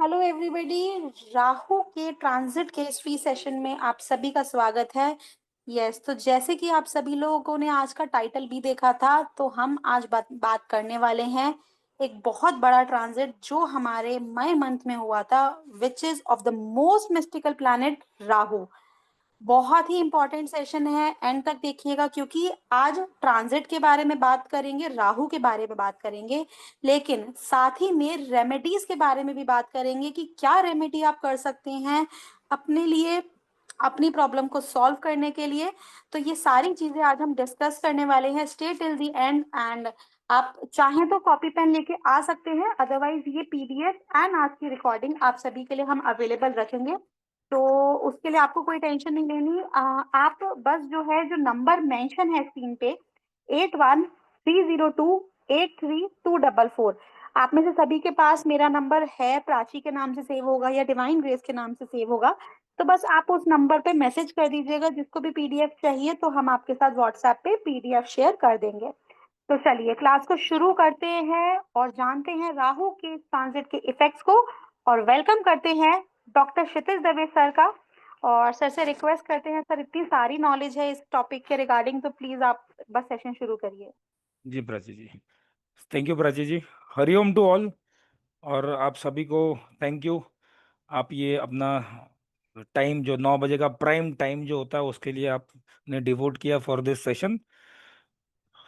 Hello everybody. Rahu के transit के इस फ्री सेशन में आप सभी का स्वागत है। तो जैसे कि आप सभी लोगों ने आज का टाइटल भी देखा था, तो हम आज बात करने वाले हैं एक बहुत बड़ा ट्रांजिट जो हमारे मई मंथ में हुआ था, which is of the most mystical planet Rahu. बहुत ही इंपॉर्टेंट सेशन है, एंड तक देखिएगा क्योंकि आज ट्रांजिट के बारे में बात करेंगे, राहु के बारे में बात करेंगे, लेकिन साथ ही में रेमेडीज के बारे में भी बात करेंगे कि क्या रेमेडी आप कर सकते हैं अपने लिए, अपनी प्रॉब्लम को सॉल्व करने के लिए। तो ये सारी चीजें आज हम डिस्कस करने वाले हैं। Stay till the and, and आप चाहें तो कॉपी पेन लेके आ सकते हैं, अदरवाइज ये पीडीएफ एंड आज की रिकॉर्डिंग आप सभी के लिए हम अवेलेबल रखेंगे। तो उसके लिए आपको कोई टेंशन नहीं लेनी। आप बस जो है, जो नंबर मेंशन है स्क्रीन पे, 8130283244, आप में से सभी के पास मेरा नंबर है, प्राची के नाम से सेव होगा या डिवाइन ग्रेस के नाम से सेव होगा। तो बस आप उस नंबर पे मैसेज कर दीजिएगा, जिसको भी पीडीएफ चाहिए तो हम आपके साथ व्हाट्सएप पे पीडीएफ शेयर कर देंगे। तो चलिए क्लास को शुरू करते हैं और जानते हैं राहु के ट्रांजिट के इफेक्ट्स को। और वेलकम करते हैं डॉक्टर क्षितिज दवे सर का। और सर से रिक्वेस्ट करते हैं, सर इतनी सारी नॉलेज है इस टॉपिक के रिगार्डिंग, तो प्लीज आप बस सेशन शुरू करिए। जी Prachi ji, thank you Prachi ji. Hariom to all. और आप सभी को थैंक यू। आप ये अपना टाइम जो 9 बजे का प्राइम टाइम जो होता है उसके लिए आपने डिवोट किया फॉर दिस सेशन।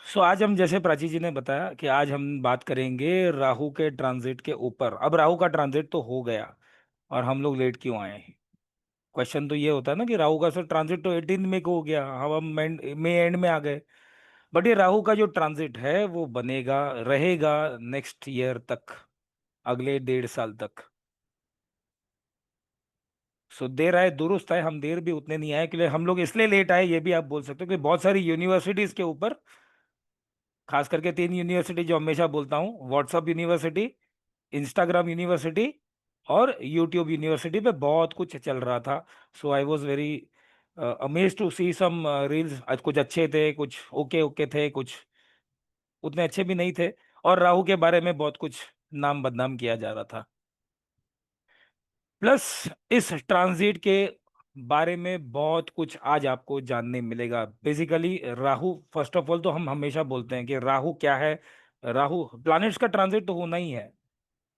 सो आज हम, जैसे प्राची जी ने बताया, कि आज हम बात करेंगे राहु के ट्रांजिट के ऊपर। अब राहु का ट्रांजिट तो हो गया और हम लोग लेट क्यों आए? क्वेश्चन तो ये होता है ना कि राहु का सर ट्रांजिट तो 18 मई को हो गया, हम मई एंड में आ गए। बट ये राहु का जो ट्रांजिट है वो बनेगा, रहेगा नेक्स्ट ईयर तक, अगले 1.5 साल तक। सो देर आए दुरुस्त आए, हम देर भी उतने नहीं आए, क्योंकि हम लोग इसलिए लेट आए ये भी आप बोल सकते हो कि बहुत सारी यूनिवर्सिटीज के ऊपर, खास करके 3 यूनिवर्सिटी जो हमेशा बोलता हूँ, व्हाट्सअप यूनिवर्सिटी, इंस्टाग्राम यूनिवर्सिटी और यूट्यूब यूनिवर्सिटी पे बहुत कुछ चल रहा था। So I was very amaze to see some reels. कुछ अच्छे थे, कुछ ओके ओके थे, कुछ उतने अच्छे भी नहीं थे। और राहु के बारे में बहुत कुछ नाम बदनाम किया जा रहा था। प्लस इस ट्रांजिट के बारे में बहुत कुछ आज आपको जानने मिलेगा। Basically Rahu, first of all तो हम हमेशा बोलते हैं कि राहु क्या है। राहु प्लैनेट्स का ट्रांजिट तो होना ही है,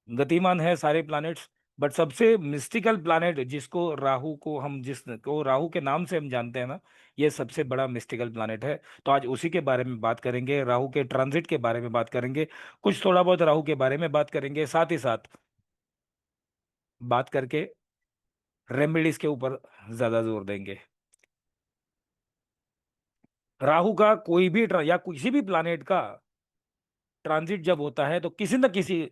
गतिमान है सारे प्लैनेट्स। बट सबसे मिस्टिकल प्लैनेट जिसको राहु को हम, जिसको राहु के नाम से हम जानते हैं ना, ये सबसे बड़ा मिस्टिकल प्लैनेट है। तो आज उसी के बारे में बात करेंगे, राहु के ट्रांजिट के बारे में बात करेंगे, कुछ थोड़ा बहुत राहु के बारे में बात करेंगे, साथ ही साथ बात करके रेमेडीज के ऊपर ज्यादा जोर देंगे। राहु का कोई भी या किसी भी प्लैनेट का ट्रांजिट जब होता है तो किसी न किसी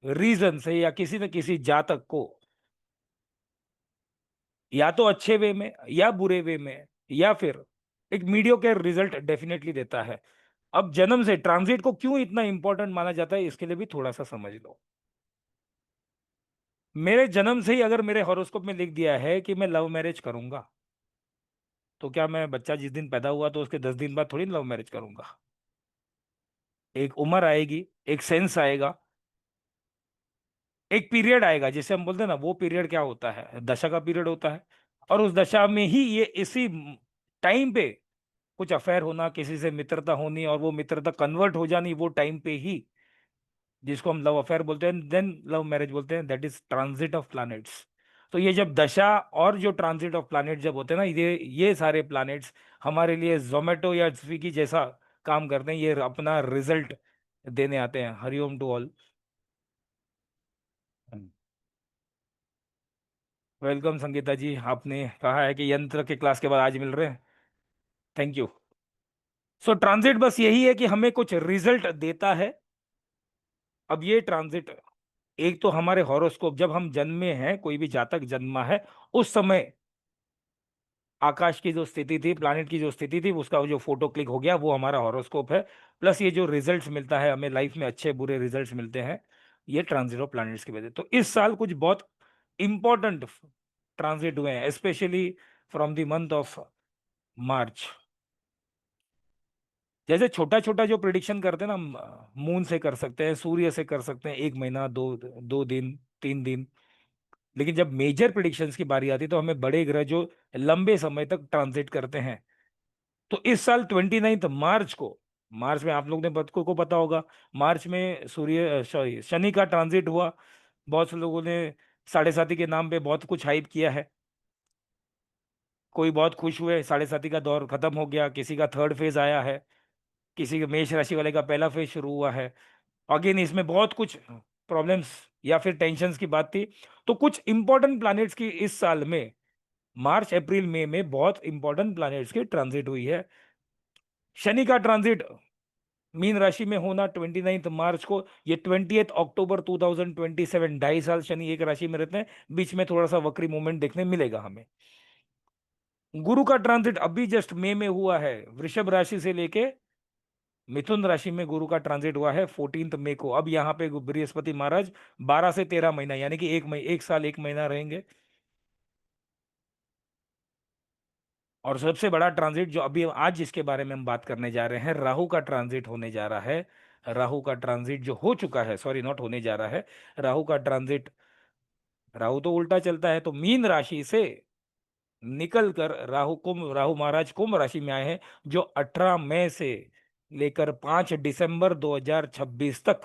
रीजन से या किसी न किसी जातक को, या तो अच्छे वे में या बुरे वे में, या फिर एक मीडियोकर रिजल्ट डेफिनेटली देता है। अब जन्म से ट्रांजिट को क्यों इतना इंपॉर्टेंट माना जाता है, इसके लिए भी थोड़ा सा समझ लो। मेरे जन्म से ही अगर मेरे हॉरोस्कोप में लिख दिया है कि मैं लव मैरिज करूंगा, तो क्या मैं बच्चा जिस दिन पैदा हुआ तो उसके 10 दिन बाद थोड़ी लव मैरिज करूंगा? एक उम्र आएगी, एक सेंस आएगा, एक पीरियड आएगा, जिसे हम बोलते हैं ना, वो पीरियड क्या होता है? दशा का पीरियड होता है। और उस दशा में ही ये, इसी टाइम पे कुछ अफेयर होना, किसी से मित्रता होनी और वो मित्रता कन्वर्ट हो जानी वो टाइम पे ही, जिसको हम लव अफेयर बोलते हैं, देन लव मैरिज बोलते हैं। That is transit of planets. तो ये जब दशा और जो ट्रांजिट ऑफ प्लैनेट जब होते हैं ना, ये सारे प्लैनेट्स हमारे लिए जोमेटो या स्विगी जैसा काम करते हैं, ये अपना रिजल्ट देने आते हैं। Hariom to all. Welcome Sangeeta ji, आपने कहा है कि यंत्र के क्लास के बाद आज मिल रहे हैं, थैंक यू। सो ट्रांजिट बस यही है कि हमें कुछ रिजल्ट देता है। अब ये ट्रांजिट, एक तो हमारे हॉरोस्कोप, जब हम जन्मे हैं, कोई भी जातक जन्मा है, उस समय आकाश की जो स्थिति थी, प्लैनेट की जो स्थिति थी, उसका जो फोटो क्लिक हो गया, वो हमारा हॉरोस्कोप है। प्लस ये जो रिजल्ट्स मिलता है हमें लाइफ में, अच्छे बुरे रिजल्ट्स मिलते हैं, ये ट्रांजिट ऑफ प्लैनेट्स की वजह। तो इस साल कुछ बहुत इंपॉर्टेंट ट्रांजिट हुए हैं, specially from the month of March. जैसे छोटा छोटा जो प्रिडिक्शन करते हैं ना, मून से कर सकते हैं, सूर्य से कर सकते हैं, एक महीना, 2 दिन, 3 दिन। लेकिन जब मेजर प्रिडिक्शंस की बारी आती है तो हमें बड़े ग्रह जो लंबे समय तक ट्रांजिट करते हैं। तो इस साल 29 मार्च को, मार्च में आप लोग ने को पता होगा, मार्च में सूर्य सॉरी शनि का ट्रांजिट हुआ। बहुत से लोगों ने साढ़े साथी के नाम पे बहुत कुछ हाइप किया है। कोई बहुत खुश हुए, साढ़े साथी का दौर खत्म हो गया, किसी का थर्ड फेज आया है, किसी के मेष राशि वाले का पहला फेज शुरू हुआ है। अगेन इसमें बहुत कुछ प्रॉब्लम्स या फिर टेंशन्स की बात थी। तो कुछ इंपॉर्टेंट प्लैनेट्स की इस साल में मार्च अप्रैल मई में बहुत इंपॉर्टेंट प्लैनेट्स की ट्रांजिट हुई है। शनि का ट्रांजिट मीन राशि में होना 29 मार्च को, ये 20 अक्टूबर 2027, 2.5 साल शनि एक राशि में रहते हैं, बीच में थोड़ा सा वक्री मूवमेंट देखने मिलेगा हमें। गुरु का ट्रांजिट अभी जस्ट मई में हुआ है, वृषभ राशि से लेके मिथुन राशि में गुरु का ट्रांजिट हुआ है 14 मई को। अब यहाँ पे बृहस्पति महाराज 12 से 13 महीना, यानी कि 1 साल 1 महीना रहेंगे। और सबसे बड़ा ट्रांजिट जो अभी आज जिसके बारे में हम बात करने जा रहे हैं, राहु का ट्रांजिट होने जा रहा है। राहु का ट्रांजिट जो हो चुका है, सॉरी नॉट होने जा रहा है, राहु का ट्रांजिट, राहु तो उल्टा चलता है, तो मीन राशि से निकल कर राहु महाराज कुंभ राशि में आए हैं, जो 18 मई से लेकर 5 दिसंबर 2026 तक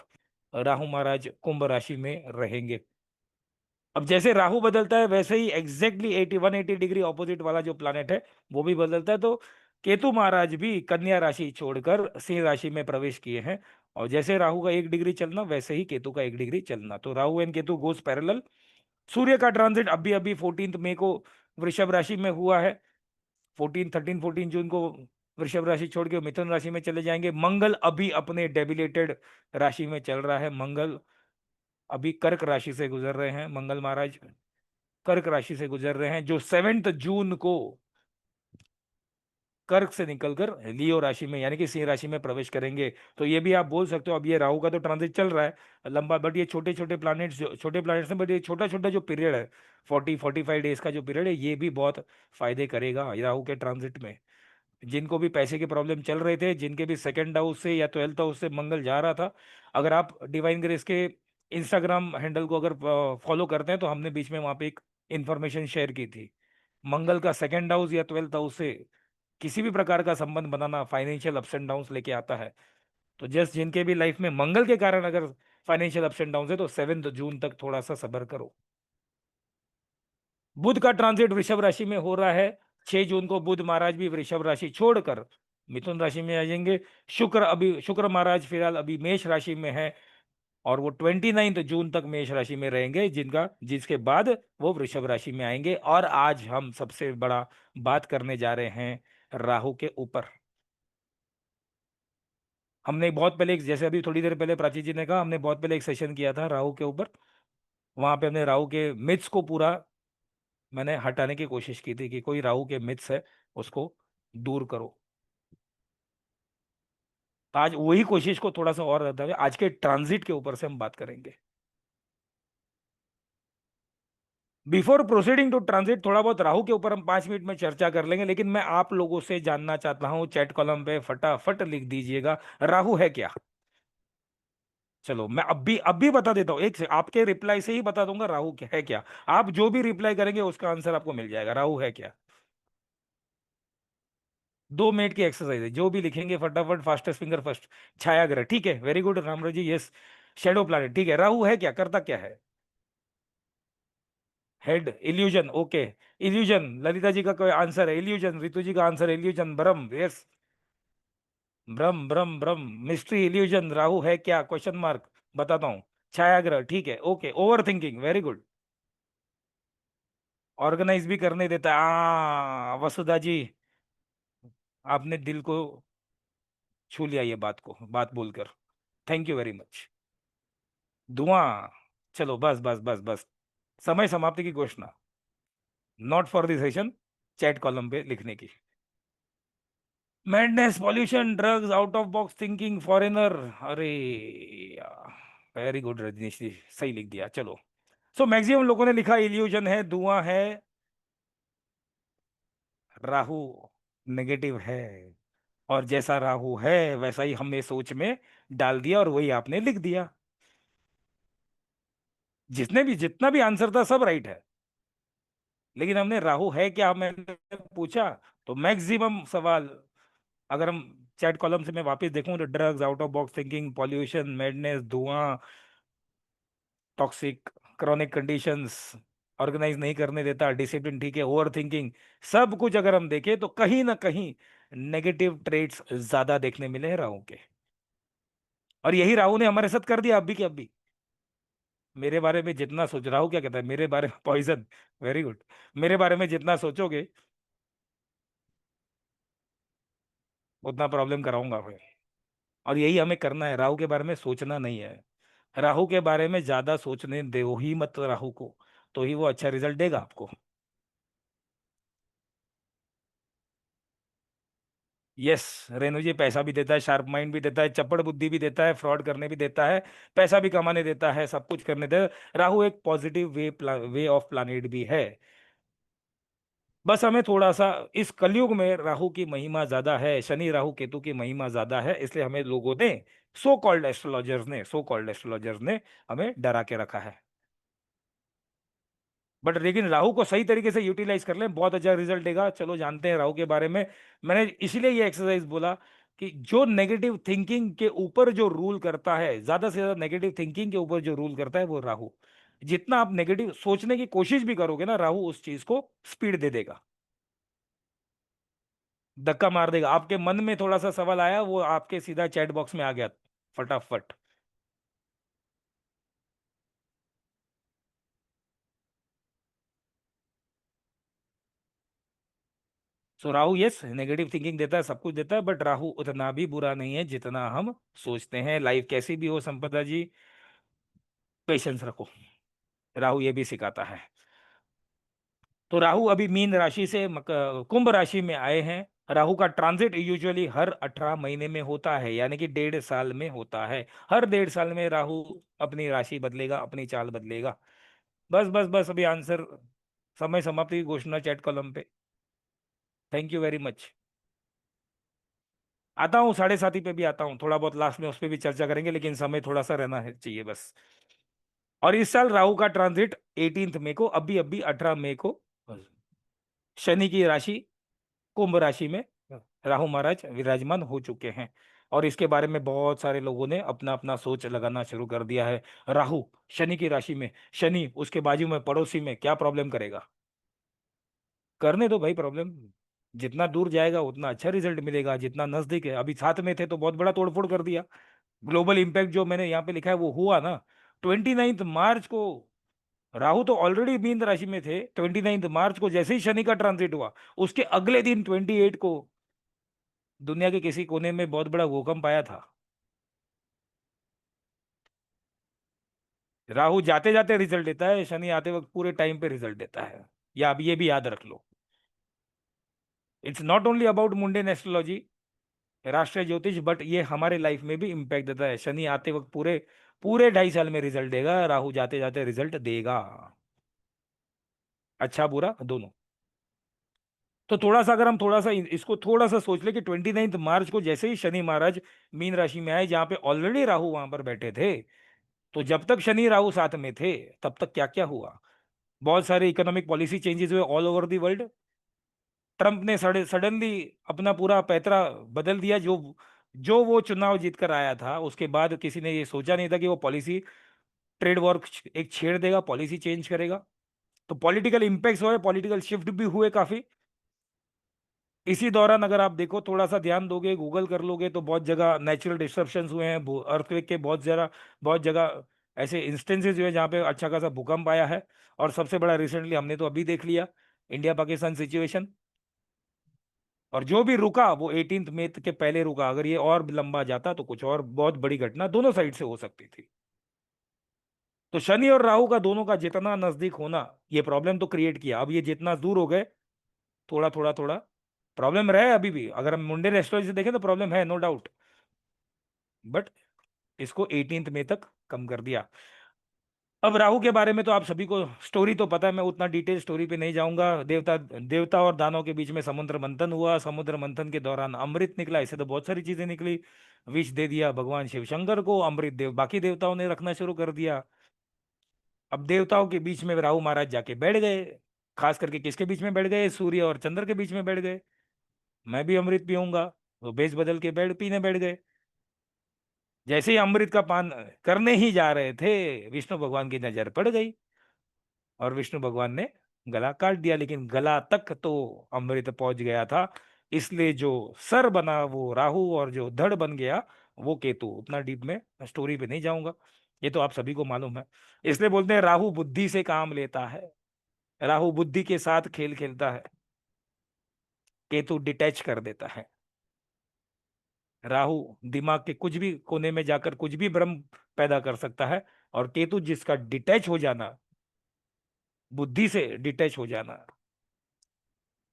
राहु महाराज कुंभ राशि में रहेंगे। अब जैसे राहु बदलता है वैसे ही एग्जैक्टली 180 डिग्री ऑपोजिट वाला जो प्लानेट है वो भी बदलता है। तो केतु महाराज भी कन्या राशि छोड़कर सिंह राशि में प्रवेश किए हैं। और जैसे राहु का 1 डिग्री चलना वैसे ही केतु का 1 डिग्री चलना, तो Rahu and Ketu goes parallel. सूर्य का ट्रांजिट अभी अभी 14 मई को वृषभ राशि में हुआ है। 14 को वृषभ राशि छोड़ के मिथुन राशि में चले जाएंगे। मंगल अभी अपने डेबिलेटेड राशि में चल रहा है। मंगल अभी कर्क राशि से गुजर रहे हैं, मंगल महाराज कर्क राशि से गुजर रहे हैं, जो 7 जून को कर्क से निकलकर लियो राशि में यानी कि सिंह राशि में प्रवेश करेंगे। तो ये भी आप बोल सकते हो, अब ये राहु का तो ट्रांजिट चल रहा है लंबा, बट ये छोटे छोटे प्लैनेट्स, जो छोटे प्लैनेट्स हैं, बट ये छोटा छोटा जो पीरियड है 45 डेज का जो पीरियड है, ये भी बहुत फायदे करेगा राहु के ट्रांजिट में। जिनको भी पैसे के प्रॉब्लम चल रहे थे, जिनके भी सेकंड हाउस से या 12th हाउस से मंगल जा रहा था, अगर आप डिवाइन ग्रेस के इंस्टाग्राम हैंडल को अगर फॉलो करते हैं तो हमने बीच में वहां पे एक इंफॉर्मेशन शेयर की थी। मंगल का सेकंड हाउस या 12th हाउस से किसी भी प्रकार का संबंध बनाना फाइनेंशियल अप्स एंड डाउन्स लेके आता है। तो जस्ट जिनके भी लाइफ में मंगल के कारण अगर फाइनेंशियल अप्स एंड डाउन है तो 7 जून तक थोड़ा सा सब्र करो। बुध का ट्रांजिट वृषभ राशि में हो रहा है। 6 जून को बुध महाराज भी वृषभ राशि छोड़कर मिथुन राशि में आ जाएंगे। शुक्र महाराज फिलहाल अभी मेष राशि में है, और वो 29 जून तक मेष राशि में रहेंगे, जिसके बाद वो वृषभ राशि में आएंगे। और आज हम सबसे बड़ा बात करने जा रहे हैं राहु के ऊपर। हमने बहुत पहले जैसे अभी थोड़ी देर पहले प्राची जी ने कहा, हमने बहुत पहले एक सेशन किया था राहु के ऊपर। वहां पे हमने राहु के मिथ्स को पूरा मैंने हटाने की कोशिश की थी कि कोई राहु के मिथ्स है उसको दूर करो। तो आज वही कोशिश को थोड़ा सा और रहता है, आज के ट्रांजिट के ऊपर से हम बात करेंगे। बिफोर प्रोसीडिंग टू ट्रांजिट, थोड़ा बहुत राहु के ऊपर हम 5 मिनट में चर्चा कर लेंगे, लेकिन मैं आप लोगों से जानना चाहता हूं, चैट कॉलम पे फटाफट लिख दीजिएगा राहु है क्या। चलो मैं अब भी बता देता हूँ, एक से आपके रिप्लाई से ही बता दूंगा राहु क्या है क्या। आप जो भी रिप्लाई करेंगे उसका आंसर आपको मिल जाएगा, राहु है क्या। 2 मिनट की एक्सरसाइज है, जो भी लिखेंगे फटाफट, फास्टेस्ट फिंगर फर्स्ट। छाया ग्रह, ठीक है, very good Ramraj ji, yes. Shadow planet, ठीक है। राहु है क्या, करता क्या है। Head illusion, okay. Illusion, Lalita ji का कोई आंसर है इल्यूजन, रितु जी का आंसर है इल्यूजन, ब्रह्म, yes. Brahma Brahma Brahma, mystery, illusion, Rahu है क्या, क्वेश्चन मार्क। बताता हूँ, छाया ग्रह, ठीक है, okay. Over thinking, very good. Organize भी करने देता है, वसुधा जी, आपने दिल को छू लिया ये बात बोलकर, थैंक यू वेरी मच। धुआं, चलो बस बस बस बस, समय समाप्ति की घोषणा, not for the session, chat column पे लिखने की। Madness, pollution, drugs, out of box thinking, foreigner, अरे वेरी गुड रजनीश जी, सही लिख दिया, चलो। सो मैक्सिमम लोगों ने लिखा इल्यूजन है, धुआं है, राहु नेगेटिव है। और जैसा राहु है वैसा ही हमने सोच में डाल दिया और वही आपने लिख दिया। जितना भी आंसर था सब राइट है, लेकिन हमने राहु है क्या मैंने पूछा, तो मैक्सिमम सवाल, अगर हम चैट कॉलम से मैं वापस देखूं तो drugs, out of box thinking, pollution, madness, धुआं, टॉक्सिक, क्रॉनिक कंडीशंस, ऑर्गेनाइज नहीं करने देता, डिसिप्लिन ठीक है, ओवर थिंकिंग, सब कुछ अगर हम देखें तो कहीं ना कहीं नेगेटिव ट्रेड्स ज्यादा देखने मिले हैं राहु के। और यही राहु ने हमारे साथ कर दिया अभी के अभी। मेरे बारे में जितना सोच, राहु क्या कहता है मेरे बारे में, पॉइजन, वेरी गुड, मेरे बारे में जितना सोचोगे उतना प्रॉब्लम कराऊंगा मैं। और यही हमें करना है, राहु के बारे में सोचना नहीं है। राहु के बारे में ज्यादा सोचने दो ही मत राहु को, तो ही वो अच्छा रिजल्ट देगा आपको। यस, रेणु जी पैसा भी देता है, शार्प माइंड भी देता है, चपड़ बुद्धि भी देता है, फ्रॉड करने भी देता है, पैसा भी कमाने देता है, सब कुछ करने देता है। राहु एक पॉजिटिव वे ऑफ प्लानिट भी है। बस हमें थोड़ा सा, इस कलयुग में राहु की महिमा ज्यादा है, शनि राहु केतु की महिमा ज्यादा है, इसलिए हमें लोगों ने, सो कॉल्ड एस्ट्रोलॉजर्स ने हमें डरा के रखा है। बट लेकिन राहु को सही तरीके से यूटिलाइज कर लें, बहुत अच्छा रिजल्ट देगा। चलो जानते हैं राहु के बारे में। मैंने इसीलिए ये एक्सरसाइज बोला कि जो नेगेटिव थिंकिंग के ऊपर जो रूल करता है, ज्यादा से ज्यादा नेगेटिव थिंकिंग के ऊपर जो रूल करता है वो राहु। जितना आप नेगेटिव सोचने की कोशिश भी करोगे ना, राहु उस चीज को स्पीड दे देगा, धक्का मार देगा। आपके मन में थोड़ा सा सवाल आया, वो आपके सीधा चैट बॉक्स में आ गया फटाफट। सो राहु यस नेगेटिव थिंकिंग देता है, सब कुछ देता है, बट राहु उतना भी बुरा नहीं है जितना हम सोचते हैं। लाइफ कैसी भी हो संपदा जी, पेशेंस रखो, राहु ये भी सिखाता है। तो राहु अभी मीन राशि से कुंभ राशि में आए हैं। राहु का ट्रांजिट यूजुअली हर 18 महीने में होता है, यानी कि 1.5 साल में होता है। हर 1.5 साल में राहु अपनी राशि बदलेगा, अपनी चाल बदलेगा। बस बस बस, अभी आंसर, समय समाप्ति की घोषणा चैट कॉलम पे। Thank you very much. आता हूँ 7:30 पे भी आता हूँ, थोड़ा बहुत लास्ट में उस पर भी चर्चा करेंगे, लेकिन समय थोड़ा सा रहना है चाहिए बस। और इस साल राहु का ट्रांजिट 18 मई को, अभी अभी 18 मई को शनि की राशि कुंभ राशि में राहु महाराज विराजमान हो चुके हैं। और इसके बारे में बहुत सारे लोगों ने अपना अपना सोच लगाना शुरू कर दिया है। राहु शनि की राशि में, शनि उसके बाजू में पड़ोसी में, क्या प्रॉब्लम करेगा? करने दो भाई प्रॉब्लम। जितना दूर जाएगा उतना अच्छा रिजल्ट मिलेगा, जितना नजदीक है, अभी साथ में थे तो बहुत बड़ा तोड़फोड़ कर दिया। ग्लोबल इंपैक्ट जो मैंने यहाँ पे लिखा है वो हुआ ना 29 मार्च को। राहु तो ऑलरेडी मीन राशि में थे, 29 मार्च को जैसे ही शनि का ट्रांजिट हुआ, उसके अगले दिन 28 को दुनिया के किसी कोने में बहुत बड़ा भूकंप आया था। राहु जाते जाते रिजल्ट देता है, शनि आते वक्त पूरे टाइम पे रिजल्ट देता है। या अब ये भी याद रख लो, it's not only about mundane astrology, राष्ट्रीय ज्योतिष, बट ये हमारे लाइफ में भी इम्पैक्ट देता है। शनि आते वक्त पूरे पूरे 2.5 साल में रिजल्ट देगा, राहु जाते जाते रिजल्ट देगा, अच्छा बुरा दोनों। तो थोड़ा सा अगर हम थोड़ा सा इसको थोड़ा सा सोच ले कि 29 मार्च को जैसे ही शनि महाराज मीन राशि में आए, जहां पे ऑलरेडी राहु वहां पर बैठे थे, तो जब तक शनि राहु साथ में थे तब तक क्या क्या हुआ। बहुत सारे इकोनॉमिक पॉलिसी चेंजेस हुए all over the world. Trump ने सडनली अपना पूरा पैतरा बदल दिया। जो जो वो चुनाव जीत कर आया था, उसके बाद किसी ने ये सोचा नहीं था कि वो पॉलिसी, ट्रेड वॉर एक छेड़ देगा, पॉलिसी चेंज करेगा। तो पॉलिटिकल इंपैक्ट्स हुए, पॉलिटिकल शिफ्ट भी हुए काफी। इसी दौरान अगर आप देखो, थोड़ा सा ध्यान दोगे, गूगल कर लोगे, तो बहुत जगह नेचुरल डिस्ट्रप्शंस हुए हैं, अर्थक्वेक के बहुत जगह ऐसे इंस्टेंसेस हुए जहाँ पे अच्छा खासा भूकंप आया है। और सबसे बड़ा रिसेंटली हमने तो अभी देख लिया, इंडिया पाकिस्तान सिचुएशन। और जो भी रुका वो 18 मई के पहले रुका, अगर ये और लंबा जाता तो कुछ और बहुत बड़ी घटना दोनों साइड से हो सकती थी। तो शनि और राहु का दोनों का जितना नजदीक होना, ये प्रॉब्लम तो क्रिएट किया। अब ये जितना दूर हो गए, थोड़ा थोड़ा थोड़ा प्रॉब्लम रहे अभी भी, अगर हम मुंडे एस्ट्रोलॉजी से देखें तो प्रॉब्लम है, नो डाउट। बट इसको 18 मई तक कम कर दिया। अब राहु के बारे में तो आप सभी को स्टोरी तो पता है, मैं उतना डिटेल स्टोरी पे नहीं जाऊंगा। देवता देवता और दानव के बीच में समुद्र मंथन हुआ, समुद्र मंथन के दौरान अमृत निकला, ऐसे तो बहुत सारी चीजें निकली। विष दे दिया भगवान शिव शंकर को, अमृत देव बाकी देवताओं ने रखना शुरू कर दिया। अब देवताओं के बीच में राहु महाराज जाके बैठ गए। खास करके किसके बीच में बैठ गए? सूर्य और चंद्र के बीच में बैठ गए। मैं भी अमृत पीऊंगा, वो बेच बदल के बैठ पीने बैठ गए। जैसे ही अमृत का पान करने ही जा रहे थे, विष्णु भगवान की नजर पड़ गई और विष्णु भगवान ने गला काट दिया, लेकिन गला तक तो अमृत पहुंच गया था। इसलिए जो सर बना वो राहु और जो धड़ बन गया वो केतु। उतना डीप में स्टोरी पे नहीं जाऊंगा, ये तो आप सभी को मालूम है। इसलिए बोलते हैं राहु बुद्धि से काम लेता है, राहु बुद्धि के साथ खेल खेलता है, केतु डिटैच कर देता है। राहु दिमाग के कुछ भी कोने में जाकर कुछ भी भ्रम पैदा कर सकता है, और केतु जिसका डिटैच हो जाना, बुद्धि से डिटैच हो जाना,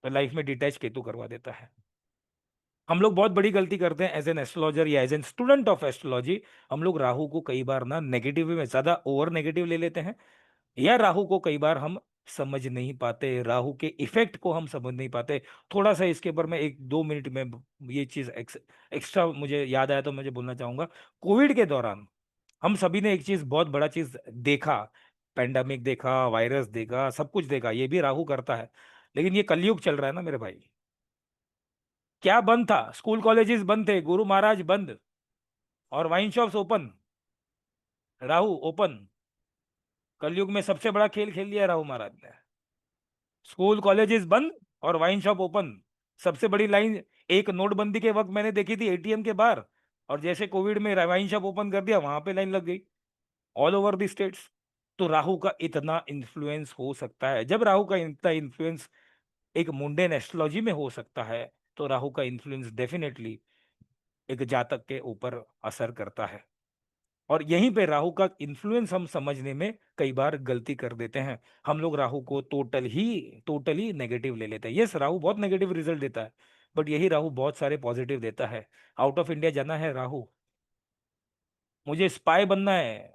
तो लाइफ में डिटैच केतु करवा देता है। हम लोग बहुत बड़ी गलती करते हैं एज एन एस्ट्रोलॉजर या as an student of astrology. हम लोग राहु को कई बार ना नेगेटिव में ज्यादा ओवर नेगेटिव ले लेते हैं, या राहु को कई बार हम समझ नहीं पाते, राहु के इफेक्ट को हम समझ नहीं पाते। थोड़ा सा इसके ऊपर मैं 1-2 मिनट में ये चीज एक्स्ट्रा मुझे याद आया तो मुझे बोलना चाहूंगा। कोविड के दौरान हम सभी ने एक चीज, बहुत बड़ा चीज देखा, पेंडेमिक देखा, वायरस देखा, सब कुछ देखा, ये भी राहु करता है। लेकिन ये कलयुग चल रहा है ना मेरे भाई। क्या बंद था? स्कूल कॉलेजेस बंद थे, गुरु महाराज बंद, और wine shops open, Rahu open. कलयुग में सबसे बड़ा खेल खेल लिया राहु महाराज ने। स्कूल कॉलेजेस बंद और वाइन शॉप ओपन। सबसे बड़ी लाइन एक नोटबंदी के वक्त मैंने देखी थी एटीएम के बाहर, और जैसे कोविड में वाइन शॉप ओपन कर दिया वहां पे लाइन लग गई, ऑल ओवर द स्टेट्स। तो राहु का इतना इन्फ्लुएंस हो सकता है। जब राहु का इतना इन्फ्लुएंस एक मुंडेन एस्ट्रोलॉजी में हो सकता है, तो राहु का इन्फ्लुएंस डेफिनेटली एक जातक के ऊपर असर करता है। और यहीं पे राहु का इन्फ्लुएंस हम समझने में कई बार गलती कर देते हैं। हम लोग राहु को टोटली नेगेटिव ले लेते हैं। यस, राहु बहुत नेगेटिव रिजल्ट देता है, बट यही राहु बहुत सारे पॉजिटिव देता है। आउट ऑफ इंडिया जाना है राहु, मुझे स्पाई बनना है,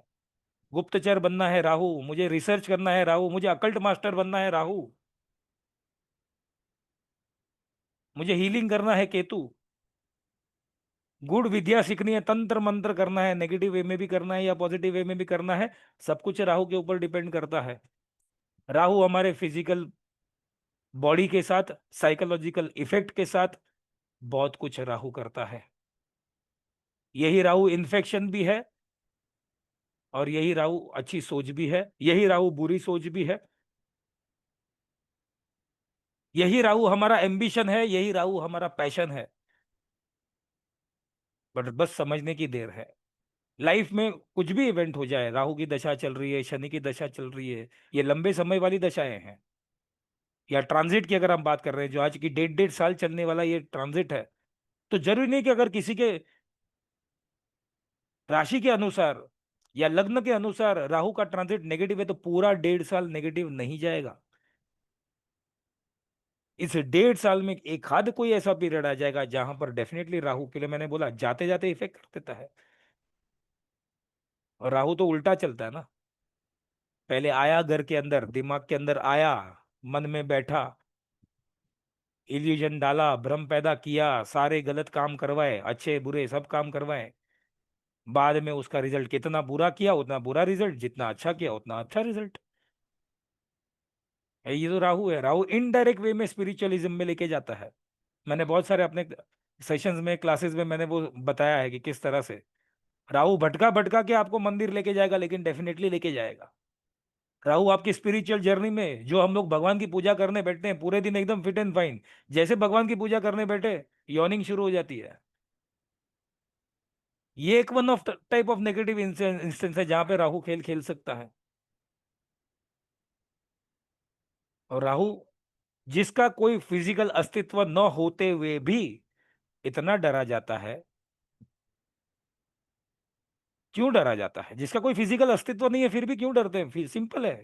गुप्तचर बनना है राहु, मुझे रिसर्च करना है राहु, मुझे अकल्ट मास्टर बनना है राहु, मुझे हीलिंग करना है केतु, गुड़ विद्या सीखनी है, तंत्र मंत्र करना है, नेगेटिव वे में भी करना है या पॉजिटिव वे में भी करना है, सब कुछ राहु के ऊपर डिपेंड करता है। राहु हमारे फिजिकल बॉडी के साथ, साइकोलॉजिकल इफेक्ट के साथ बहुत कुछ राहु करता है। यही राहु इन्फेक्शन भी है, और यही राहु अच्छी सोच भी है, यही राहु बुरी सोच भी है। यही राहु हमारा एम्बिशन है, यही राहु हमारा पैशन है। बट बस समझने की देर है। लाइफ में कुछ भी इवेंट हो जाए, राहु की दशा चल रही है, शनि की दशा चल रही है, ये लंबे समय वाली दशाएं हैं। या ट्रांजिट की अगर हम बात कर रहे हैं, जो आज की 1.5 साल चलने वाला ये ट्रांजिट है, तो जरूरी नहीं कि अगर किसी के राशि के अनुसार या लग्न के अनुसार राहु का ट्रांजिट नेगेटिव है तो पूरा 1.5 साल नेगेटिव नहीं जाएगा। इस 1.5 साल में एक आध कोई ऐसा पीरियड आ जाएगा जहां पर डेफिनेटली राहु, के लिए मैंने बोला जाते जाते इफेक्ट कर देता है। और राहु तो उल्टा चलता है ना, पहले आया घर के अंदर, दिमाग के अंदर आया, मन में बैठा, इल्यूजन डाला, भ्रम पैदा किया, सारे गलत काम करवाए, अच्छे बुरे सब काम करवाए। बाद में उसका रिजल्ट कितना बुरा किया उतना बुरा रिजल्ट, जितना अच्छा किया उतना अच्छा रिजल्ट। ये तो राहु है। राहु इनडायरेक्ट वे में स्पिरिचुअलिज्म में लेके जाता है। मैंने बहुत सारे अपने सेशंस में, क्लासेस में मैंने वो बताया है कि किस तरह से राहु भटका भटका के आपको मंदिर लेके जाएगा, लेकिन डेफिनेटली लेके जाएगा। राहु आपकी स्पिरिचुअल जर्नी में, जो हम लोग भगवान की पूजा करने बैठते हैं पूरे दिन एकदम फिट एंड फाइन, जैसे भगवान की पूजा करने बैठे यॉर्निंग शुरू हो जाती है। ये एक one of type of negative instance है जहां पे राहु खेल खेल सकता है। और राहु जिसका कोई फिजिकल अस्तित्व न होते हुए भी इतना डरा जाता है। क्यों डरा जाता है? जिसका कोई फिजिकल अस्तित्व नहीं है फिर भी क्यों डरते हैं? फिर सिंपल है,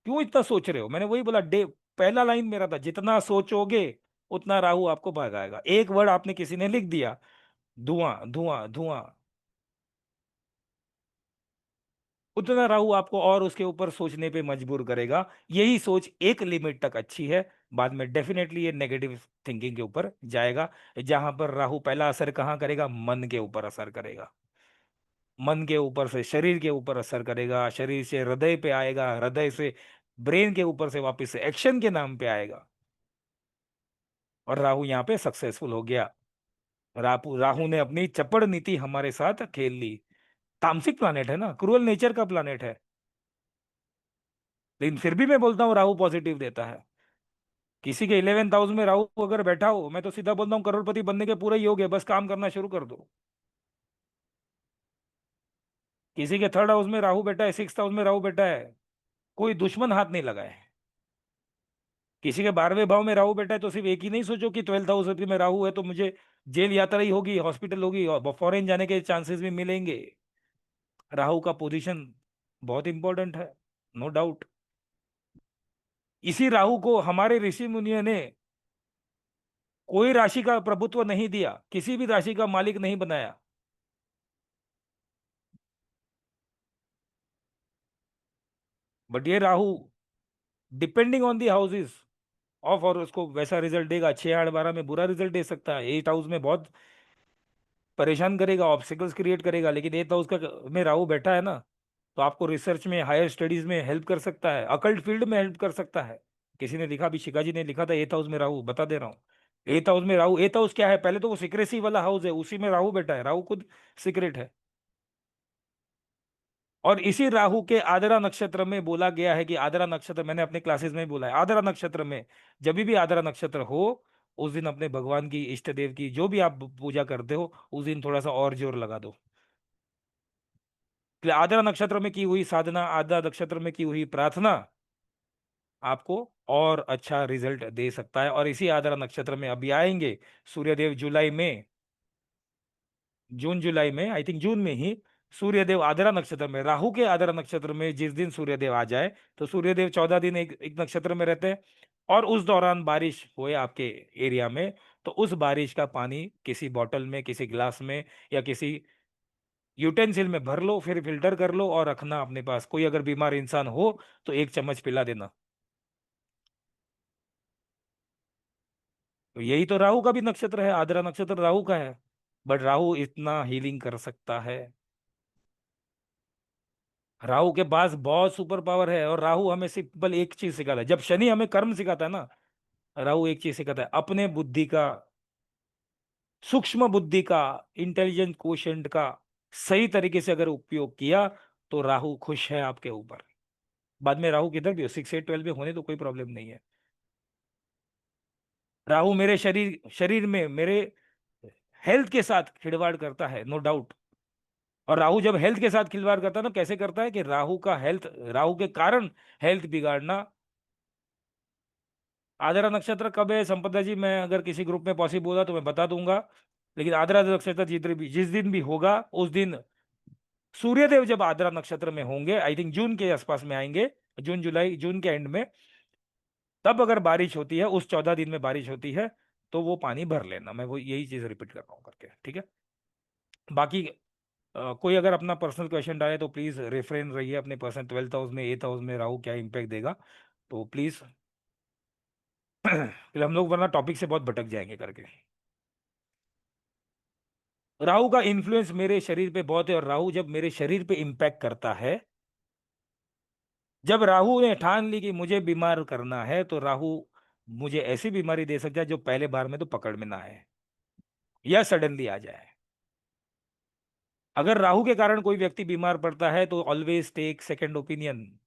क्यों इतना सोच रहे हो? मैंने वही बोला, डे पहला लाइन मेरा था, जितना सोचोगे उतना राहु आपको भगाएगा। एक वर्ड आपने किसी ने लिख दिया, धुआं धुआं धुआं। उतना राहु आपको और उसके ऊपर सोचने पे मजबूर करेगा। यही सोच एक लिमिट तक अच्छी है, बाद में डेफिनेटली ये नेगेटिव थिंकिंग के ऊपर जाएगा। जहां पर राहु पहला असर कहाँ करेगा, मन के ऊपर असर करेगा, मन के ऊपर से शरीर के ऊपर असर करेगा, शरीर से हृदय पे आएगा, हृदय से ब्रेन के ऊपर से वापस से एक्शन के नाम पे आएगा। और राहु यहाँ पे सक्सेसफुल हो गया। राहु राहु ने अपनी चपड़ नीति हमारे साथ खेल ली। तामसिक प्लानेट है ना, क्रूअल नेचर का प्लानेट है, लेकिन फिर भी मैं बोलता हूँ राहु पॉजिटिव देता है। किसी के 11th हाउस में राहु अगर बैठा हो, मैं तो सीधा बोलता हूँ करोड़पति बनने के पूरा योग है, बस काम करना शुरू कर दो। किसी के 3rd हाउस में राहु बैठा है, 6th हाउस में राहु बैठा है, कोई दुश्मन हाथ नहीं लगाए। किसी के 12वें भाव में राहु बैठा है, तो सिर्फ एक ही नहीं सोचो कि 12th हाउस में राहु है तो मुझे जेल यात्रा ही होगी, हॉस्पिटल होगी और फॉरेन जाने के चांसेस भी मिलेंगे। राहु का पोजीशन बहुत इंपॉर्टेंट है, नो डाउट। इसी राहु को हमारे ऋषि मुनियों ने कोई राशि का प्रभुत्व नहीं दिया, किसी भी राशि का मालिक नहीं बनाया। बट ये Rahu depending on the houses of, और उसको वैसा रिजल्ट देगा। 6 8 12 में बुरा रिजल्ट दे सकता है, 8th हाउस में बहुत परेशान करेगा, ऑब्स्टिकल्स क्रिएट करेगा। लेकिन 8th हाउस का में राहु बैठा है ना, तो आपको रिसर्च में, हायर स्टडीज में हेल्प कर सकता है, अकल्ट फील्ड में हेल्प कर सकता है। किसी ने लिखा, भी शिखा जी ने लिखा था, 8th हाउस में राहु, बता दे रहा हूँ। 8th हाउस में राहु, 8th हाउस क्या है, पहले तो वो सीक्रेसी वाला हाउस है, उसी में राहु बैठा है, राहु खुद सीक्रेट है। और इसी राहु के आदरा नक्षत्र में बोला गया है कि आदरा नक्षत्र, मैंने अपने क्लासेस में बोला है, आदरा नक्षत्र में जब भी आदरा नक्षत्र हो, उस दिन अपने भगवान की, इष्ट देव की, जो भी आप पूजा करते हो, उस दिन थोड़ा सा और जोर लगा दो। कि आदरा नक्षत्र में की हुई साधना, आदरा नक्षत्र में की हुई प्रार्थना आपको और अच्छा रिजल्ट दे सकता है। और इसी आदरा नक्षत्र में अभी आएंगे सूर्यदेव, जुलाई में, जून जुलाई में, आई थिंक जून में ही सूर्यदेव आदरा नक्षत्र में, राहु के आदरा नक्षत्र में जिस दिन सूर्यदेव आ जाए, तो सूर्यदेव 14 दिन एक नक्षत्र में रहते हैं। और उस दौरान बारिश हुए आपके एरिया में, तो उस बारिश का पानी किसी बॉटल में, किसी ग्लास में, या किसी यूटेंसिल में भर लो, फिर फिल्टर कर लो और रखना अपने पास। कोई अगर बीमार इंसान हो तो 1 चम्मच पिला देना। तो यही तो राहु का भी नक्षत्र है, आद्रा नक्षत्र राहु का है। बट राहु इतना हीलिंग कर सकता है, राहु के पास बहुत सुपर पावर है। और राहु हमें सिंपल एक चीज सिखाता है, जब शनि हमें कर्म सिखाता है ना, राहु एक चीज सिखाता है, अपने बुद्धि का, सूक्ष्म बुद्धि का, इंटेलिजेंट कोशेंट का सही तरीके से अगर उपयोग किया, तो राहु खुश है आपके ऊपर। बाद में राहु किधर भी हो, 6 8 12 में होने तो कोई प्रॉब्लम नहीं है। राहु मेरे शरीर शरीर में मेरे हेल्थ के साथ खिलवाड़ करता है, नो डाउट। और राहु जब हेल्थ के साथ खिलवाड़ करता है ना, कैसे करता है कि राहु का हेल्थ, राहु के कारण हेल्थ बिगाड़ना। आदरा नक्षत्र कब है संपदा जी, मैं अगर किसी ग्रुप में पॉसिबल होगा तो मैं बता दूंगा। लेकिन आदरा नक्षत्र जिस दिन भी होगा, उस दिन सूर्यदेव जब आद्रा नक्षत्र में होंगे, आई थिंक जून के आसपास में आएंगे, जून जुलाई, जून के एंड में, तब अगर बारिश होती है, उस 14 दिन में बारिश होती है, तो वो पानी भर लेना। मैं वो यही चीज रिपीट कर रहा हूँ करके, ठीक है। बाकी कोई अगर अपना पर्सनल क्वेश्चन डाले तो प्लीज रेफरेंस रहिए अपने पर्सनल। 12th हाउस में, 8th हाउस में राहु क्या इम्पैक्ट देगा, तो प्लीज फिर हम लोग वरना टॉपिक से बहुत भटक जाएंगे करके। राहु का इन्फ्लुएंस मेरे शरीर पे बहुत है, और राहु जब मेरे शरीर पे इम्पैक्ट करता है, जब राहु ने ठान ली कि मुझे बीमार करना है, तो राहु मुझे ऐसी बीमारी दे सकता है जो पहले बार में तो पकड़ में ना आए, या सडनली आ जाए। अगर राहु के कारण कोई व्यक्ति बीमार पड़ता है, तो ऑलवेज टेक सेकंड ओपिनियन।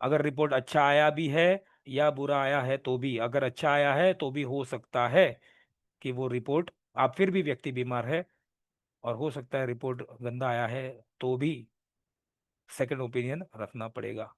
अगर रिपोर्ट अच्छा आया भी है या बुरा आया है, तो भी अगर अच्छा आया है तो भी हो सकता है कि वो रिपोर्ट, आप फिर भी व्यक्ति बीमार है, और हो सकता है रिपोर्ट गंदा आया है, तो भी सेकंड ओपिनियन रखना पड़ेगा।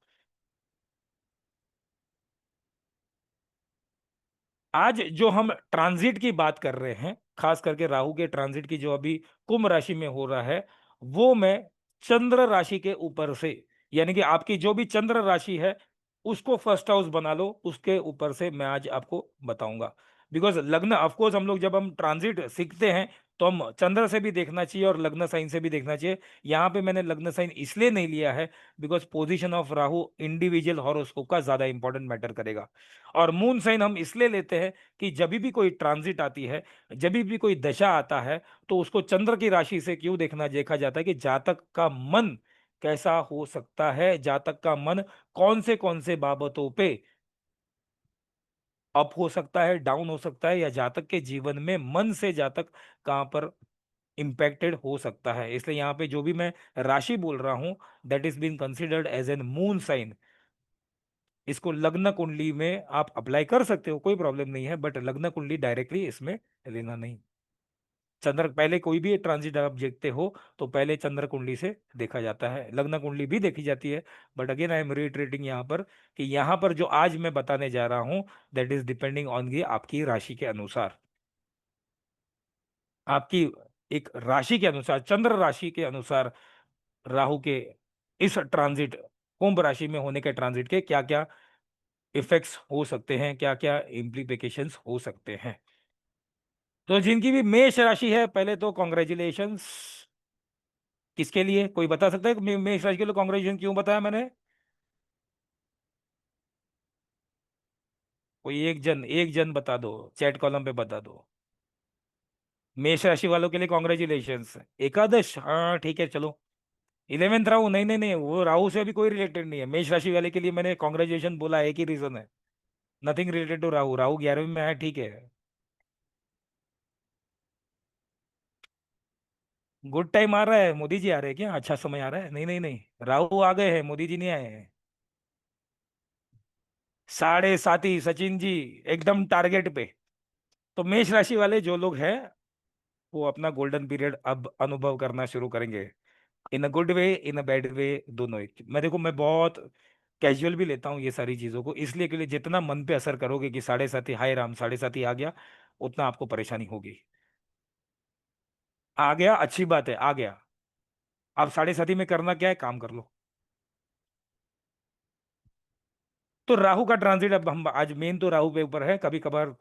आज जो हम ट्रांजिट की बात कर रहे हैं, खास करके राहु के ट्रांजिट की जो अभी कुंभ राशि में हो रहा है, वो मैं चंद्र राशि के ऊपर से, यानी कि आपकी जो भी चंद्र राशि है, उसको फर्स्ट हाउस बना लो, उसके ऊपर से मैं आज आपको बताऊंगा। बिकॉज लग्न, ऑफ कोर्स हम लोग जब हम ट्रांजिट सीखते हैं, तो हम चंद्र से भी देखना चाहिए और लग्न साइन से भी देखना चाहिए। यहाँ पे मैंने लग्न साइन इसलिए नहीं लिया है because position of Rahu individual horoscope का ज्यादा इंपॉर्टेंट मैटर करेगा। और मून साइन हम इसलिए लेते हैं कि जब भी कोई ट्रांजिट आती है, जब भी कोई दशा आता है, तो उसको चंद्र की राशि से क्यों देखा जाता है कि जातक का मन कैसा हो सकता है, जातक का मन कौन से बाबतों पे अप हो सकता है, डाउन हो सकता है, या जातक के जीवन में मन से जातक कहां पर इंपैक्टेड हो सकता है। इसलिए यहाँ पे जो भी मैं राशि बोल रहा हूं, that is been considered as an moon sign. इसको लग्न कुंडली में आप अप्लाई कर सकते हो, कोई प्रॉब्लम नहीं है, बट लग्न कुंडली डायरेक्टली इसमें लेना नहीं। चंद्र पहले कोई भी ट्रांजिट आप देखते हो तो पहले चंद्र कुंडली से देखा जाता है, लग्न कुंडली भी देखी जाती है। But again I am retreating यहाँ पर कि यहाँ पर जो आज मैं बताने जा रहा हूँ, that is depending on the आपकी राशि के अनुसार। आपकी एक राशि के अनुसार, चंद्र राशि के अनुसार, राहु के इस ट्रांजिट, कुंभ राशि में होने के ट्रांजिट के क्या क्या इफेक्ट्स हो सकते हैं, क्या क्या इम्प्लीकेशंस हो सकते हैं। तो जिनकी भी मेष राशि है, पहले तो कॉन्ग्रेचुलेशंस। किसके लिए, कोई बता सकता है कि मेष राशि के लिए कॉन्ग्रेचुलेशन क्यों बताया मैंने? कोई एक जन बता दो, चैट कॉलम पे बता दो। मेष राशि वालों के लिए कॉन्ग्रेचुलेशंस। एकादश, हाँ ठीक है चलो। 11th राहु, नहीं नहीं नहीं, वो राहु से अभी कोई रिलेटेड नहीं है। मेष राशि वाले के लिए मैंने कॉन्ग्रेचुलेशन बोला, एक ही रीजन है, nothing related to Rahu. Rahu 11वीं में है, ठीक है। गुड टाइम आ रहा है, मोदी जी आ रहे हैं क्या? अच्छा समय आ रहा है? नहीं नहीं नहीं, राहु आ गए हैं, मोदी जी नहीं आए हैं। साढ़े साथी सचिन जी, एकदम टारगेट पे। तो मेष राशि वाले जो लोग हैं, वो अपना गोल्डन पीरियड अब अनुभव करना शुरू करेंगे। इन a good way, in a bad way, दोनों एक। मैं देखो, मैं बहुत कैजुअल भी लेता हूँ ये सारी चीजों को, इसलिए के लिए जितना मन पे असर करोगे कि साढ़े साथी, हाय राम साढ़े साथी आ गया, उतना आपको परेशानी होगी। आ गया, अच्छी बात है, आ गया। अब साढ़े साथी में करना क्या है, काम कर लो। तो राहु का ट्रांजिट, अब हम आज मेन तो राहु पे ऊपर है, कभी कभार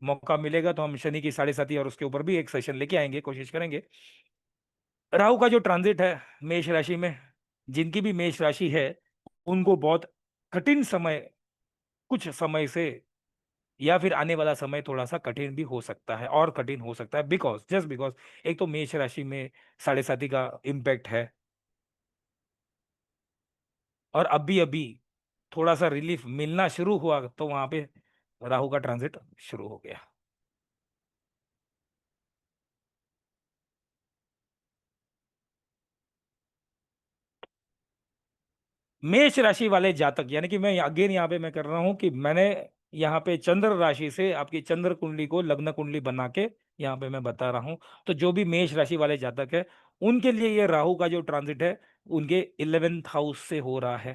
मौका मिलेगा तो हम शनि की साढ़े साथी और उसके ऊपर भी एक सेशन लेके आएंगे, कोशिश करेंगे। राहु का जो ट्रांजिट है मेष राशि में, जिनकी भी मेष राशि है, उनको बहुत कठिन समय, कुछ समय से, या फिर आने वाला समय थोड़ा सा कठिन भी हो सकता है, और कठिन हो सकता है बिकॉज, जस्ट बिकॉज, एक तो मेष राशि में साढ़े साथी का इम्पैक्ट है, और अभी अभी थोड़ा सा रिलीफ मिलना शुरू हुआ तो वहां पे राहु का ट्रांजिट शुरू हो गया। मेष राशि वाले जातक, यानी कि मैं अगेन यहाँ पे मैं कर रहा हूं कि मैंने यहाँ पे चंद्र राशि से आपकी चंद्र कुंडली को लग्न कुंडली बना के यहाँ पे मैं बता रहा हूँ। तो जो भी मेष राशि वाले जातक है, उनके लिए ये राहु का जो ट्रांजिट है, उनके 11th हाउस से हो रहा है।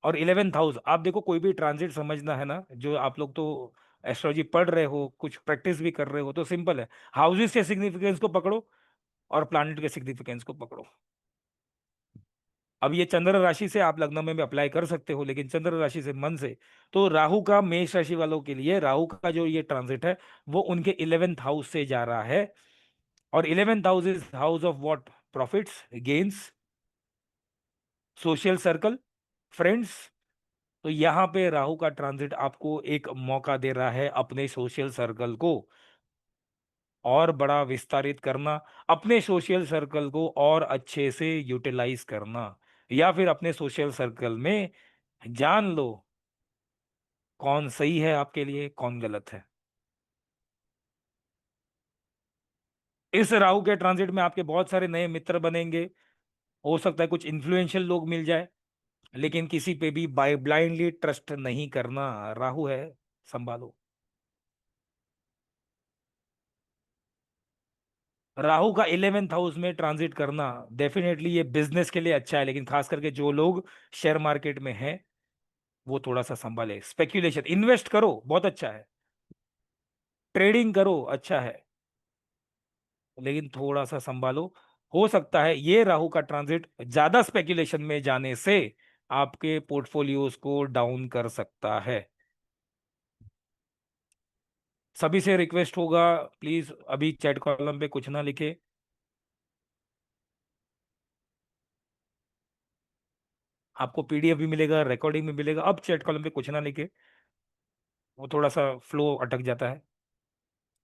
और 11th हाउस, आप देखो, कोई भी ट्रांजिट समझना है ना, जो आप लोग तो एस्ट्रोलॉजी पढ़ रहे हो, कुछ प्रैक्टिस भी कर रहे हो, तो सिंपल है, हाउसेस के सिग्निफिकेंस को पकड़ो और प्लानिट के सिग्निफिकेंस को पकड़ो। अब ये चंद्र राशि से आप लग्न में भी अप्लाई कर सकते हो, लेकिन चंद्र राशि से मन से, तो राहु का मेष राशि वालों के लिए राहु का जो ये ट्रांजिट है, वो उनके 11th हाउस से जा रहा है। और 11th house is house of what? Profits, gains, social circle, friends. तो यहाँ पे राहु का ट्रांजिट आपको एक मौका दे रहा है अपने सोशल सर्कल को और बड़ा विस्तारित करना, अपने सोशल सर्कल को और अच्छे से यूटिलाइज करना, या फिर अपने सोशल सर्कल में जान लो कौन सही है आपके लिए, कौन गलत है। इस राहु के ट्रांजिट में आपके बहुत सारे नए मित्र बनेंगे, हो सकता है कुछ इन्फ्लुएंशियल लोग मिल जाए, लेकिन किसी पे भी बाय ब्लाइंडली ट्रस्ट नहीं करना, राहु है, संभालो। राहु का 11th हाउस में ट्रांजिट करना डेफिनेटली ये बिजनेस के लिए अच्छा है, लेकिन खास करके जो लोग शेयर मार्केट में हैं, वो थोड़ा सा संभाले। स्पेक्यूलेशन, इन्वेस्ट करो, बहुत अच्छा है, ट्रेडिंग करो, अच्छा है, लेकिन थोड़ा सा संभालो। हो सकता है ये राहु का ट्रांजिट ज्यादा स्पेक्यूलेशन में जाने से आपके पोर्टफोलियोज को डाउन कर सकता है। सभी से रिक्वेस्ट होगा, प्लीज अभी चैट कॉलम पे कुछ ना लिखे। आपको पीडीएफ भी मिलेगा, रिकॉर्डिंग भी मिलेगा, अब चैट कॉलम पे कुछ ना लिखे, वो थोड़ा सा फ्लो अटक जाता है।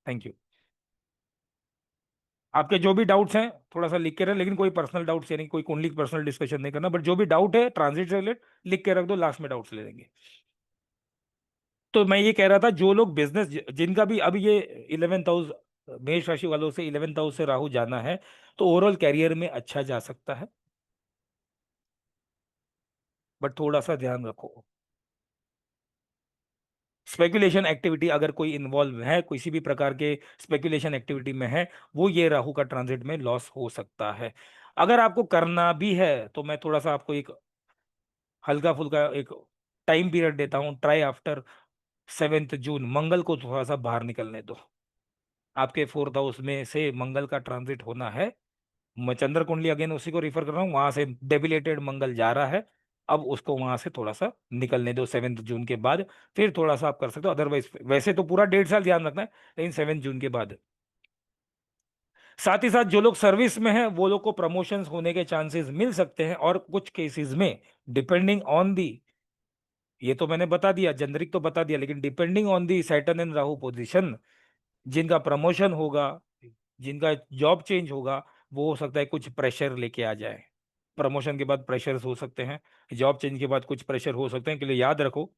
Thank you. आपके जो भी डाउट्स हैं थोड़ा सा लिख के रखें, लेकिन कोई पर्सनल डाउट्स यानी कोई कुंडली पर्सनल डिस्कशन नहीं करना, बट जो भी डाउट है ट्रांजिट से रिलेटेड लिख के रख दो, लास्ट में डाउट्स ले लेंगे। तो मैं ये कह रहा था, जो लोग बिजनेस, जिनका भी अभी ये 11th हाउस, मेष राशि वालों से 11th हाउस से राहु जाना है, तो ओवरऑल कैरियर में अच्छा जा सकता है, बट थोड़ा सा ध्यान रखो। स्पेकुलेशन एक्टिविटी अगर कोई इन्वॉल्व है, किसी भी प्रकार के स्पेकुलेशन एक्टिविटी में है, वो ये राहु का ट्रांजिट में लॉस हो सकता है। अगर आपको करना भी है तो मैं थोड़ा सा आपको एक हल्का फुल्का एक टाइम पीरियड देता हूँ, ट्राई आफ्टर 7th जून, मंगल को थोड़ा सा बाहर निकलने दो। आपके 4th हाउस में से मंगल का ट्रांजिट होना है। मैं चंद्र कुंडली अगेन उसी को रिफर कर रहा हूँ, वहां से डेबिलेटेड मंगल जा रहा है, अब उसको वहां से थोड़ा सा निकलने दो 7th जून के बाद, फिर थोड़ा सा आप कर सकते हो। अदरवाइज वैसे तो पूरा 1.5 साल ध्यान रखना है, लेकिन 7th जून के बाद। साथ ही साथ जो लोग सर्विस में हैं वो लोग को प्रमोशंस होने के चांसेस मिल सकते हैं, और कुछ केसेस में डिपेंडिंग ऑन दी, ये तो मैंने बता दिया, जेनरिक तो बता दिया, लेकिन depending on the Saturn and Rahu position, जिनका प्रमोशन होगा, जिनका जॉब चेंज होगा, वो हो सकता है कुछ प्रेशर लेके आ जाए। प्रमोशन के बाद प्रेशर हो सकते हैं, जॉब चेंज के बाद कुछ प्रेशर हो सकते हैं, के लिए याद रखो,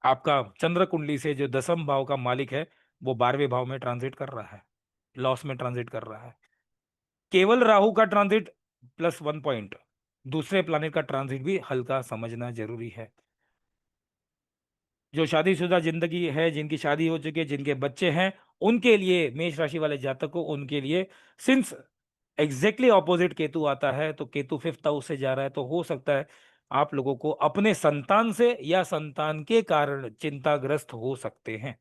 आपका चंद्र कुंडली से जो 10th भाव का मालिक है, वो 12वें भाव में ट्रांजिट कर रहा है, लॉस में ट्रांजिट कर रहा है। केवल राहु का ट्रांजिट +1 पॉइंट, दूसरे प्लानिट का ट्रांजिट भी हल्का समझना जरूरी है। जो शादीशुदा जिंदगी है, जिनकी शादी हो चुकी है, जिनके बच्चे हैं, उनके लिए, मेष राशि वाले जातक को, उनके लिए, सिंस एग्जैक्टली ऑपोजिट केतु आता है, तो केतु 5th हाउस से जा रहा है, तो हो सकता है आप लोगों को अपने संतान से या संतान के कारण चिंताग्रस्त हो सकते हैं।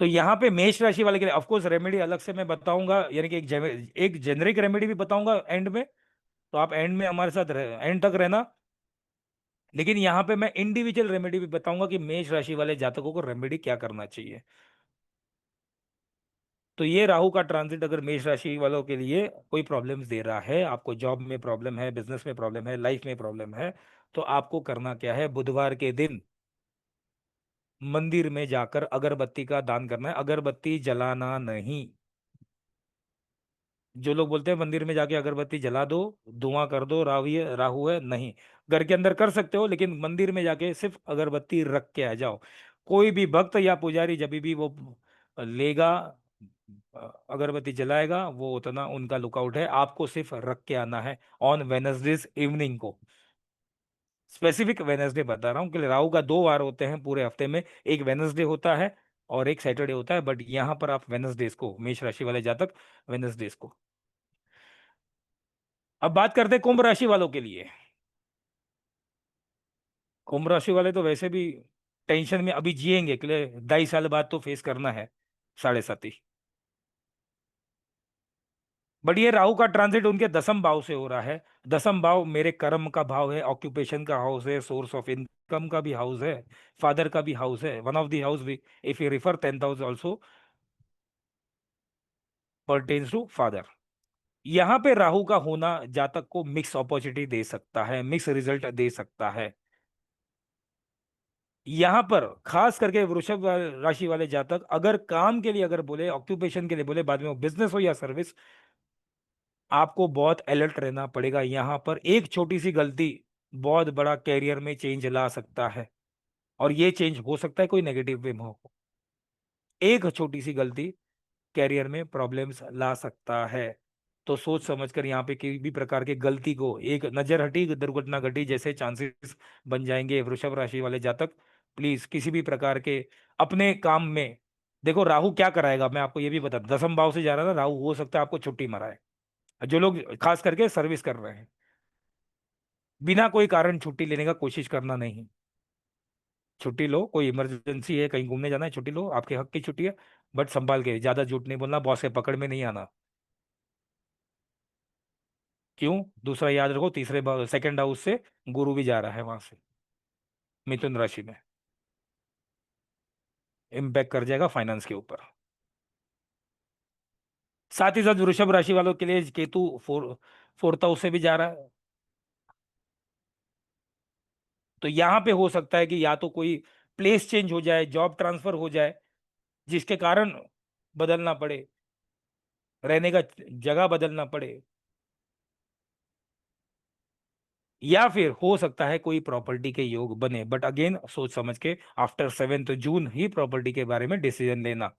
तो यहाँ पे मेष राशि वाले के लिए ऑफकोर्स रेमेडी अलग से मैं बताऊंगा, यानी कि एक जेनरिक रेमेडी भी बताऊंगा एंड में, तो आप एंड में हमारे साथ एंड तक रहना। लेकिन यहाँ पे मैं इंडिविजुअल रेमेडी भी बताऊंगा कि मेष राशि वाले जातकों को रेमेडी क्या करना चाहिए। तो ये राहु का ट्रांजिट अगर मेष राशि वालों के लिए कोई प्रॉब्लम्स दे रहा है, आपको जॉब में प्रॉब्लम है, बिजनेस में प्रॉब्लम है, लाइफ में प्रॉब्लम है, तो आपको करना क्या है, बुधवार के दिन मंदिर में जाकर अगरबत्ती का दान करना है, अगरबत्ती जलाना नहीं। जो लोग बोलते हैं मंदिर में जाके अगरबत्ती जला दो, धुआं कर दो, राहु है, नहीं, घर के अंदर कर सकते हो, लेकिन मंदिर में जाके सिर्फ अगरबत्ती रख के आ जाओ। कोई भी भक्त या पुजारी जब भी वो लेगा, अगरबत्ती जलाएगा, वो उतना उनका लुकआउट है, आपको सिर्फ रख के आना है ऑन वेनसडेज इवनिंग को। स्पेसिफिक वेनसडे बता रहा हूँ कि राहु का 2 वार होते हैं पूरे हफ्ते में, एक वेनसडे होता है और एक सैटरडे होता है, बट यहाँ पर आप वेनसडेज को, मेष राशि वाले जातक वेनसडेज को। अब बात करते हैं कुंभ राशि वालों के लिए। कुंभ राशि वाले तो वैसे भी टेंशन में अभी जिएंगे, के लिए 2.5 साल बाद तो फेस करना है, 7.5 बट ये राहु का ट्रांजिट उनके 10th भाव से हो रहा है। 10th भाव मेरे कर्म का भाव है, ऑक्यूपेशन का हाउस है, सोर्स ऑफ इनकम का भी हाउस है, फादर का भी हाउस है, वन ऑफ द हाउस भी, if you refer 10th house also pertains to father. यहाँ पे राहु का होना जातक को मिक्स अपॉर्चुनिटी दे सकता है, मिक्स रिजल्ट दे सकता है। यहाँ पर खास करके वृषभ राशि वाले जातक अगर काम के लिए, अगर बोले ऑक्यूपेशन के लिए बोले, बाद में वो बिजनेस हो या सर्विस, आपको बहुत अलर्ट रहना पड़ेगा। यहाँ पर एक छोटी सी गलती बहुत बड़ा कैरियर में चेंज ला सकता है, और ये चेंज हो सकता है कोई नेगेटिव वे में हो। एक छोटी सी गलती कैरियर में प्रॉब्लम्स ला सकता है, तो सोच समझकर यहाँ पे किसी भी प्रकार की गलती को, एक नजर हटी दुर्घटना घटी जैसे चांसेस बन जाएंगे। वृषभ राशि वाले जातक प्लीज किसी भी प्रकार के अपने काम में, देखो राहु क्या कराएगा मैं आपको ये भी बता, 10th भाव से जा रहा है ना राहु, हो सकता है आपको छुट्टी मराए। जो लोग खास करके सर्विस कर रहे हैं, बिना कोई कारण छुट्टी लेने का कोशिश करना नहीं। छुट्टी लो, कोई इमरजेंसी है, कहीं घूमने जाना है, छुट्टी लो, आपके हक की छुट्टी है, बट संभाल के, ज्यादा झूठ नहीं बोलना, बॉस के पकड़ में नहीं आना। क्यों? दूसरा याद रखो, 2nd हाउस से गुरु भी जा रहा है वहां से, मिथुन राशि में। इम्पैक्ट कर जाएगा फाइनेंस के ऊपर। साथ ही साथ वृषभ राशि वालों के लिए केतु फोर्थ हाउस से भी जा रहा है। तो यहाँ पे हो सकता है कि या तो कोई प्लेस चेंज हो जाए, जॉब ट्रांसफर हो जाए, जिसके कारण बदलना पड़े, रहने का जगह बदलना पड़े, या फिर हो सकता है कोई प्रॉपर्टी के योग बने। बट अगेन सोच समझ के आफ्टर 7 जून ही प्रॉपर्टी के बारे में डिसीजन लेना।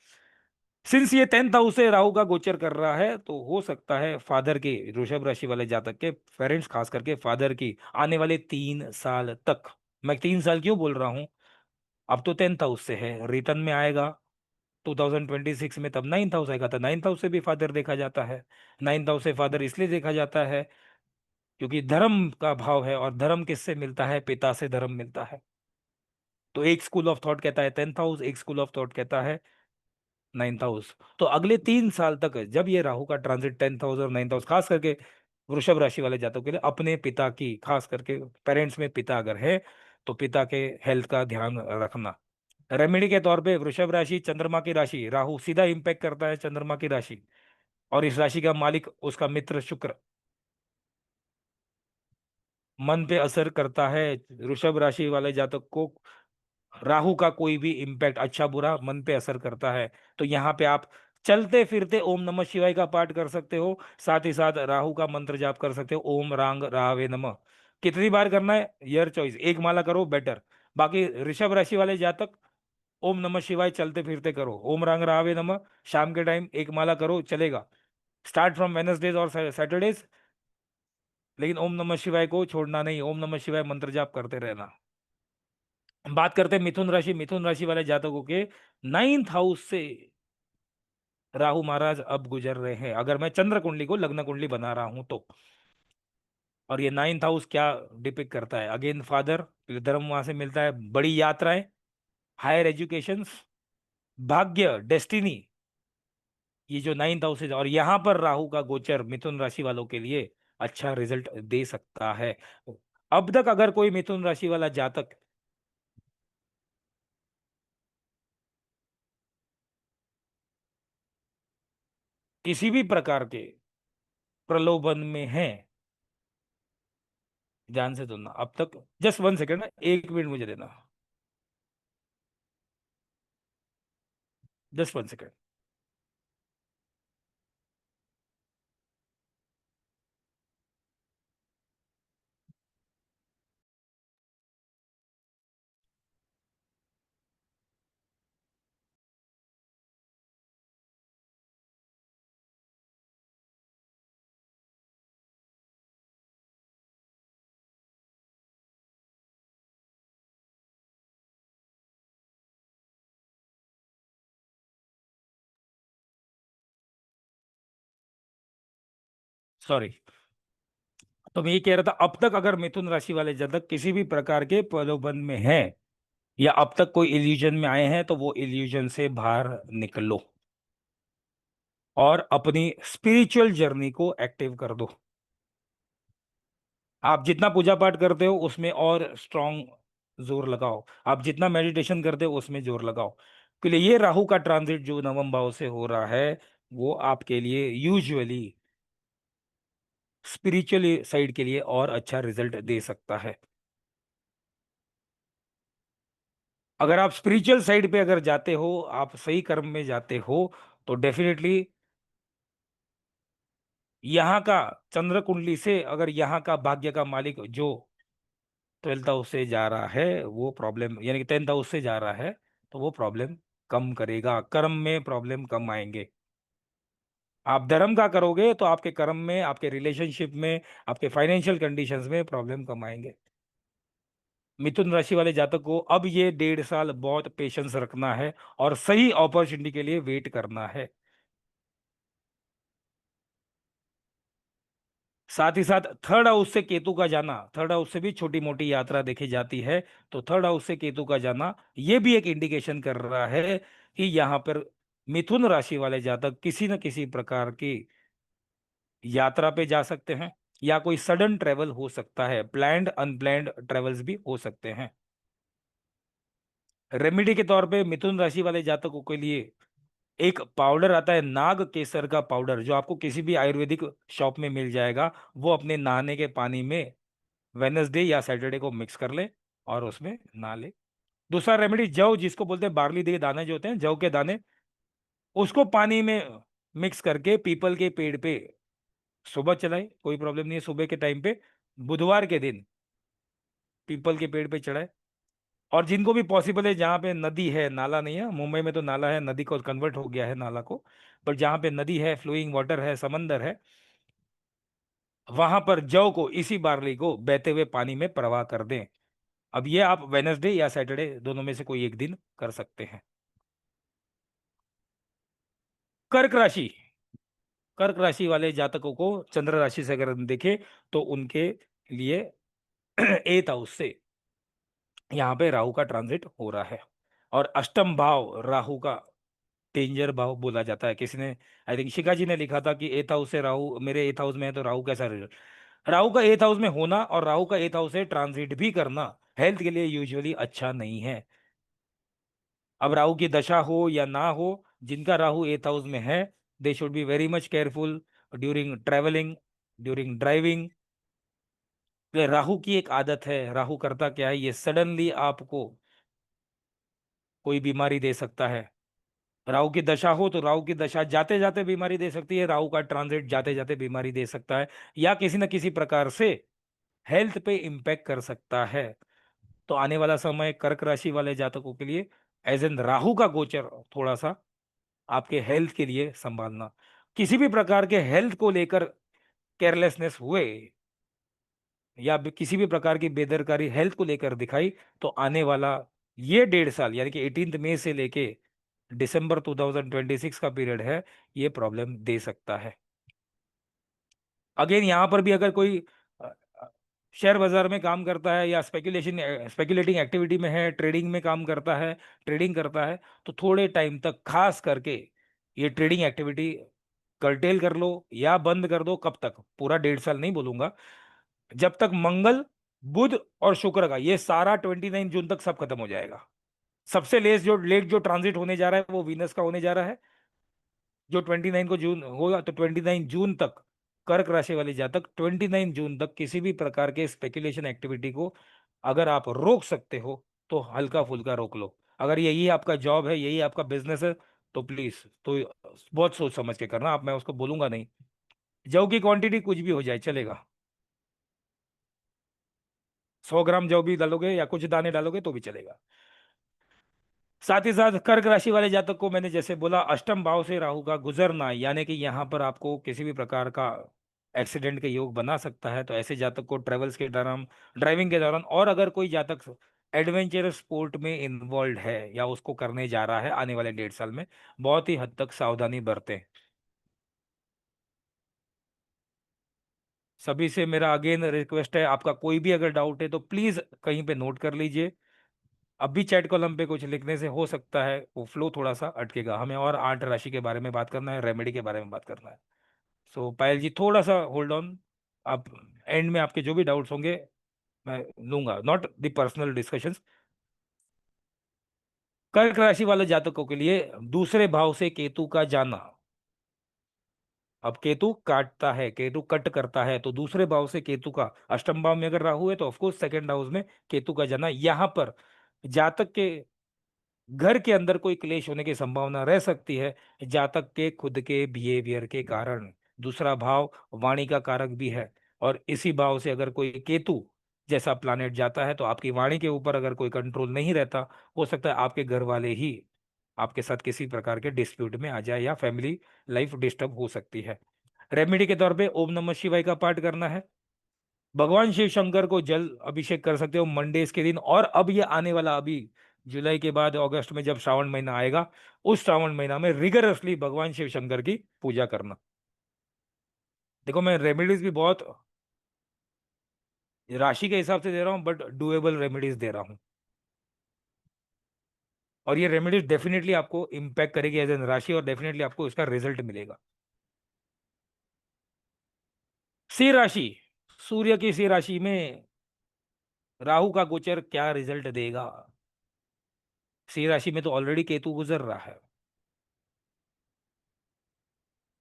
सिंस ये 10th हाउस से राहु का गोचर कर रहा है, तो हो सकता है फादर के, वृषभ राशि वाले जातक के पेरेंट्स, खास करके फादर की, आने वाले 3 साल तक, मैं 3 साल क्यों बोल रहा हूं, अब तो 10th हाउस से है, रिटर्न में आएगा 2026 में, तब 9th हाउस आएगा, तो 9th हाउस से भी फादर देखा जाता है। 9th हाउस से फादर इसलिए देखा जाता है क्योंकि धर्म का भाव है, और धर्म किससे मिलता है, पिता से धर्म मिलता है। तो एक स्कूल ऑफ थॉट कहता है 10th हाउस, एक स्कूल ऑफ थॉट कहता है 9th हाउस। तो अगले 3 साल तक जब ये राहु का ट्रांजिट 10th हाउस और 9th हाउस, खास करके वृषभ राशि वाले जातकों के लिए, अपने पिता की, खास करके पेरेंट्स में पिता अगर है, तो पिता के हेल्थ का ध्यान रखना। रेमेडी के तौर पे वृषभ राशि चंद्रमा की राशि, राहु सीधा इंपैक्ट करता है चंद्रमा की राशि, और इस राशि का मालिक उसका मित्र शुक्र, मन पे असर करता है। वृषभ राशि वाले जातक को राहु का कोई भी इम्पैक्ट, अच्छा बुरा, मन पे असर करता है। तो यहाँ पे आप चलते फिरते ओम नमः शिवाय का पाठ कर सकते हो, साथ ही साथ राहु का मंत्र जाप कर सकते हो, ओम रांग रावे नमः। कितनी बार करना है, योर चॉइस, एक माला करो बेटर। बाकी ऋषभ राशि वाले जातक ओम नमः शिवाय चलते फिरते करो, ओम रांग रावे नमः शाम के टाइम एक माला करो, चलेगा। स्टार्ट फ्रॉम वेनसडेज और सैटरडेज, लेकिन ओम नमः शिवाय को छोड़ना नहीं, ओम नमः शिवाय मंत्र जाप करते रहना। बात करते हैं मिथुन राशि, मिथुन राशि वाले जातकों के 9th हाउस से राहु महाराज अब गुजर रहे हैं, अगर मैं चंद्र कुंडली को लग्न कुंडली बना रहा हूं तो। और ये 9th हाउस क्या डिपिक्ट करता है, अगेन फादर, धर्म वहां से मिलता है, बड़ी यात्राएं, हायर एजुकेशन, भाग्य, डेस्टिनी, ये जो 9th हाउस है, और यहाँ पर राहु का गोचर मिथुन राशि वालों के लिए अच्छा रिजल्ट दे सकता है। अब तक अगर कोई मिथुन राशि वाला जातक किसी भी प्रकार के प्रलोभन में है, ध्यान से सुनना, अब तक, जस्ट 1 सेकेंड ना, 1 मिनट मुझे देना, जस्ट 1 सेकेंड। सॉरी। तो मैं ये कह रहा था, अब तक अगर मिथुन राशि वाले जातक किसी भी प्रकार के प्रलोभन में हैं, या अब तक कोई इल्यूजन में आए हैं, तो वो इल्यूजन से बाहर निकलो और अपनी स्पिरिचुअल जर्नी को एक्टिव कर दो। आप जितना पूजा पाठ करते हो उसमें और स्ट्रांग जोर लगाओ, आप जितना मेडिटेशन करते हो उसमें जोर लगाओ, क्योंकि ये राहु का ट्रांजिट जो नवम भाव से हो रहा है, वो आपके लिए यूजुअली स्पिरिचुअल साइड के लिए और अच्छा रिजल्ट दे सकता है। अगर आप स्पिरिचुअल साइड पे अगर जाते हो, आप सही कर्म में जाते हो, तो डेफिनेटली यहाँ का चंद्र कुंडली से, अगर यहाँ का भाग्य का मालिक जो 12th हाउस से जा रहा है, वो प्रॉब्लम, यानी कि 10th हाउस से जा रहा है, तो वो प्रॉब्लम कम करेगा, कर्म में प्रॉब्लम कम आएंगे। आप धर्म का करोगे तो आपके कर्म में, आपके रिलेशनशिप में, आपके फाइनेंशियल कंडीशंस में प्रॉब्लम कम आएंगे। मिथुन राशि वाले जातक को अब ये 1.5 साल बहुत पेशेंस रखना है, और सही अपॉर्चुनिटी के लिए वेट करना है। साथ ही साथ थर्ड हाउस से केतु का जाना, थर्ड हाउस से भी छोटी मोटी यात्रा देखी जाती है, तो थर्ड हाउस से केतु का जाना ये भी एक इंडिकेशन कर रहा है कि यहाँ पर मिथुन राशि वाले जातक किसी न किसी प्रकार की यात्रा पे जा सकते हैं, या कोई सडन ट्रेवल हो सकता है, प्लैंड अनप्लैंड ट्रेवल्स भी हो सकते हैं। रेमेडी के तौर पे मिथुन राशि वाले जातकों के लिए एक पाउडर आता है, नाग केसर का पाउडर, जो आपको किसी भी आयुर्वेदिक शॉप में मिल जाएगा। वो अपने नहाने के पानी में वेनसडे या सैटरडे को मिक्स कर ले और उसमें नहा ले। दूसरा रेमेडी, जव जिसको बोलते हैं, बार्ली के दाने जो होते हैं, जव के दाने, उसको पानी में मिक्स करके पीपल के पेड़ पे सुबह चलाए, कोई प्रॉब्लम नहीं है, सुबह के टाइम पे बुधवार के दिन पीपल के पेड़ पे चढ़ाए। और जिनको भी पॉसिबल है, जहाँ पे नदी है, नाला नहीं है, मुंबई में तो नाला है, नदी को कन्वर्ट हो गया है नाला को, पर जहाँ पे नदी है, फ्लोइंग वाटर है, समंदर है, वहां पर जौ को, इसी बार्ली को बहते हुए पानी में प्रवाह कर दें। अब ये आप वेनसडे या सैटरडे दोनों में से कोई एक दिन कर सकते हैं। कर्क राशि, कर्क राशि वाले जातकों को चंद्र राशि से अगर हम देखें तो उनके लिए एथ हाउस से यहाँ पे राहु का ट्रांजिट हो रहा है। और अष्टम भाव राहु का डेंजर भाव बोला जाता है। किसी ने, आई थिंक शिखा जी ने लिखा था कि एथ हाउस से राहु, मेरे एथ हाउस में है तो राहु कैसा रिजल्ट। राहु का एथ हाउस में होना और राहु का एथ हाउस से ट्रांजिट भी करना हेल्थ के लिए यूजुअली अच्छा नहीं है। अब राहु की दशा हो या ना हो, जिनका राहु एथ हाउस में है, they should be very much careful during travelling, during driving. Rahu की एक आदत है, राहु करता क्या है, ये सडनली आपको कोई बीमारी दे सकता है। राहु की दशा हो तो राहु की दशा जाते जाते बीमारी दे सकती है, राहु का ट्रांजिट जाते जाते बीमारी दे सकता है, या किसी न किसी प्रकार से हेल्थ पे इम्पैक्ट कर सकता है। तो आने वाला समय कर्क राशि वाले जातकों के लिए, एज एन राहु का गोचर, थोड़ा सा आपके हेल्थ के लिए संभालना। किसी भी प्रकार के हेल्थ को लेकर केयरलेसनेस हुए या किसी भी प्रकार की बेदरकारी हेल्थ को लेकर दिखाई, तो आने वाला ये 1.5 साल, यानी कि 18 मई से लेके दिसंबर 2026 का पीरियड है, ये प्रॉब्लम दे सकता है। अगेन यहाँ पर भी अगर कोई अ, अ, शेयर बाजार में काम करता है या स्पेकुलेटिंग एक्टिविटी में है, ट्रेडिंग में काम करता है, ट्रेडिंग करता है, तो थोड़े टाइम तक खास करके ये ट्रेडिंग एक्टिविटी कर्टेल कर लो या बंद कर दो। कब तक? पूरा 1.5 साल नहीं बोलूंगा, जब तक मंगल, बुध और शुक्र का ये सारा 29 जून तक सब खत्म हो जाएगा। सबसे लेट जो ट्रांजिट होने जा रहा है वो वीनस का होने जा रहा है, जो 29 को जून होगा। तो 29 जून तक कर्क राशि वाले जातक 29 जून तक किसी भी प्रकार के स्पेकुलेशन एक्टिविटी को अगर आप रोक सकते हो तो हल्का फुल्का रोक लो। अगर यही आपका जॉब है, यही आपका बिजनेस है, तो प्लीज, तो बहुत सोच समझ के करना। आप, मैं उसको बोलूंगा नहीं, जौ की क्वांटिटी कुछ भी हो जाए चलेगा, 100 ग्राम जौ भी डालोगे या कुछ दाने डालोगे तो भी चलेगा। साथ ही साथ कर्क राशि वाले जातक को मैंने जैसे बोला, अष्टम भाव से राहु का गुजरना, यानी कि यहाँ पर आपको किसी भी प्रकार का एक्सीडेंट के योग बना सकता है। तो ऐसे जातक को ट्रेवल्स के दौरान, ड्राइविंग के दौरान, और अगर कोई जातक एडवेंचरस स्पोर्ट में इन्वॉल्व है या उसको करने जा रहा है आने वाले 1.5 साल में, बहुत ही हद तक सावधानी बरतें। सभी से मेरा अगेन रिक्वेस्ट है, आपका कोई भी अगर डाउट है तो प्लीज कहीं पे नोट कर लीजिए। अभी चैट कॉलम पे कुछ लिखने से हो सकता है वो फ्लो थोड़ा सा अटकेगा। हमें और 8 राशि के बारे में बात करना है, रेमेडी के बारे में बात करना है। सो पायल जी, थोड़ा सा होल्ड ऑन। आप एंड में आपके जो भी डाउट्स होंगे मैं लूंगा, नॉट द पर्सनल डिस्कशंस। कर्क राशि वाले जातकों के लिए दूसरे भाव से केतु का जाना, अब केतु काटता है, केतु कट करता है, तो दूसरे भाव से केतु का, अष्टम भाव में अगर राहु है तो ऑफकोर्स सेकंड हाउस में केतु का जाना, यहाँ पर जातक के घर के अंदर कोई क्लेश होने की संभावना रह सकती है, जातक के खुद के बिहेवियर के कारण। दूसरा भाव वाणी का कारक भी है, और इसी भाव से अगर कोई केतु जैसा प्लानेट जाता है तो आपकी वाणी के ऊपर अगर कोई कंट्रोल नहीं रहता, हो सकता है आपके घर वाले ही आपके साथ किसी प्रकार के डिस्प्यूट में आ जाए या फैमिली लाइफ डिस्टर्ब हो सकती है। रेमेडी के तौर पे ओम नमः शिवाय का पाठ करना है। भगवान शिव शंकर को जल अभिषेक कर सकते हो मंडेज के दिन। और अब ये आने वाला, अभी जुलाई के बाद अगस्त में जब श्रावण महीना आएगा, उस श्रावण महीना में रिगरसली भगवान शिव शंकर की पूजा करना। देखो, मैं रेमेडीज भी बहुत राशि के हिसाब से दे रहा हूँ, बट डुएबल रेमेडीज दे रहा हूँ। और ये रेमेडीज डेफिनेटली आपको इम्पैक्ट करेगी एज एन राशि, और डेफिनेटली आपको इसका रिजल्ट मिलेगा। सिंह राशि, सूर्य की सिंह राशि में राहु का गोचर क्या रिजल्ट देगा? सिंह राशि में तो ऑलरेडी केतु गुजर रहा है,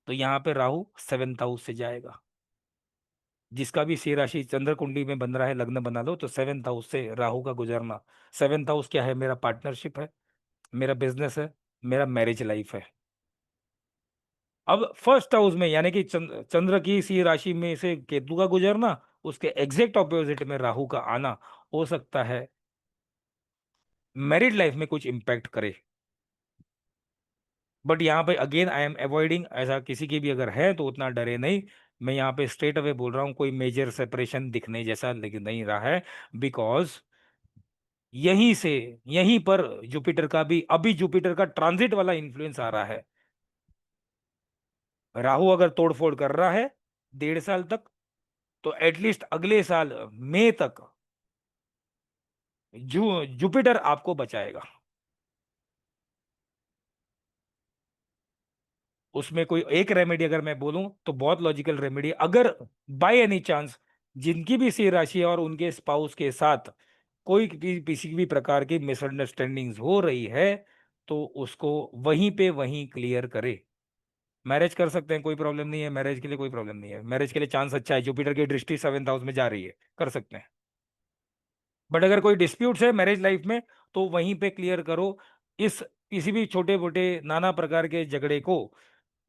तो यहाँ पे राहु 7th हाउस से जाएगा। जिसका भी सिंह राशि चंद्र कुंडली में बन रहा है, लग्न बना लो, तो 7th हाउस से राहु का गुजरना। 7th हाउस क्या है? मेरा पार्टनरशिप है, मेरा बिजनेस है, मेरा मैरिज लाइफ है। अब फर्स्ट हाउस में यानी कि चंद्र की सी राशि में से केतु का गुजरना, उसके एग्जैक्ट ऑपोजिट में राहु का आना हो सकता है मैरिड लाइफ में कुछ इंपैक्ट करे। बट यहाँ पे अगेन आई एम अवॉइडिंग, ऐसा किसी की भी अगर है तो उतना डरे नहीं। मैं यहाँ पे स्ट्रेट अवे बोल रहा हूँ, कोई मेजर सेपरेशन दिखने जैसा लेकिन नहीं रहा है, बिकॉज यहीं से, यहीं पर जुपिटर का भी, अभी जुपिटर का ट्रांजिट वाला इन्फ्लुएंस आ रहा है। राहु अगर तोड़फोड़ कर रहा है 1.5 साल तक, तो एटलीस्ट अगले साल मई तक जुपिटर आपको बचाएगा। उसमें कोई एक रेमेडी अगर मैं बोलूं तो बहुत लॉजिकल रेमेडी, अगर बाय एनी चांस जिनकी भी सी राशि है और उनके स्पाउस के साथ कोई भी किसी भी प्रकार की मिसअंडरस्टैंडिंग्स हो रही है, तो उसको वहीं पे वहीं क्लियर करे। मैरिज कर सकते हैं, कोई प्रॉब्लम नहीं है, मैरिज के लिए कोई प्रॉब्लम नहीं है, मैरिज के लिए चांस अच्छा है, जुपिटर की दृष्टि 7th हाउस में जा रही है, कर सकते हैं। बट अगर कोई डिस्प्यूट्स है मैरिज लाइफ में, तो वहीं पे क्लियर करो। इस किसी भी छोटे मोटे नाना प्रकार के झगड़े को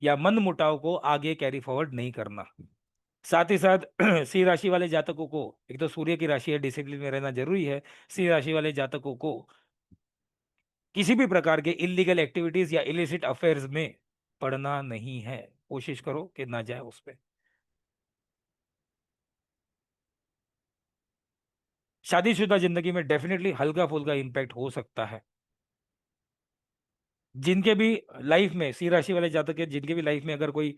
या मन मुटाव को आगे कैरी फॉरवर्ड नहीं करना। साथ ही साथ सी राशि वाले जातकों को, एक तो सूर्य की राशि है, डिसिप्लिन में रहना जरूरी है। सी राशि वाले जातकों को किसी भी प्रकार के इलीगल एक्टिविटीज या इलिसिट अफेयर्स में पड़ना नहीं है, कोशिश करो कि ना जाए उस पे। शादीशुदा जिंदगी में डेफिनेटली हल्का फुल्का इम्पैक्ट हो सकता है। जिनके भी लाइफ में सी राशि वाले जातक है, जिनके भी लाइफ में अगर कोई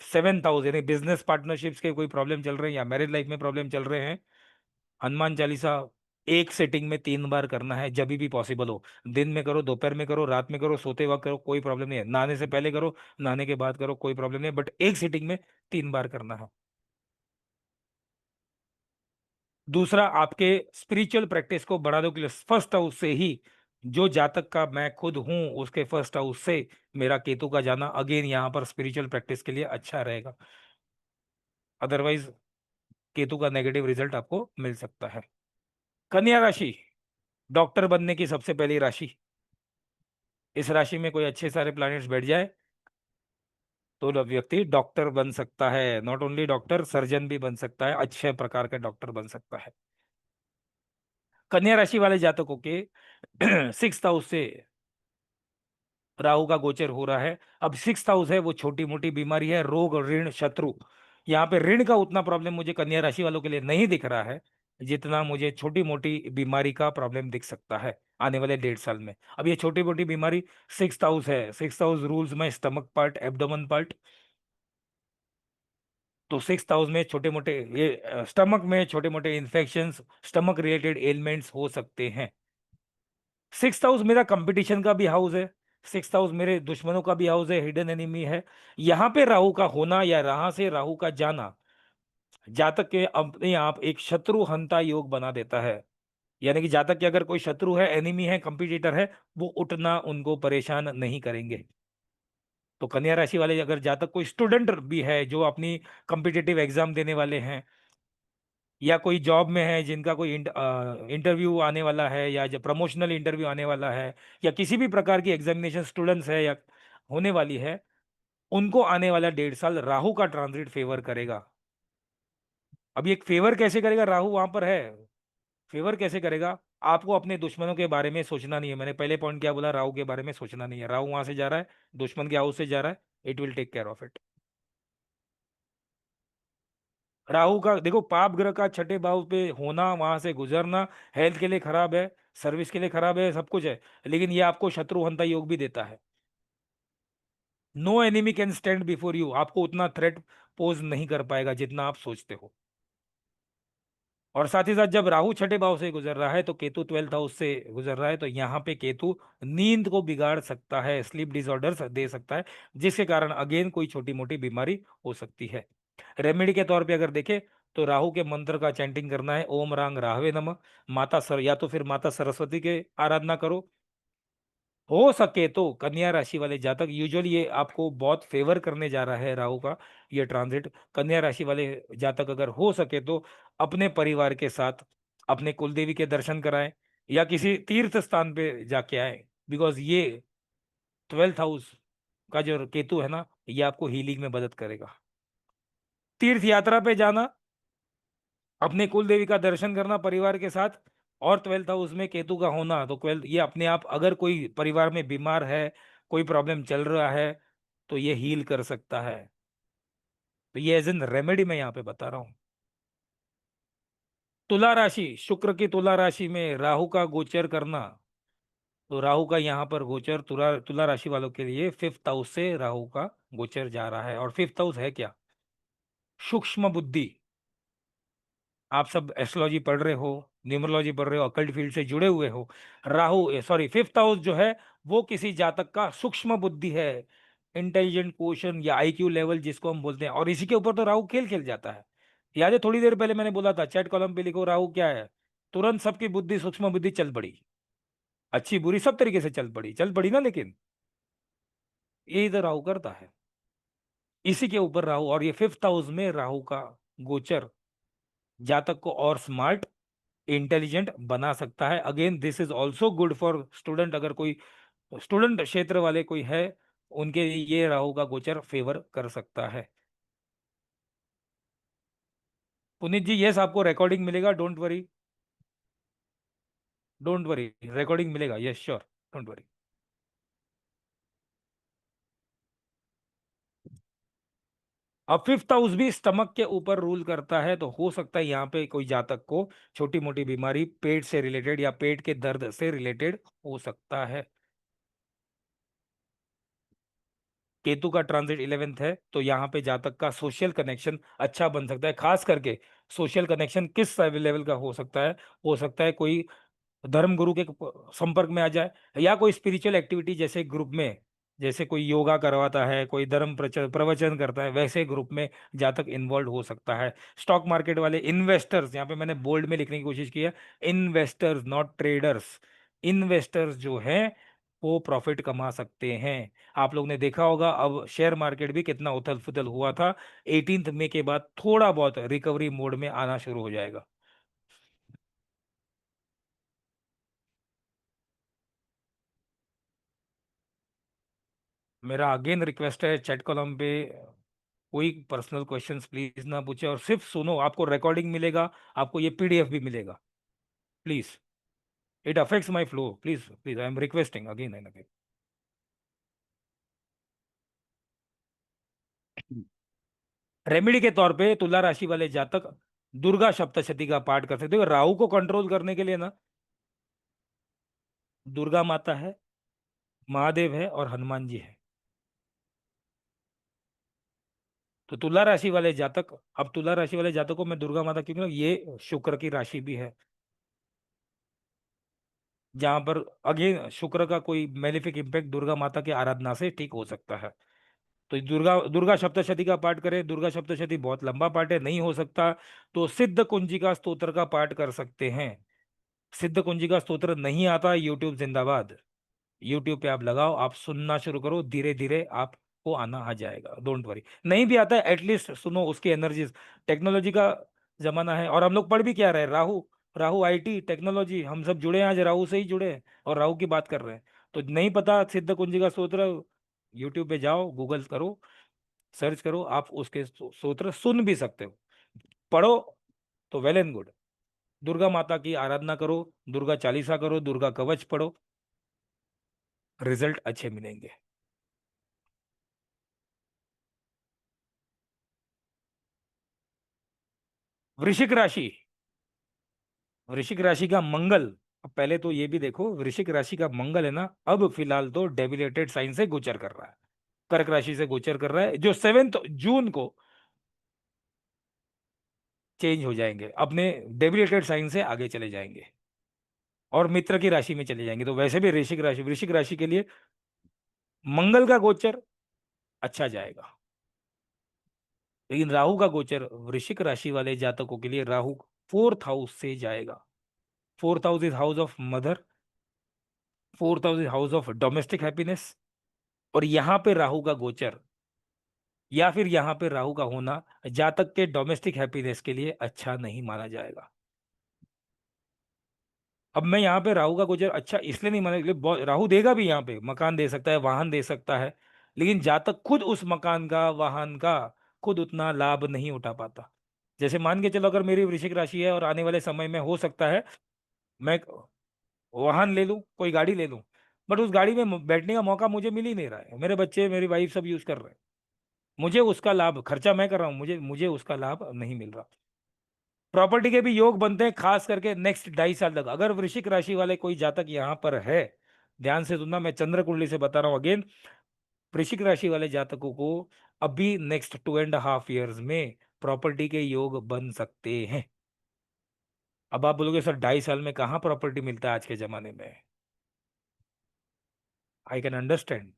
7th हाउस यानी बिजनेस पार्टनरशिप्स के कोई प्रॉब्लम चल रहे हैं या मैरिज लाइफ में प्रॉब्लम चल रहे हैं, हनुमान चालीसा एक सेटिंग में 3 बार करना है, जब भी पॉसिबल हो। दिन में करो, दोपहर में करो, रात में करो, सोते वक्त करो, कोई प्रॉब्लम नहीं है। नहाने से पहले करो, नहाने के बाद करो, कोई प्रॉब्लम नहीं है, बट एक सेटिंग में 3 बार करना है। दूसरा, आपके स्पिरिचुअल प्रैक्टिस को बढ़ाने के लिए फर्स्ट हाउस से ही, जो जातक का मैं खुद हूं उसके फर्स्ट हाउस से मेरा केतु का जाना अगेन यहाँ पर स्पिरिचुअल प्रैक्टिस के लिए अच्छा रहेगा। अदरवाइज केतु का नेगेटिव रिजल्ट आपको मिल सकता है। कन्या राशि, डॉक्टर बनने की सबसे पहली राशि। इस राशि में कोई अच्छे सारे प्लैनेट्स बैठ जाए तो व्यक्ति डॉक्टर बन सकता है। नॉट ओनली डॉक्टर, सर्जन भी बन सकता है, अच्छे प्रकार के डॉक्टर बन सकता है। कन्या राशि वाले जातकों के 6th हाउस से राहु का गोचर हो रहा है। अब 6th हाउस है वो छोटी मोटी बीमारी है, रोग, ऋण, शत्रु। यहाँ पे ऋण का उतना प्रॉब्लम मुझे कन्या राशि वालों के लिए नहीं दिख रहा है, जितना मुझे छोटी मोटी बीमारी का प्रॉब्लम दिख सकता है आने वाले 1.5 साल में। अब ये छोटी मोटी बीमारी, 6th हाउस है, 6th हाउस रूल्स में स्टमक पार्ट, एब्डोमेन पार्ट। तो 6th हाउस में छोटे मोटे ये स्टमक में छोटे मोटे इन्फेक्शंस, स्टमक रिलेटेड एलिमेंट्स हो सकते हैं। 6th हाउस मेरा कंपटीशन का भी हाउस है, 6th हाउस मेरे दुश्मनों का भी हाउस है, हिडन एनिमी है। यहाँ पे राहु का होना या यहाँ से राहु का जाना जातक के अपने आप एक शत्रु हंता योग बना देता है। यानी कि जातक के अगर कोई शत्रु है, एनिमी है, कंपटीटर है, वो उठना उनको परेशान नहीं करेंगे। तो कन्या राशि वाले अगर जातक कोई स्टूडेंट भी है जो अपनी कॉम्पिटिटिव एग्जाम देने वाले हैं, या कोई जॉब में है जिनका कोई इंटरव्यू आने वाला है, या जो प्रमोशनल इंटरव्यू आने वाला है, या किसी भी प्रकार की एग्जामिनेशन स्टूडेंट्स है या होने वाली है, उनको आने वाला 1.5 साल राहु का ट्रांजिट फेवर करेगा। अब ये फेवर कैसे करेगा? राहु वहां पर है, फेवर कैसे करेगा? आपको अपने दुश्मनों के बारे में सोचना नहीं है। मैंने पहले पॉइंट क्या बोला? राहु के बारे में सोचना नहीं है। राहु वहां से जा रहा है, दुश्मन के हाउस से जा रहा है, it will take care of it. Rahu का देखो, पाप ग्रह का 6ठे भाव पे होना, वहां से गुजरना हेल्थ के लिए खराब है, सर्विस के लिए खराब है, सब कुछ है, लेकिन ये आपको शत्रुहंता योग भी देता है। No enemy can stand before you, आपको उतना थ्रेट पोज नहीं कर पाएगा जितना आप सोचते हो। और साथ ही साथ जब राहु 6ठे भाव से गुजर रहा है तो केतु 12th हाउस से गुजर रहा है, तो यहाँ पे केतु नींद को बिगाड़ सकता है, स्लीप डिसऑर्डर्स दे सकता है, जिसके कारण अगेन कोई छोटी मोटी बीमारी हो सकती है। रेमेडी के तौर पे अगर देखें तो राहु के मंत्र का चैंटिंग करना है, ओम रांग राहवे नमः। माता सर या तो फिर माता सरस्वती के आराधना करो, हो सके तो कन्या राशि वाले जातक, यूजुअली ये आपको बहुत फेवर करने जा रहा है राहु का ये ट्रांजिट। कन्या राशि वाले जातक अगर हो सके तो अपने परिवार के साथ अपने कुलदेवी के दर्शन कराएं या किसी तीर्थ स्थान पे जाके आए, बिकॉज ये 12th हाउस का जो केतु है ना, ये आपको हीलिंग में मदद करेगा। तीर्थ यात्रा पे जाना, अपने कुल देवी का दर्शन करना परिवार के साथ, और 12th हाउस में केतु का होना, तो 12 ये अपने आप, अगर कोई परिवार में बीमार है, कोई प्रॉब्लम चल रहा है, तो ये हील कर सकता है। तो ये एज एन रेमेडी मैं यहाँ पे बता रहा हूँ। तुला राशि, शुक्र की तुला राशि में राहु का गोचर करना, तो राहु का यहाँ पर गोचर तुला तुला राशि वालों के लिए 5th हाउस से राहु का गोचर जा रहा है। और 5th हाउस है क्या? सूक्ष्म बुद्धि। आप सब एस्ट्रोलॉजी पढ़ रहे हो, न्यूमरोलॉजी पढ़ रहे हो, अकल्ट फील्ड से जुड़े हुए हो। राहु, सॉरी, 5th हाउस जो है वो किसी जातक का सूक्ष्म बुद्धि है, इंटेलिजेंट क्वेश्चन या आईक्यू लेवल जिसको हम बोलते हैं, और इसी के ऊपर तो राहु खेल खेल जाता है। याद है थोड़ी देर पहले मैंने बोला था, चैट कॉलम पे लिखो राहु क्या है, तुरंत सबकी बुद्धि, सूक्ष्म बुद्धि चल पड़ी, अच्छी बुरी सब तरीके से चल पड़ी ना। लेकिन यही तो राहु करता है, इसी के ऊपर राहु, और ये 5th हाउस में राहु का गोचर जातक को और स्मार्ट, इंटेलिजेंट बना सकता है। Again this is also good for student, अगर कोई स्टूडेंट क्षेत्र वाले कोई है, उनके लिए ये राहु का गोचर फेवर कर सकता है। पुनीत जी, यस, आपको रिकॉर्डिंग मिलेगा, don't worry, don't worry, recording मिलेगा, यस श्योर, डोंट वरी। अब 5th हाउस भी स्टमक के ऊपर रूल करता है, तो हो सकता है यहाँ पे कोई जातक को छोटी मोटी बीमारी पेट से रिलेटेड या पेट के दर्द से रिलेटेड हो सकता है। केतु का ट्रांजिट 11th है, तो यहाँ पे जातक का सोशल कनेक्शन अच्छा बन सकता है। खास करके सोशल कनेक्शन किस लेवल का हो सकता है? हो सकता है कोई धर्म गुरु के संपर्क में आ जाए, या कोई स्पिरिचुअल एक्टिविटी जैसे ग्रुप में, जैसे कोई योगा करवाता है, कोई धर्म प्रवचन करता है, वैसे ग्रुप में जातक इन्वॉल्व हो सकता है। स्टॉक मार्केट वाले इन्वेस्टर्स, यहाँ पे मैंने बोल्ड में लिखने की कोशिश की है, इन्वेस्टर्स नॉट ट्रेडर्स, इन्वेस्टर्स जो हैं वो प्रॉफिट कमा सकते हैं। आप लोग ने देखा होगा अब शेयर मार्केट भी कितना उथल पुथल हुआ था, 18 मई के बाद थोड़ा बहुत रिकवरी मोड में आना शुरू हो जाएगा। मेरा अगेन रिक्वेस्ट है, चैट कॉलम पे कोई पर्सनल क्वेश्चंस प्लीज ना पूछे, और सिर्फ सुनो, आपको रिकॉर्डिंग मिलेगा, आपको ये पीडीएफ भी मिलेगा, please, it affects my flow, please please, I am requesting again and again. Remedy के तौर पे तुला राशि वाले जातक दुर्गा सप्तशती का पाठ कर सकते हो। राहु को कंट्रोल करने के लिए ना, दुर्गा माता है, महादेव है, और हनुमान जी है। तो तुला राशि वाले जातक, अब तुला राशि वाले जातक को मैं दुर्गा माता क्योंकि ना, ये शुक्र की राशि भी है, जहां पर अगेन शुक्र का कोई मेलेफिक इम्पैक्ट दुर्गा माता की आराधना से ठीक हो सकता है। तो दुर्गा दुर्गा सप्तशती का पाठ करें। दुर्गा सप्तशती बहुत लंबा पाठ है, नहीं हो सकता तो सिद्ध कुंजिका स्तोत्र का पाठ कर सकते हैं। सिद्ध कुंजिका स्तोत्र नहीं आता, यूट्यूब जिंदाबाद, यूट्यूब पे आप लगाओ, आप सुनना शुरू करो, धीरे धीरे आपको आना आ जाएगा, डोंट वरी। नहीं भी आता है एटलीस्ट सुनो, उसकी एनर्जीज, टेक्नोलॉजी का जमाना है, और हम लोग पढ़ भी क्या रहे हैं, राहु, राहु आईटी टेक्नोलॉजी, हम सब जुड़े हैं आज राहु से ही जुड़े हैं, और राहु की बात कर रहे हैं। तो नहीं पता सिद्ध कुंजी का सूत्र, यूट्यूब पे जाओ, गूगल करो, सर्च करो, आप उसके सूत्र सुन भी सकते हो, पढ़ो तो वेल एंड गुड। दुर्गा माता की आराधना करो, दुर्गा चालीसा करो, दुर्गा कवच पढ़ो, रिजल्ट अच्छे मिलेंगे। वृश्चिक राशि, वृश्चिक राशि का मंगल, अब पहले तो ये भी देखो, वृश्चिक राशि का मंगल है ना, अब फिलहाल तो डेबिलेटेड साइन से गोचर कर रहा है, कर्क राशि से गोचर कर रहा है, जो 7 जून को चेंज हो जाएंगे, अपने डेबिलेटेड साइन से आगे चले जाएंगे और मित्र की राशि में चले जाएंगे। तो वैसे भी वृश्चिक राशि के लिए मंगल का गोचर अच्छा जाएगा, लेकिन राहु का गोचर वृश्चिक राशि वाले जातकों के लिए, राहु 4th हाउस से जाएगा। 4th house is house of mother, fourth house is house of domestic happiness, और यहाँ पे राहु का गोचर या फिर यहाँ पे राहु का होना जातक के डोमेस्टिक हैप्पीनेस के लिए अच्छा नहीं माना जाएगा। अब मैं यहाँ पे राहु का गोचर अच्छा इसलिए नहीं माना, राहु देगा भी, यहाँ पे मकान दे सकता है, वाहन दे सकता है, लेकिन जातक खुद उस मकान का, वाहन का खुद उतना लाभ नहीं उठा पाता। जैसे मान के चलो, अगर मेरी वृश्चिक राशि है और आने वाले समय में हो सकता है मैं वाहन ले लूं, कोई गाड़ी ले लूं, बट उस गाड़ी में बैठने का मौका मुझे मिल ही नहीं रहा है, मेरे बच्चे मेरी वाइफ सब यूज कर रहे हैं, मुझे उसका लाभ, खर्चा मैं कर रहा हूँ, मुझे मुझे उसका लाभ नहीं मिल रहा। प्रॉपर्टी के भी योग बनते हैं खास करके नेक्स्ट 2.5 साल तक। अगर वृश्चिक राशि वाले कोई जातक यहाँ पर है, ध्यान से सुनना, मैं चंद्र कुंडली से बता रहा हूँ अगेन, वृश्चिक राशि वाले जातकों को अभी नेक्स्ट 2.5 years में प्रॉपर्टी के योग बन सकते हैं। अब आप बोलोगे सर 2.5 साल में कहाँ प्रॉपर्टी मिलता है आज के जमाने में, I can understand,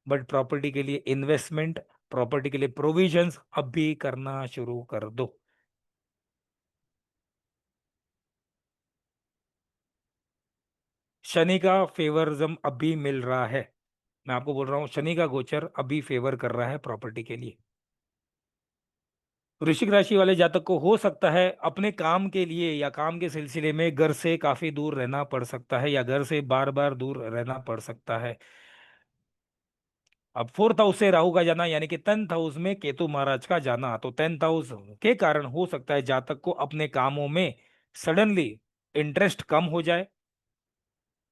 but property के लिए इन्वेस्टमेंट, प्रॉपर्टी के लिए प्रोविजंस अभी करना शुरू कर दो। शनि का फेवरिज्म अभी मिल रहा है, मैं आपको बोल रहा हूँ, शनि का गोचर अभी फेवर कर रहा है प्रॉपर्टी के लिए। वृश्चिक राशि वाले जातक को हो सकता है अपने काम के लिए या काम के सिलसिले में घर से काफी दूर रहना पड़ सकता है, या घर से बार बार दूर रहना पड़ सकता है। अब फोर्थ हाउस से राहु का जाना, यानी कि 10th हाउस में केतु महाराज का जाना, तो 10th हाउस के कारण हो सकता है जातक को अपने कामों में सडनली इंटरेस्ट कम हो जाए,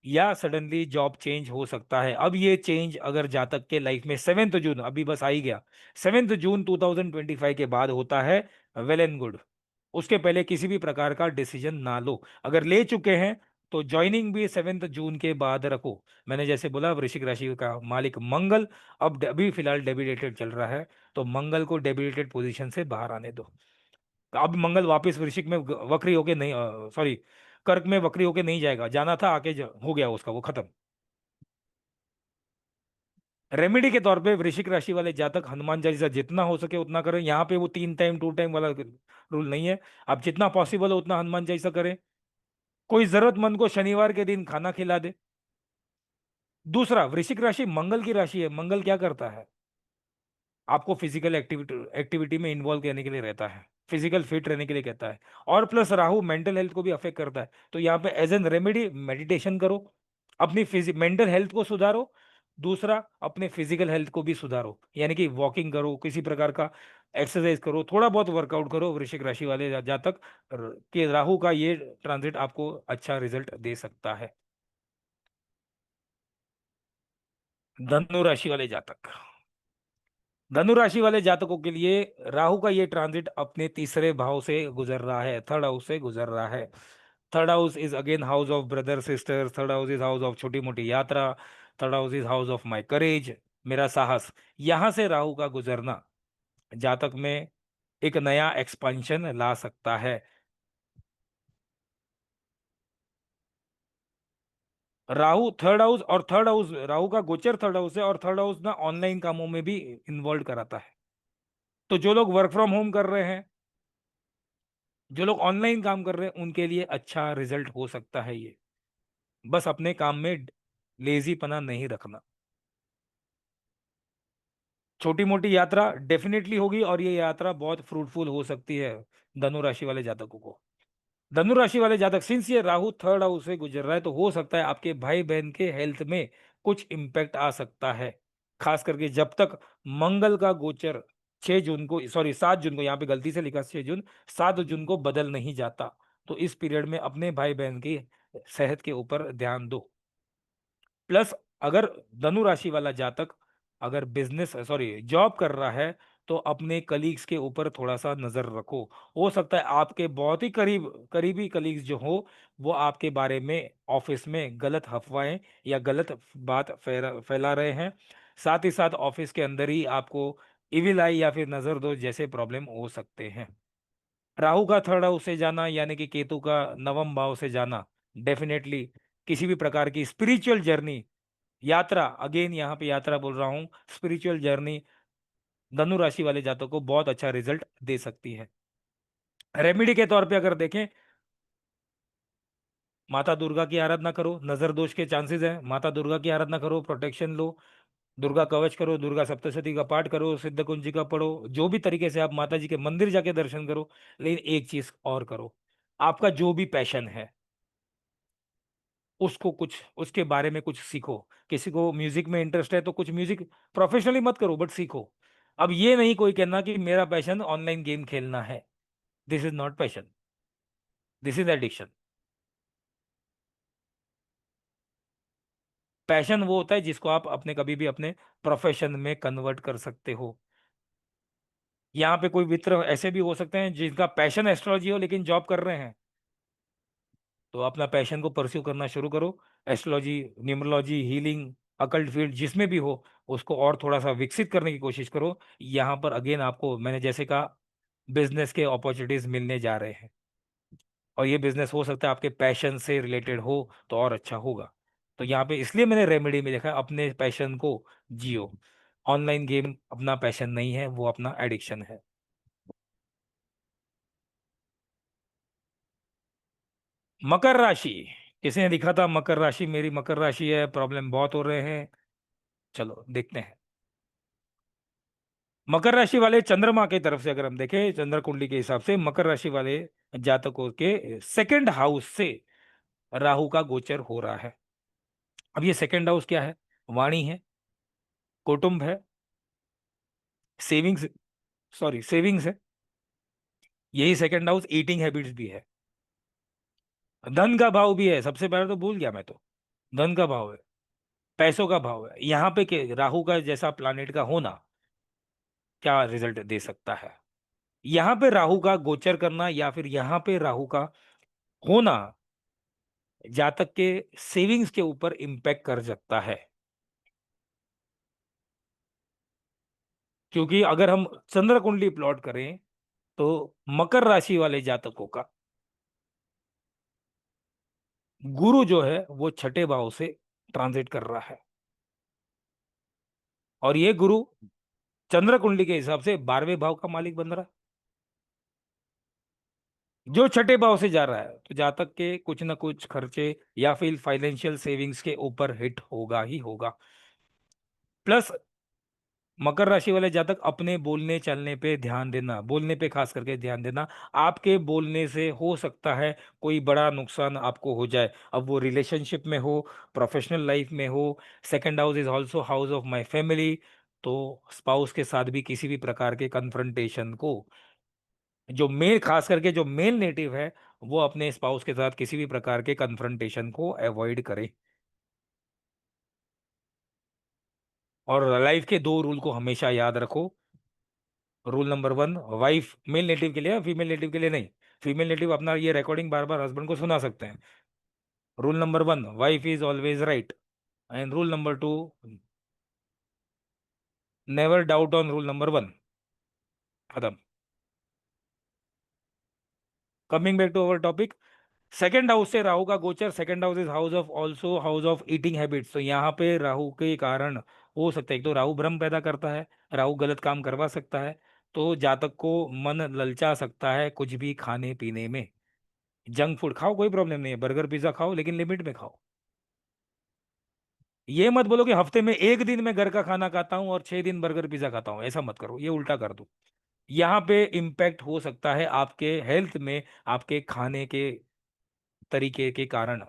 या सडनली जॉब चेंज हो सकता है। अब ये चेंज अगर जातक के लाइफ में 7 जून, अभी बस आ ही गया, 7 जून 2025 के बाद होता है, वेल एंड गुड। उसके पहले किसी भी प्रकार का डिसीजन ना लो, अगर ले चुके हैं तो ज्वाइनिंग भी 7 जून के बाद रखो। मैंने जैसे बोला, वृश्चिक राशि का मालिक मंगल अब अभी फिलहाल डेबिटेड चल रहा है, तो मंगल को डेबिटेड पोजीशन से बाहर आने दो। अब मंगल वापस वृश्चिक में वक्री होके नहीं, सॉरी, कर्क में वक्री होके नहीं जाएगा, जाना था आके हो गया उसका, वो खत्म। रेमेडी के तौर पे वृश्चिक राशि वाले जातक हनुमान चालीसा जितना हो सके उतना करें। यहाँ पे वो 3 टाइम 2 टाइम वाला रूल नहीं है, आप जितना पॉसिबल हो उतना हनुमान चालीसा करें। कोई जरूरतमंद को शनिवार के दिन खाना खिला दे। दूसरा, वृश्चिक राशि मंगल की राशि है, मंगल क्या करता है, आपको फिजिकल एक्टिविटी एक्टिविटी में इन्वॉल्व करने के लिए रहता है, फिजिकल फिट रहने के लिए कहता है, और प्लस राहु मेंटल हेल्थ को भी अफेक्ट करता है, तो यहाँ पे एज एन रेमेडी मेडिटेशन करो, अपनी मेंटल हेल्थ को सुधारो। दूसरा, अपने फिजिकल हेल्थ को भी सुधारो, यानी कि वॉकिंग करो, किसी प्रकार का एक्सरसाइज करो, थोड़ा बहुत वर्कआउट करो। वृश्चिक राशि वाले जातक के राहु का ये ट्रांजिट आपको अच्छा रिजल्ट दे सकता है। धनु राशि वाले जातक, धनु राशि वाले जातकों के लिए राहु का ये ट्रांजिट अपने तीसरे भाव से गुजर रहा है, 3rd हाउस से गुजर रहा है। 3rd house is again house of brother sister, 3rd house is house of छोटी मोटी यात्रा, 3rd house is house of my courage, मेरा साहस। यहां से राहु का गुजरना जातक में एक नया एक्सपांशन ला सकता है। राहु 3rd हाउस, और 3rd हाउस राहु का गोचर 3rd हाउस है, और 3rd हाउस ना ऑनलाइन कामों में भी इन्वॉल्व कराता है। तो जो लोग वर्क फ्रॉम होम कर रहे हैं, जो लोग ऑनलाइन काम कर रहे हैं, उनके लिए अच्छा रिजल्ट हो सकता है ये। बस अपने काम में लेजीपना नहीं रखना। छोटी मोटी यात्रा डेफिनेटली होगी, और ये यात्रा बहुत फ्रूटफुल हो सकती है धनु राशि वाले जातकों को। धनु राशि वाले जातक, सिंस ये राहु 3rd हाउस से गुजर रहा है, तो हो सकता है आपके भाई बहन के हेल्थ में कुछ इम्पैक्ट आ सकता है, खास करके जब तक मंगल का गोचर 6 जून को, सॉरी 7 जून को, यहाँ पे गलती से लिखा 6 जून, 7 जून को बदल नहीं जाता। तो इस पीरियड में अपने भाई बहन की सेहत के ऊपर ध्यान दो। प्लस, अगर धनु राशि वाला जातक अगर बिजनेस, सॉरी, जॉब कर रहा है, तो अपने कलीग्स के ऊपर थोड़ा सा नजर रखो। हो सकता है आपके बहुत ही करीबी कलीग्स जो हो, वो आपके बारे में ऑफिस में गलत अफवाहें या गलत बात फैला रहे हैं। साथ ही साथ ऑफिस के अंदर ही आपको इविल आई या फिर नजर दो जैसे प्रॉब्लम हो सकते हैं। राहु का 3rd हाउस से जाना, यानी कि केतु का नवम भाव से जाना, डेफिनेटली किसी भी प्रकार की स्पिरिचुअल जर्नी, यात्रा, अगेन यहाँ पे यात्रा बोल रहा हूँ, स्पिरिचुअल जर्नी धनु राशि वाले जातकों को बहुत अच्छा रिजल्ट दे सकती है। रेमेडी के तौर पे अगर देखें, माता दुर्गा की आराधना करो, नजर दोष के चांसेस है, माता दुर्गा की आराधना करो, प्रोटेक्शन लो, दुर्गा कवच करो, दुर्गा सप्तशती का पाठ करो, सिद्ध कुंजी का पढ़ो, जो भी तरीके से आप माता जी के मंदिर जाके दर्शन करो। लेकिन एक चीज और करो, आपका जो भी पैशन है उसको कुछ उसके बारे में कुछ सीखो। किसी को म्यूजिक में इंटरेस्ट है तो कुछ म्यूजिक प्रोफेशनली मत करो बट सीखो। अब ये नहीं कोई कहना कि मेरा पैशन ऑनलाइन गेम खेलना है, this is not passion, this is addiction. Passion वो होता है जिसको आप अपने कभी भी अपने प्रोफेशन में कन्वर्ट कर सकते हो। यहाँ पे कोई मित्र ऐसे भी हो सकते हैं जिनका पैशन एस्ट्रोलॉजी हो लेकिन जॉब कर रहे हैं, तो अपना पैशन को परस्यू करना शुरू करो। Astrology, numerology, healing, occult field जिसमें भी हो उसको और थोड़ा सा विकसित करने की कोशिश करो। यहाँ पर अगेन आपको मैंने जैसे कहा, बिजनेस के अपॉर्चुनिटीज मिलने जा रहे हैं, और ये बिजनेस हो सकता है आपके पैशन से रिलेटेड हो तो और अच्छा होगा। तो यहाँ पे इसलिए मैंने रेमेडी में देखा अपने पैशन को जियो। ऑनलाइन गेम अपना पैशन नहीं है, वो अपना एडिक्शन है। मकर राशि, किसी ने लिखा था मकर राशि, मेरी मकर राशि है, प्रॉब्लम बहुत हो रहे हैं। चलो देखते हैं। मकर राशि वाले चंद्रमा की तरफ से अगर हम देखें, चंद्र कुंडली के हिसाब से मकर राशि वाले जातकों के सेकंड हाउस से राहु का गोचर हो रहा है। अब ये सेकंड हाउस क्या है? वाणी है, कुटुंब है, सेविंग्स, सॉरी सेविंग्स है, यही सेकंड हाउस ईटिंग हैबिट्स भी है, धन का भाव भी है। सबसे पहले तो भूल गया मैं तो, धन का भाव है, पैसों का भाव है। यहाँ पे राहु का जैसा प्लानेट का होना क्या रिजल्ट दे सकता है? यहाँ पे राहु का गोचर करना या फिर यहाँ पे राहु का होना जातक के सेविंग्स के ऊपर इम्पैक्ट कर सकता है। क्योंकि अगर हम चंद्र कुंडली प्लॉट करें तो मकर राशि वाले जातकों का गुरु जो है वो छठे भाव से ट्रांजिट कर रहा है, और ये गुरु चंद्र कुंडली के हिसाब से 12वें भाव का मालिक बन रहा है। जो छठे भाव से जा रहा है तो जातक के कुछ ना कुछ खर्चे या फिर फाइनेंशियल सेविंग्स के ऊपर हिट होगा ही होगा। प्लस मकर राशि वाले जातक अपने बोलने चलने पे ध्यान देना, बोलने पे खास करके ध्यान देना। आपके बोलने से हो सकता है कोई बड़ा नुकसान आपको हो जाए, अब वो रिलेशनशिप में हो, प्रोफेशनल लाइफ में हो। Second house is also house of my family, तो स्पाउस के साथ भी किसी भी प्रकार के कन्फ्रंटेशन को, जो मेल खास करके जो मेल नेटिव है वो अपने स्पाउस के साथ किसी भी प्रकार के कन्फ्रंटेशन को अवॉइड करे। और लाइफ के दो रूल को हमेशा याद रखो। Rule number one, wife male native के लिए, फीमेल नेटिव के लिए नहीं। फीमेल नेटिव अपना ये रिकॉर्डिंग बार बार हस्बैंड को सुना सकते हैं। Rule number one, wife is always right. And rule number two, never doubt on rule number one. खत्म। Coming back to our topic, second house से राहु का गोचर, second house is house of also house of eating habits. तो यहाँ पे राहु के कारण हो सकता है, एक तो राहु भ्रम पैदा करता है, राहु गलत काम करवा सकता है, तो जातक को मन ललचा सकता है कुछ भी खाने पीने में। जंक फूड खाओ, कोई प्रॉब्लम नहीं है, बर्गर पिज्जा खाओ लेकिन लिमिट में खाओ। ये मत बोलो कि हफ्ते में एक दिन मैं घर का खाना खाता हूं और 6 दिन बर्गर पिज्जा खाता हूं, ऐसा मत करो, ये उल्टा कर दो। यहाँ पे इम्पैक्ट हो सकता है आपके हेल्थ में, आपके खाने के तरीके के कारण।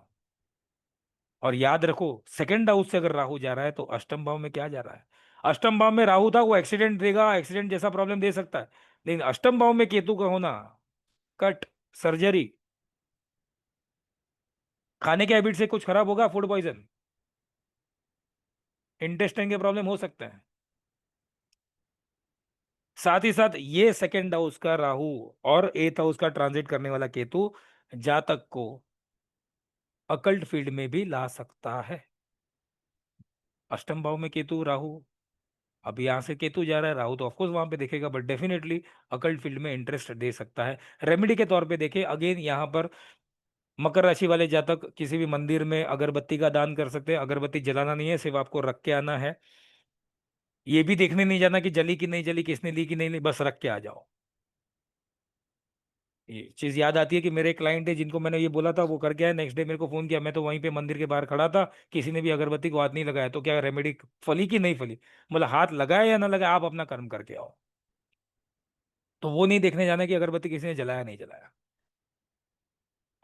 और याद रखो, सेकंड हाउस से अगर राहु जा रहा है तो अष्टम भाव में क्या जा रहा है? अष्टम भाव में राहु था, वो एक्सीडेंट देगा, एक्सीडेंट जैसा प्रॉब्लम दे सकता है। लेकिन अष्टम भाव में केतु का होना, कट, सर्जरी, खाने के हैबिट से कुछ खराब होगा, फूड पॉइजन, इंटेस्टाइन के प्रॉब्लम हो सकते हैं। साथ ही साथ ये सेकंड हाउस का राहु और एथ हाउस का ट्रांजिट करने वाला केतु जातक को अकल्ट फील्ड में भी ला सकता है। अष्टम भाव में केतु राहु, अब यहाँ से केतु जा रहा है, राहु तो ऑफकोर्स वहां पे देखेगा बट डेफिनेटली अकल्ट फील्ड में इंटरेस्ट दे सकता है। रेमेडी के तौर पे देखें अगेन यहाँ पर, मकर राशि वाले जातक किसी भी मंदिर में अगरबत्ती का दान कर सकते हैं। अगरबत्ती जलाना नहीं है, सिर्फ आपको रख के आना है। ये भी देखने नहीं जाना कि जली कि नहीं जली, किसने ली कि नहीं ली, बस रख के आ जाओ। ये चीज याद आती है कि मेरे क्लाइंट है जिनको मैंने ये बोला था वो कर गया है, नेक्स्ट डे मेरे को फोन किया, मैं तो वहीं पे मंदिर के बाहर खड़ा था, किसी ने भी अगरबत्ती को हाथ नहीं लगाया, तो क्या रेमेडी फली कि नहीं फली? मतलब हाथ लगाया या ना लगाया, आप अपना कर्म करके आओ। तो वो नहीं देखने जाना कि अगरबत्ती किसी ने जलाया नहीं जलाया।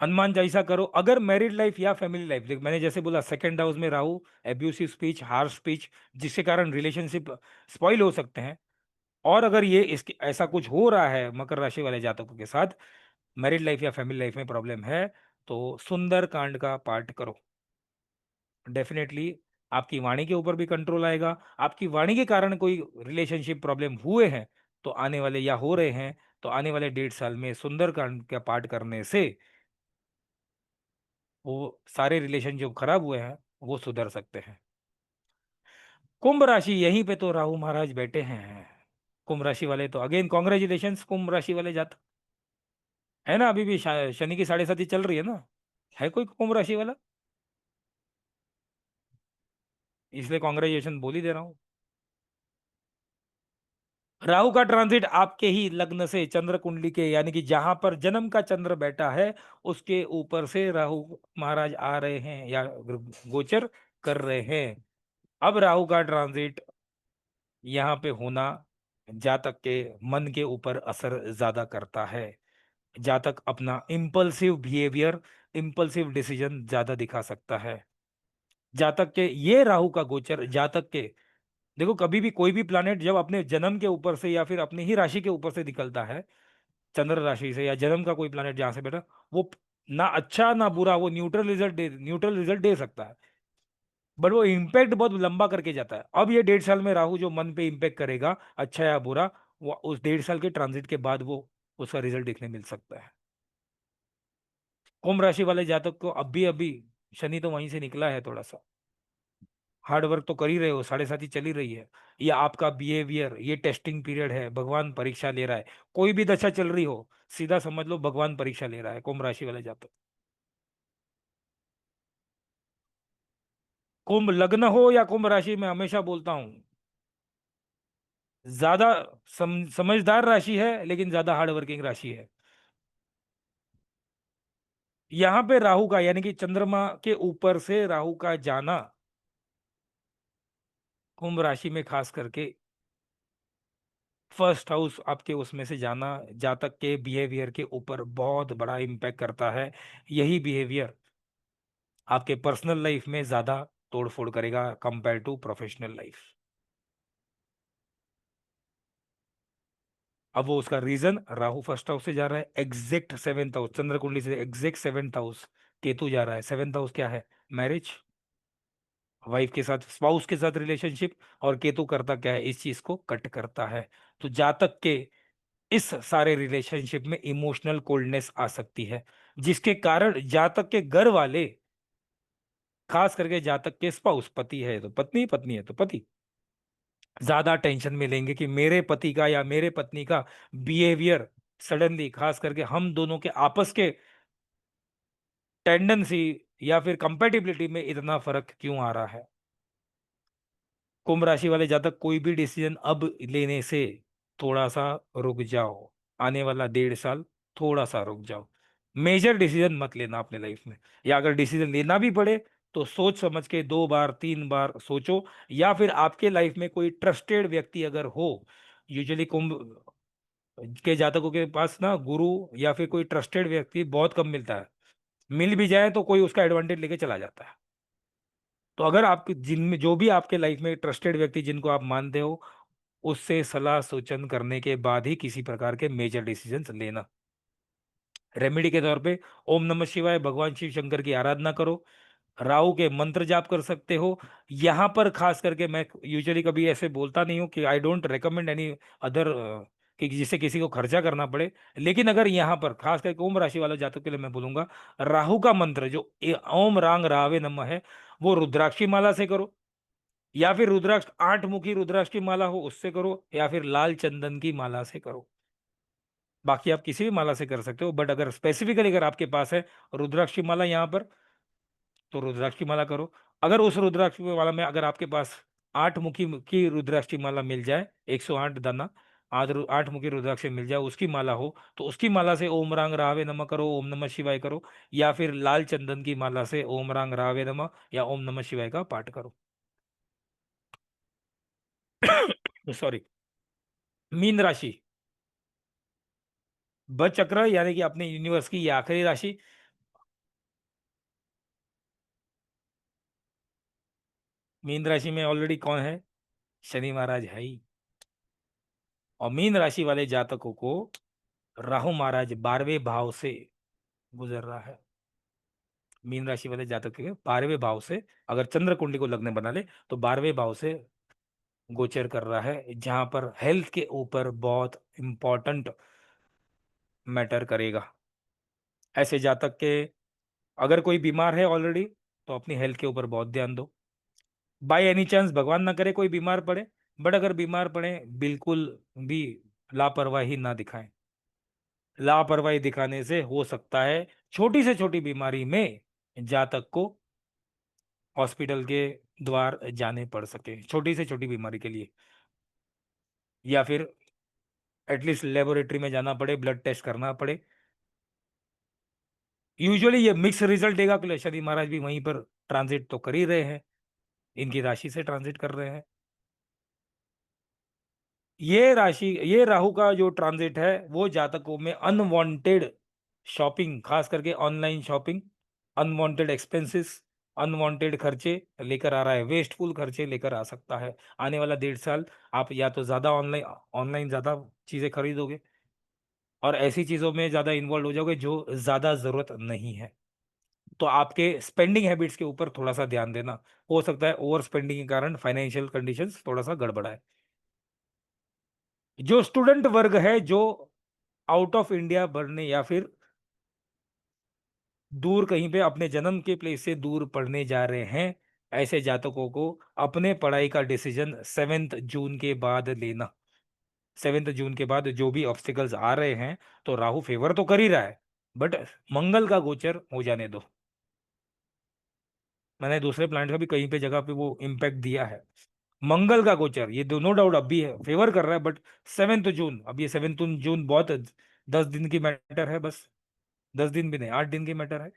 हनुमान चालीसा करो। अगर मैरिड लाइफ या फैमिली लाइफ, देख मैंने जैसे बोला सेकंड हाउस में Rahu, abusive speech, harsh speech, जिसके कारण रिलेशनशिप स्पॉइल हो सकते हैं। और अगर ये इसके ऐसा कुछ हो रहा है मकर राशि वाले जातकों के साथ, मैरिड लाइफ या फैमिली लाइफ में प्रॉब्लम है, तो सुंदर कांड का पाठ करो। डेफिनेटली आपकी वाणी के ऊपर भी कंट्रोल आएगा। आपकी वाणी के कारण कोई रिलेशनशिप प्रॉब्लम हुए हैं तो आने वाले, या हो रहे हैं तो आने वाले 1.5 साल में सुंदर कांड का पाठ करने से वो सारे रिलेशन जो खराब हुए हैं वो सुधर सकते हैं। कुंभ राशि, यहीं पे तो राहु महाराज बैठे हैं। कुंभ राशि वाले तो अगेन कॉन्ग्रेचुलेशंस, कुंभ राशि वाले जातक है ना, अभी भी शनि की 7.5 चल रही है ना, है कोई कुंभ राशि वाला? इसलिए कॉन्ग्रेचुलेशन बोल ही दे रहा हूँ। राहु का ट्रांजिट आपके ही लग्न से चंद्र कुंडली के, यानी कि जहां पर जन्म का चंद्र बैठा है उसके ऊपर से राहु महाराज आ रहे हैं या गोचर कर रहे हैं। अब राहु का ट्रांजिट यहाँ पे होना जातक के मन के ऊपर असर ज्यादा करता है। जातक अपना इम्पल्सिव बिहेवियर, इम्पल्सिव डिसीजन ज्यादा दिखा सकता है। जातक के ये राहु का गोचर जातक के, देखो कभी भी कोई भी प्लैनेट जब अपने जन्म के ऊपर से या फिर अपनी ही राशि के ऊपर से निकलता है, चंद्र राशि से या जन्म का कोई प्लैनेट जहां से बेटा, वो ना अच्छा ना बुरा, वो न्यूट्रल रिजल्ट दे सकता है, बट वो इम्पैक्ट बहुत लंबा करके जाता है। अब ये 1.5 साल में राहु जो मन पे इम्पैक्ट करेगा, अच्छा या बुरा, वो उस 1.5 साल के ट्रांजिट के बाद वो उसका रिजल्ट देखने मिल सकता है। कुंभ राशि वाले जातक को अभी अभी शनि तो वहीं से निकला है, थोड़ा सा हार्ड वर्क तो कर ही रहे हो, 7.5 चल ही रही है। ये आपका बिहेवियर, ये टेस्टिंग पीरियड है, भगवान परीक्षा ले रहा है। कोई भी दशा चल रही हो, सीधा समझ लो भगवान परीक्षा ले रहा है कुंभ राशि वाले जातक। कुंभ लग्न हो या कुंभ राशि, मैं हमेशा बोलता हूं, ज्यादा समझदार राशि है लेकिन ज्यादा हार्ड वर्किंग राशि है। यहाँ पे राहु का, यानी कि चंद्रमा के ऊपर से राहु का जाना कुंभ राशि में, खास करके फर्स्ट हाउस आपके उसमें से जाना, जातक के बिहेवियर के ऊपर बहुत बड़ा इम्पैक्ट करता है। यही बिहेवियर आपके पर्सनल लाइफ में ज्यादा तोड़ फोड़ करेगा कंपेयर टू प्रोफेशनल लाइफ। अब वो उसका रीजन, राहु फर्स्ट हाउस से जा रहा है एग्जैक्ट 7th हाउस, चंद्र कुंडली से एग्जैक्ट 7th हाउस केतु जा रहा है। 7th हाउस क्या है? मैरिज, वाइफ के साथ, स्पाउस के साथ रिलेशनशिप। और केतु करता क्या है? इस चीज को कट करता है। तो जातक के इस सारे रिलेशनशिप में इमोशनल कोल्डनेस आ सकती है, जिसके कारण जातक के घर वाले, खास करके जातक के स्पाउस, पति है तो पत्नी, पत्नी है तो पति, ज्यादा टेंशन में लेंगे कि मेरे पति का या मेरे पत्नी का बिहेवियर सडनली, खास करके हम दोनों के आपस के टेंडेंसी या फिर कंपेटिबिलिटी में इतना फर्क क्यों आ रहा है। कुंभ राशि वाले जातक कोई भी डिसीजन अब लेने से थोड़ा सा रुक जाओ। आने वाला 1.5 साल थोड़ा सा रुक जाओ। मेजर डिसीजन मत लेना अपने लाइफ में, या अगर डिसीजन लेना भी पड़े तो सोच समझ के 2 बार 3 बार सोचो। या फिर आपके लाइफ में कोई ट्रस्टेड व्यक्ति अगर हो, यूजुअली कुंभ के जातकों के पास ना गुरु या फिर कोई ट्रस्टेड व्यक्ति बहुत कम मिलता है, मिल भी जाए तो कोई उसका एडवांटेज लेके चला जाता है। तो अगर आप जिनमें जो भी आपके लाइफ में ट्रस्टेड व्यक्ति जिनको आप मानते हो, उससे सलाह सूचन करने के बाद ही किसी प्रकार के मेजर डिसीजंस लेना। रेमेडी के तौर पे ओम नमः शिवाय, भगवान शिव शंकर की आराधना करो, राहु के मंत्र जाप कर सकते हो। यहाँ पर खास करके मैं यूजुअली कभी ऐसे बोलता नहीं हूँ कि I don't recommend any other, कि जिससे किसी को खर्चा करना पड़े। लेकिन अगर यहाँ पर खास करके कुंभ राशि वाले जातक के लिए मैं बोलूंगा, राहु का मंत्र जो ओम रांग रावे नमः है, वो रुद्राक्षी माला से करो, या फिर रुद्राक्ष 8 मुखी रुद्राक्ष की माला हो उससे करो, या फिर लाल चंदन की माला से करो। बाकी आप किसी भी माला से कर सकते हो, बट अगर स्पेसिफिकली अगर आपके पास है रुद्राक्ष की माला यहाँ पर, तो रुद्राक्ष की माला करो। अगर उस रुद्राक्ष की माला में अगर आपके पास 8 मुखी की रुद्राक्ष की माला मिल जाए, 108 दाना, आठ मुखी रुद्राक्ष मिल जाए, उसकी माला हो तो उसकी माला से ओम रांग रावे नमः करो, ओम नमः शिवाय करो, या फिर लाल चंदन की माला से ओम रांग रावे नमः या ओम नमः शिवाय का पाठ करो। सॉरी। मीन राशि, बच चक्र यानी कि अपने यूनिवर्स की ये आखिरी राशि। मीन राशि में ऑलरेडी कौन है? शनि महाराज है ही। और मीन राशि वाले जातकों को राहु महाराज 12वें भाव से गुजर रहा है। मीन राशि वाले जातक के 12वें भाव से, अगर चंद्र कुंडली को लग्न बना ले तो 12वें भाव से गोचर कर रहा है, जहां पर हेल्थ के ऊपर बहुत इंपॉर्टेंट मैटर करेगा। ऐसे जातक के, अगर कोई बीमार है ऑलरेडी, तो अपनी हेल्थ के ऊपर बहुत ध्यान दो। बाय एनी चांस भगवान ना करे कोई बीमार पड़े, बट अगर बीमार पड़े बिल्कुल भी लापरवाही ना दिखाएं। लापरवाही दिखाने से हो सकता है छोटी से छोटी बीमारी में जातक को हॉस्पिटल के द्वार जाने पड़ सके, छोटी से छोटी बीमारी के लिए, या फिर एटलीस्ट लेबोरेटरी में जाना पड़े, ब्लड टेस्ट करना पड़े। यूजुअली ये मिक्स रिजल्ट देगा, कि शनि महाराज भी वहीं पर ट्रांजिट तो कर ही रहे हैं, इनकी राशि से ट्रांजिट कर रहे हैं। ये राशि, ये राहु का जो ट्रांजिट है वो जातकों में अनवांटेड शॉपिंग, खास करके online shopping, unwanted expenses, unwanted खर्चे लेकर आ रहा है, वेस्टफुल खर्चे लेकर आ सकता है। आने वाला 1.5 साल आप या तो ज्यादा ऑनलाइन ऑनलाइन ज्यादा चीजें खरीदोगे और ऐसी चीजों में ज्यादा इन्वॉल्व हो जाओगे जो ज्यादा जरूरत नहीं है। तो आपके स्पेंडिंग हैबिट्स के ऊपर थोड़ा सा ध्यान देना। हो सकता है ओवर स्पेंडिंग के कारण फाइनेंशियल कंडीशंस थोड़ा सा गड़बड़ा है। जो स्टूडेंट वर्ग है, जो आउट ऑफ इंडिया बढ़ने या फिर दूर कहीं पे अपने जन्म के प्लेस से दूर पढ़ने जा रहे हैं, ऐसे जातकों को अपने पढ़ाई का डिसीजन 7 जून के बाद लेना। 7 जून के बाद जो भी ऑब्स्टिकल्स आ रहे हैं, तो राहु फेवर तो कर ही रहा है, बट मंगल का गोचर हो जाने दो। मैंने दूसरे प्लैनेट का भी कहीं पे जगह पे वो इम्पैक्ट दिया है। मंगल का गोचर ये नो डाउट अब भी है, फेवर कर रहा है, बट 7 जून, अब ये 7 जून बहुत 10 दिन की मैटर है बस। 10 दिन भी नहीं, 8 दिन की मैटर है।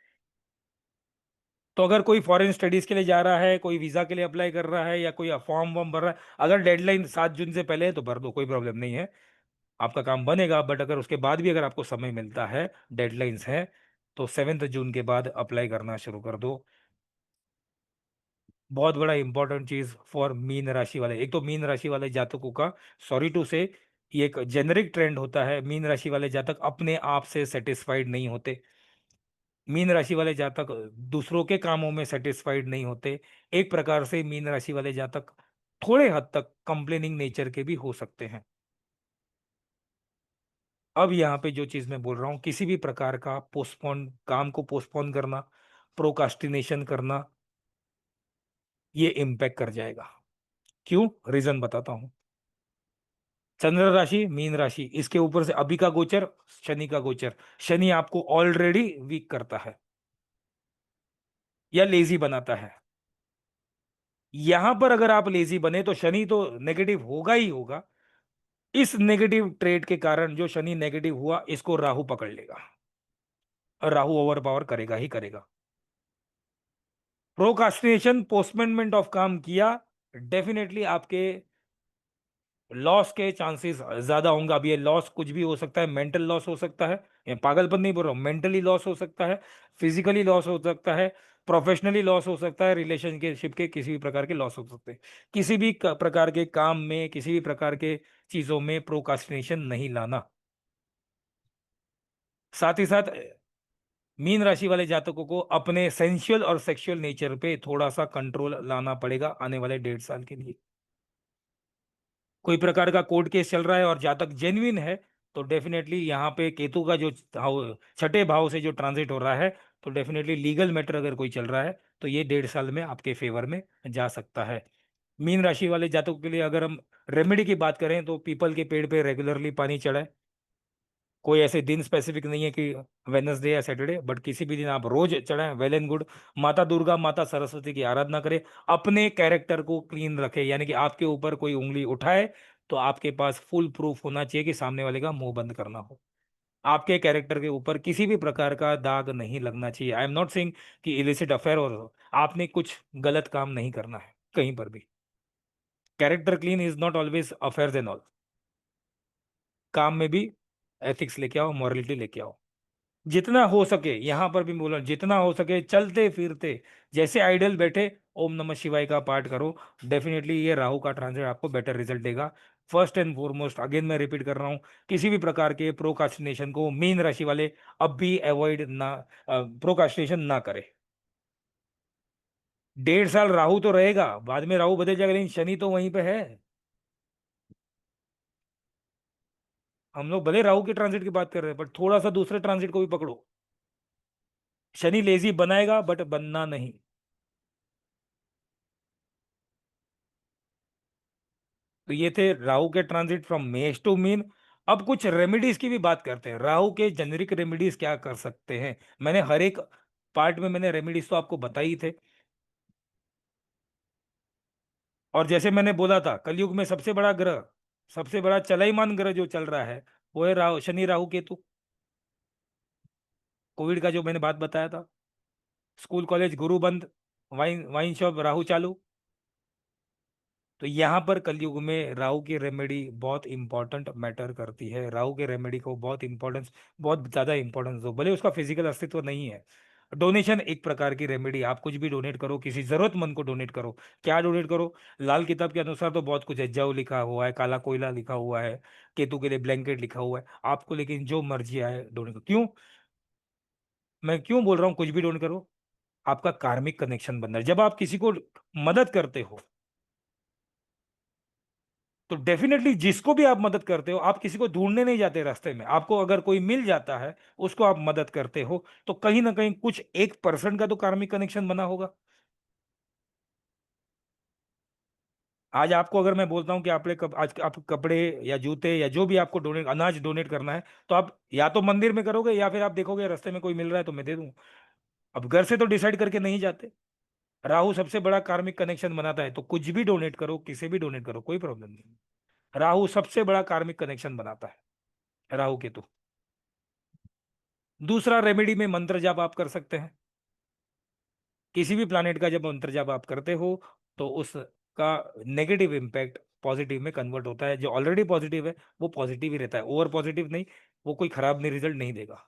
तो अगर कोई फॉरेन स्टडीज के लिए जा रहा है, कोई वीजा के लिए अप्लाई कर रहा है, या कोई फॉर्म वॉर्म भर रहा है, अगर डेडलाइन 7 जून से पहले है तो भर दो, कोई प्रॉब्लम नहीं है, आपका काम बनेगा। बट अगर उसके बाद भी अगर आपको समय मिलता है, डेडलाइंस है, तो 7 जून के बाद अप्लाई करना शुरू कर दो। बहुत बड़ा इंपॉर्टेंट चीज फॉर मीन राशि वाले, एक तो मीन राशि वाले जातकों का, सॉरी टू से, ये एक जेनरिक ट्रेंड होता है, मीन राशि वाले जातक अपने आप से सेटिस्फाइड नहीं होते। मीन राशि वाले जातक दूसरों के कामों में सेटिस्फाइड नहीं होते। एक प्रकार से मीन राशि वाले जातक थोड़े हद तक कंप्लेनिंग नेचर के भी हो सकते हैं। अब यहाँ पे जो चीज मैं बोल रहा हूँ, किसी भी प्रकार का पोस्टपोन, काम को पोस्टपोन करना, प्रोकास्टिनेशन करना, ये इम्पैक्ट कर जाएगा। क्यों? रीजन बताता हूँ। चंद्र राशि, मीन राशि, इसके ऊपर से अभी का गोचर, शनि का गोचर। शनि आपको ऑलरेडी वीक करता है या लेजी बनाता है। यहां पर अगर आप लेजी बने तो शनि तो नेगेटिव होगा ही होगा। इस नेगेटिव ट्रेड के कारण जो शनि नेगेटिव हुआ, इसको राहु पकड़ लेगा और राहु ओवर पावर करेगा ही करेगा। प्रोकास्टिनेशन, पोस्टपोनमेंट ऑफ काम किया, डेफिनेटली आपके लॉस के चांसेस ज्यादा होंगे। अब ये लॉस कुछ भी हो सकता है, मेंटल लॉस हो सकता है, ये पागलपन नहीं बोल रहा हूँ, मेंटली लॉस हो सकता है, फिजिकली लॉस हो सकता है, प्रोफेशनली लॉस हो सकता है, रिलेशनशिप के किसी भी प्रकार के लॉस हो सकते हैं। किसी भी प्रकार के काम में, किसी भी प्रकार के चीजों में प्रोकास्टिनेशन नहीं लाना। साथ ही साथ मीन राशि वाले जातकों को अपने सेंसुअल और सेक्सुअल नेचर पे थोड़ा सा कंट्रोल लाना पड़ेगा आने वाले 1.5 साल के लिए। कोई प्रकार का कोर्ट केस चल रहा है और जातक जेन्युइन है, तो डेफिनेटली यहाँ पे केतु का जो छठे भाव से जो ट्रांजिट हो रहा है, तो डेफिनेटली लीगल मैटर अगर कोई चल रहा है, तो ये 1.5 साल में आपके फेवर में जा सकता है। मीन राशि वाले जातकों के लिए अगर हम रेमेडी की बात करें, तो पीपल के पेड़ पे रेगुलरली पानी चढ़ाए। कोई ऐसे दिन स्पेसिफिक नहीं है कि वेनसडे या सैटरडे, बट किसी भी दिन आप रोज चढ़ाएं, वेल एंड गुड। माता दुर्गा, माता सरस्वती की आराधना करें। अपने कैरेक्टर को क्लीन रखें, यानी कि आपके ऊपर कोई उंगली उठाए तो आपके पास फुल प्रूफ होना चाहिए कि सामने वाले का मुंह बंद करना हो। आपके कैरेक्टर के ऊपर किसी भी प्रकार का दाग नहीं लगना चाहिए। आई एम नॉट सेइंग कि इलिसिट अफेयर और आपने कुछ गलत काम नहीं करना है कहीं पर भी। Character clean is not always affairs and all. काम में भी एथिक्स लेके आओ, मॉरलिटी लेके आओ। जितना हो सके, यहां पर भी बोला, जितना हो सके चलते फिरते जैसे आइडल बैठे ओम नमः शिवाय का पाठ करो। डेफिनेटली ये राहु का ट्रांजिट आपको बेटर रिजल्ट देगा। फर्स्ट एंड फॉरमोस्ट अगेन मैं रिपीट कर रहा हूं, किसी भी प्रकार के प्रोकास्टिनेशन को मीन राशि वाले अब भी अवॉइड ना, प्रोकास्टिनेशन ना करें। 1.5 साल राहु तो रहेगा, बाद में राहु बदल जाएगा, लेकिन शनि तो वहीं पे है। हम लोग भले राहु के ट्रांजिट की बात कर रहे हैं, बट थोड़ा सा दूसरे ट्रांजिट को भी पकड़ो। शनि लेजी बनाएगा बट बनना नहीं। तो ये थे राहु के ट्रांजिट फ्रॉम मेष टू मीन। अब कुछ रेमेडीज की भी बात करते हैं। राहु के जेनरिक रेमेडीज क्या कर सकते हैं। मैंने हर एक पार्ट में मैंने रेमेडीज तो आपको बताई ही थे। और जैसे मैंने बोला था, कलयुग में सबसे बड़ा ग्रह, सबसे बड़ा चलायमान ग्रह जो चल रहा है, वो है राहु, शनि राहु केतु। कोविड का जो मैंने बात बताया था, स्कूल कॉलेज गुरु बंद, वाइन वाइन शॉप राहु चालू। तो यहाँ पर कलयुग में राहु की रेमेडी बहुत इंपॉर्टेंट मैटर करती है। राहु के रेमेडी को बहुत इंपॉर्टेंस, बहुत ज्यादा इंपॉर्टेंस दो, भले उसका फिजिकल अस्तित्व नहीं है। डोनेशन एक प्रकार की रेमेडी। आप कुछ भी डोनेट करो, किसी जरूरतमंद को डोनेट करो। क्या डोनेट करो? लाल किताब के अनुसार तो बहुत कुछ है, जव लिखा हुआ है, काला कोयला लिखा हुआ है, केतु के लिए ब्लैंकेट लिखा हुआ है आपको, लेकिन जो मर्जी आए डोनेट करो। क्यों? मैं क्यों बोल रहा हूँ कुछ भी डोनेट करो? आपका कार्मिक कनेक्शन बन रहा है। जब आप किसी को मदद करते हो, तो डेफिनेटली जिसको भी आप मदद करते हो, आप किसी को ढूंढने नहीं जाते रास्ते में, आपको अगर कोई मिल जाता है, उसको आप मदद करते हो, तो कहीं ना कहीं कुछ 1% का तो कार्मिक कनेक्शन बना होगा। आज आपको अगर मैं बोलता हूं कि आज आप कपड़े या जूते या जो भी आपको डोनेट, अनाज डोनेट करना है, तो आप या तो मंदिर में करोगे या फिर आप देखोगे रास्ते में कोई मिल रहा है तो मैं दे दूं। अब घर से तो डिसाइड करके नहीं जाते। राहु सबसे बड़ा कार्मिक कनेक्शन बनाता है, तो कुछ भी डोनेट करो, किसे भी डोनेट करो, कोई प्रॉब्लम नहीं। राहु सबसे बड़ा कार्मिक कनेक्शन बनाता है, राहु केतु। दूसरा रेमेडी में मंत्र जाप आप कर सकते हैं। किसी भी प्लानेट का जब मंत्र जाप आप करते हो, तो उसका नेगेटिव इम्पैक्ट पॉजिटिव में कन्वर्ट होता है। जो ऑलरेडी पॉजिटिव है वो पॉजिटिव ही रहता है, ओवर पॉजिटिव नहीं। वो कोई खराब नहीं, रिजल्ट नहीं देगा।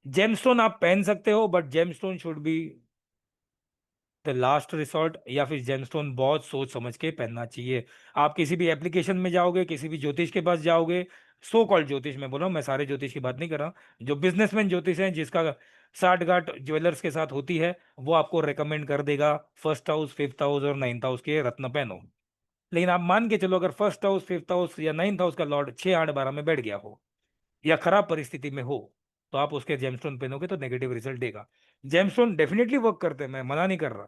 जेमस्टोन आप पहन सकते हो, but gemstone should be the last resort, या फिर जेमस्टोन बहुत सोच समझ के पहनना चाहिए। आप किसी भी एप्लीकेशन में जाओगे, किसी भी ज्योतिष के पास जाओगे, सो कॉल्ड ज्योतिष में बोला, मैं सारे ज्योतिष की बात नहीं कर रहा, जो बिजनेसमैन ज्योतिष हैं, जिसका साठ गांठ ज्वेलर्स के साथ होती है, वो आपको रेकमेंड कर देगा फर्स्ट हाउस, फिफ्थ हाउस और नाइन्थ हाउस के रत्न पहनो। लेकिन आप मान के चलो, अगर फर्स्ट हाउस, फिफ्थ हाउस या नाइन्थ हाउस का लॉर्ड 6 8 12 में बैठ गया हो, या खराब परिस्थिति में हो, तो आप उसके जेमस्टोन पहनोगे तो नेगेटिव रिजल्ट देगा। जेमस्टोन डेफिनेटली वर्क करते हैं, मैं मना नहीं कर रहा,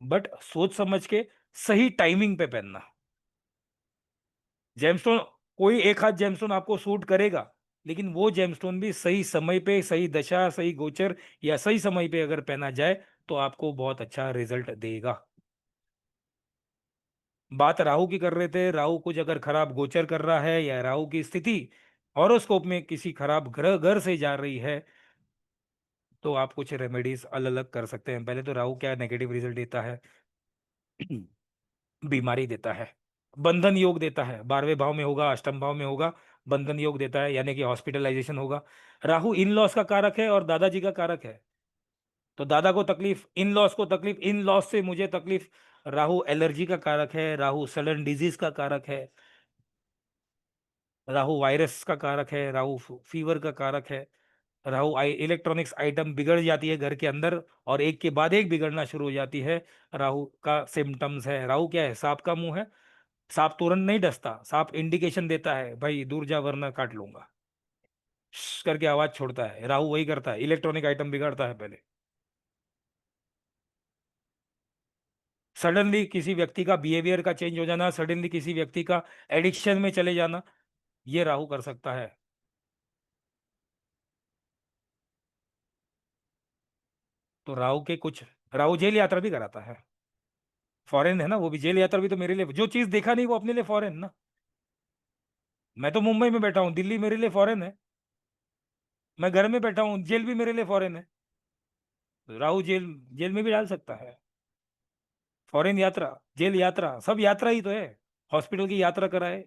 बट सोच समझ के सही टाइमिंग पे पहनना। जेमस्टोन, कोई एक हाथ जेमस्टोन आपको सूट करेगा, लेकिन वो जेमस्टोन भी सही समय पे, सही दशा, सही गोचर या सही समय पे अगर पहना जाए, तो आपको बहुत अच्छा रिजल्ट देगा। बात राहु की कर रहे थे। राहु कुछ अगर खराब गोचर कर रहा है, या राहु की स्थिति हॉरोस्कोप में किसी खराब ग्रह घर से जा रही है, तो आप कुछ रेमेडीज अलग अलग कर सकते हैं। पहले तो राहु क्या नेगेटिव रिजल्ट देता है? बीमारी देता है, बंधन योग देता है। 12वें भाव में होगा, अष्टम भाव में होगा, बंधन योग देता है, यानी कि हॉस्पिटलाइजेशन होगा। राहु इन लॉस का कारक है और दादाजी का कारक है। तो दादा को तकलीफ, इन लॉस को तकलीफ, इन लॉस से मुझे तकलीफ। राहु एलर्जी का कारक है, राहु सडन डिजीज का कारक है, राहु वायरस का कारक है, राहु फीवर का कारक है। राहु इलेक्ट्रॉनिक्स आइटम बिगड़ जाती है घर के अंदर, और एक के बाद एक बिगड़ना शुरू हो जाती है। राहु का सिम्टम्स है। राहु क्या है? सांप का मुंह है। सांप तुरंत नहीं डसता, सांप इंडिकेशन देता है, भाई दूर जा वरना काट लूंगा, करके आवाज छोड़ता है। राहु वही करता है, इलेक्ट्रॉनिक आइटम बिगाड़ता है पहले। सडनली किसी व्यक्ति का बिहेवियर का चेंज हो जाना, सडनली किसी व्यक्ति का एडिक्शन में चले जाना, ये राहु कर सकता है। तो राहु के कुछ, राहु जेल यात्रा भी कराता है। फॉरेन है ना, वो भी जेल यात्रा भी तो मेरे लिए, जो चीज देखा नहीं वो अपने लिए फॉरेन ना। मैं तो मुंबई में बैठा हूँ, दिल्ली मेरे लिए फॉरेन है। मैं घर में बैठा हूँ, जेल भी मेरे लिए फॉरेन है। राहु जेल, जेल में भी डाल सकता है। फॉरेन यात्रा, जेल यात्रा, सब यात्रा ही तो है। हॉस्पिटल की यात्रा कराए।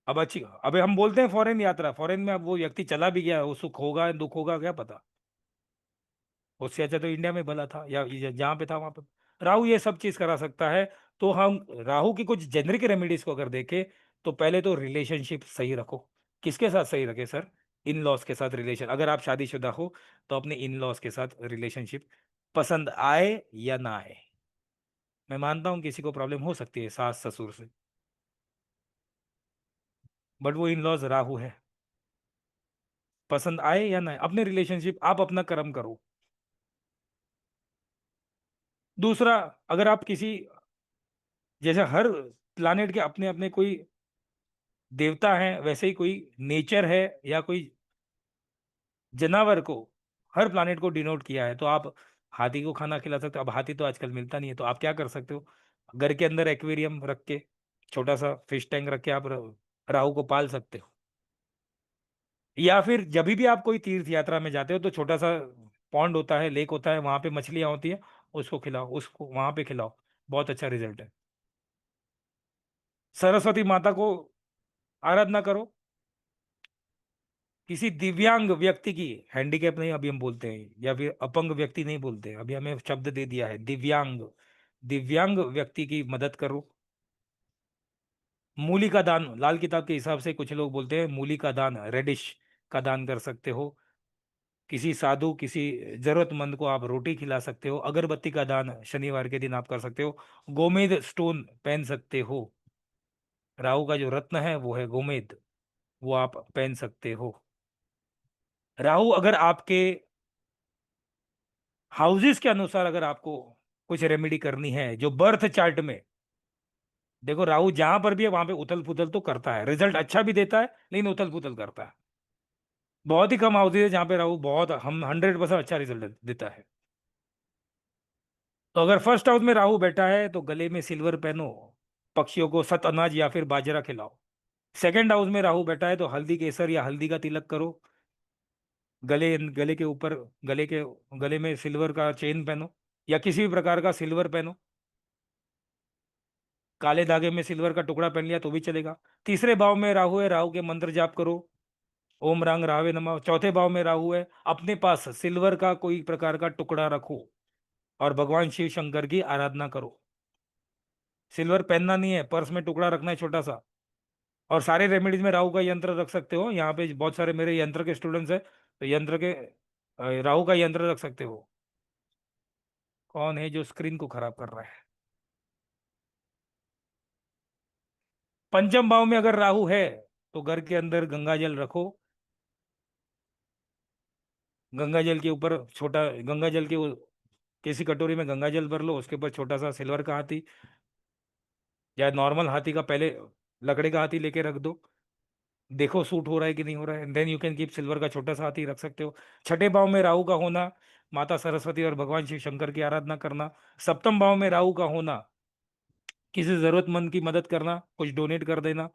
अब अच्छी, अबे हम बोलते हैं फॉरेन यात्रा, फॉरेन में अब वो व्यक्ति चला भी गया, वो सुख होगा दुख होगा क्या पता। उससे अच्छा तो इंडिया में भला था, या जहाँ पे था वहां पे। राहु ये सब चीज करा सकता है। तो हम राहु की कुछ जेनरिक रेमेडीज को अगर देखें, तो पहले तो रिलेशनशिप सही रखो। किसके साथ सही रखे सर? इन लॉज के साथ रिलेशन, अगर आप शादीशुदा हो तो अपने इन लॉज के साथ रिलेशनशिप, पसंद आए या ना आए। मैं मानता हूँ किसी को प्रॉब्लम हो सकती है सास ससुर से, बट वो इन लॉज राहु है। पसंद आए या ना आए, अपने रिलेशनशिप आप अपना कर्म करो। दूसरा, अगर आप किसी, जैसे हर प्लानेट के अपने अपने कोई देवता हैं, वैसे ही कोई नेचर है या कोई जानवर को, हर प्लानेट को डिनोट किया है। तो आप हाथी को खाना खिला सकते हो। अब हाथी तो आजकल मिलता नहीं है, तो आप क्या कर सकते हो? घर के अंदर एक्वेरियम रख के, छोटा सा फिश टैंक रख के आप राहु को पाल सकते हो। या फिर जब भी आप कोई तीर्थ यात्रा में जाते हो तो छोटा सा पॉन्ड होता है, लेक होता है, वहां पे मछलियां होती है, उसको खिलाओ, उसको वहां पे खिलाओ। बहुत अच्छा रिजल्ट है। सरस्वती माता को आराधना करो। किसी दिव्यांग व्यक्ति की, हैंडीकैप नहीं अभी हम बोलते हैं, या फिर अपंग व्यक्ति नहीं बोलते हैं, अभी हमें शब्द दे दिया है दिव्यांग। दिव्यांग व्यक्ति की मदद करो। मूली का दान, लाल किताब के हिसाब से कुछ लोग बोलते हैं मूली का दान, रेडिश का दान कर सकते हो। किसी साधु, किसी जरूरतमंद को आप रोटी खिला सकते हो। अगरबत्ती का दान शनिवार के दिन आप कर सकते हो। गोमेद स्टोन पहन सकते हो। राहु का जो रत्न है वो है गोमेद, वो आप पहन सकते हो। राहु अगर आपके हाउसेस के अनुसार अगर आपको कुछ रेमेडी करनी है, जो बर्थ चार्ट में, देखो राहु जहां पर भी है वहां पे उथल पुथल तो करता है, रिजल्ट अच्छा भी देता है लेकिन उथल पुथल करता है। बहुत ही कम हाउसेज है जहां पे राहु बहुत, हम 100% अच्छा रिजल्ट देता है। तो अगर फर्स्ट हाउस में राहु बैठा है तो गले में सिल्वर पहनो, पक्षियों को सत अनाज या फिर बाजरा खिलाओ। सेकंड हाउस में राहु बैठा है तो हल्दी केसर या हल्दी का तिलक करो। गले गले के ऊपर, गले के, गले में सिल्वर का चेन पहनो, या किसी भी प्रकार का सिल्वर पहनो। काले धागे में सिल्वर का टुकड़ा पहन लिया तो भी चलेगा। तीसरे भाव में राहु है, राहु के मंत्र जाप करो, ओम रंग रावे नमः। चौथे भाव में राहु है, अपने पास सिल्वर का कोई प्रकार का टुकड़ा रखो और भगवान शिव शंकर की आराधना करो। सिल्वर पहनना नहीं है, पर्स में टुकड़ा रखना है छोटा सा। और सारे रेमेडीज में राहु का यंत्र रख सकते हो। यहाँ पे बहुत सारे मेरे यंत्र के स्टूडेंट्स हैं, तो यंत्र के राहु का यंत्र रख सकते हो। कौन है जो स्क्रीन को खराब कर रहा है? पंचम भाव में अगर राहु है तो घर के अंदर गंगा जल रखो। गंगा जल के ऊपर छोटा, गंगा जल के किसी कटोरी में गंगा जल भर लो, उसके ऊपर छोटा सा सिल्वर का हाथी, या नॉर्मल हाथी का, पहले लकड़ी का हाथी लेके रख दो। देखो सूट हो रहा है कि नहीं हो रहा है, then you can keep silver का छोटा सा हाथी रख सकते हो। छठे भाव में राहु का होना, माता सरस्वती और भगवान शिव शंकर की आराधना करना। सप्तम भाव में राहु का होना, किसी जरूरतमंद की मदद करना, कुछ डोनेट कर देना,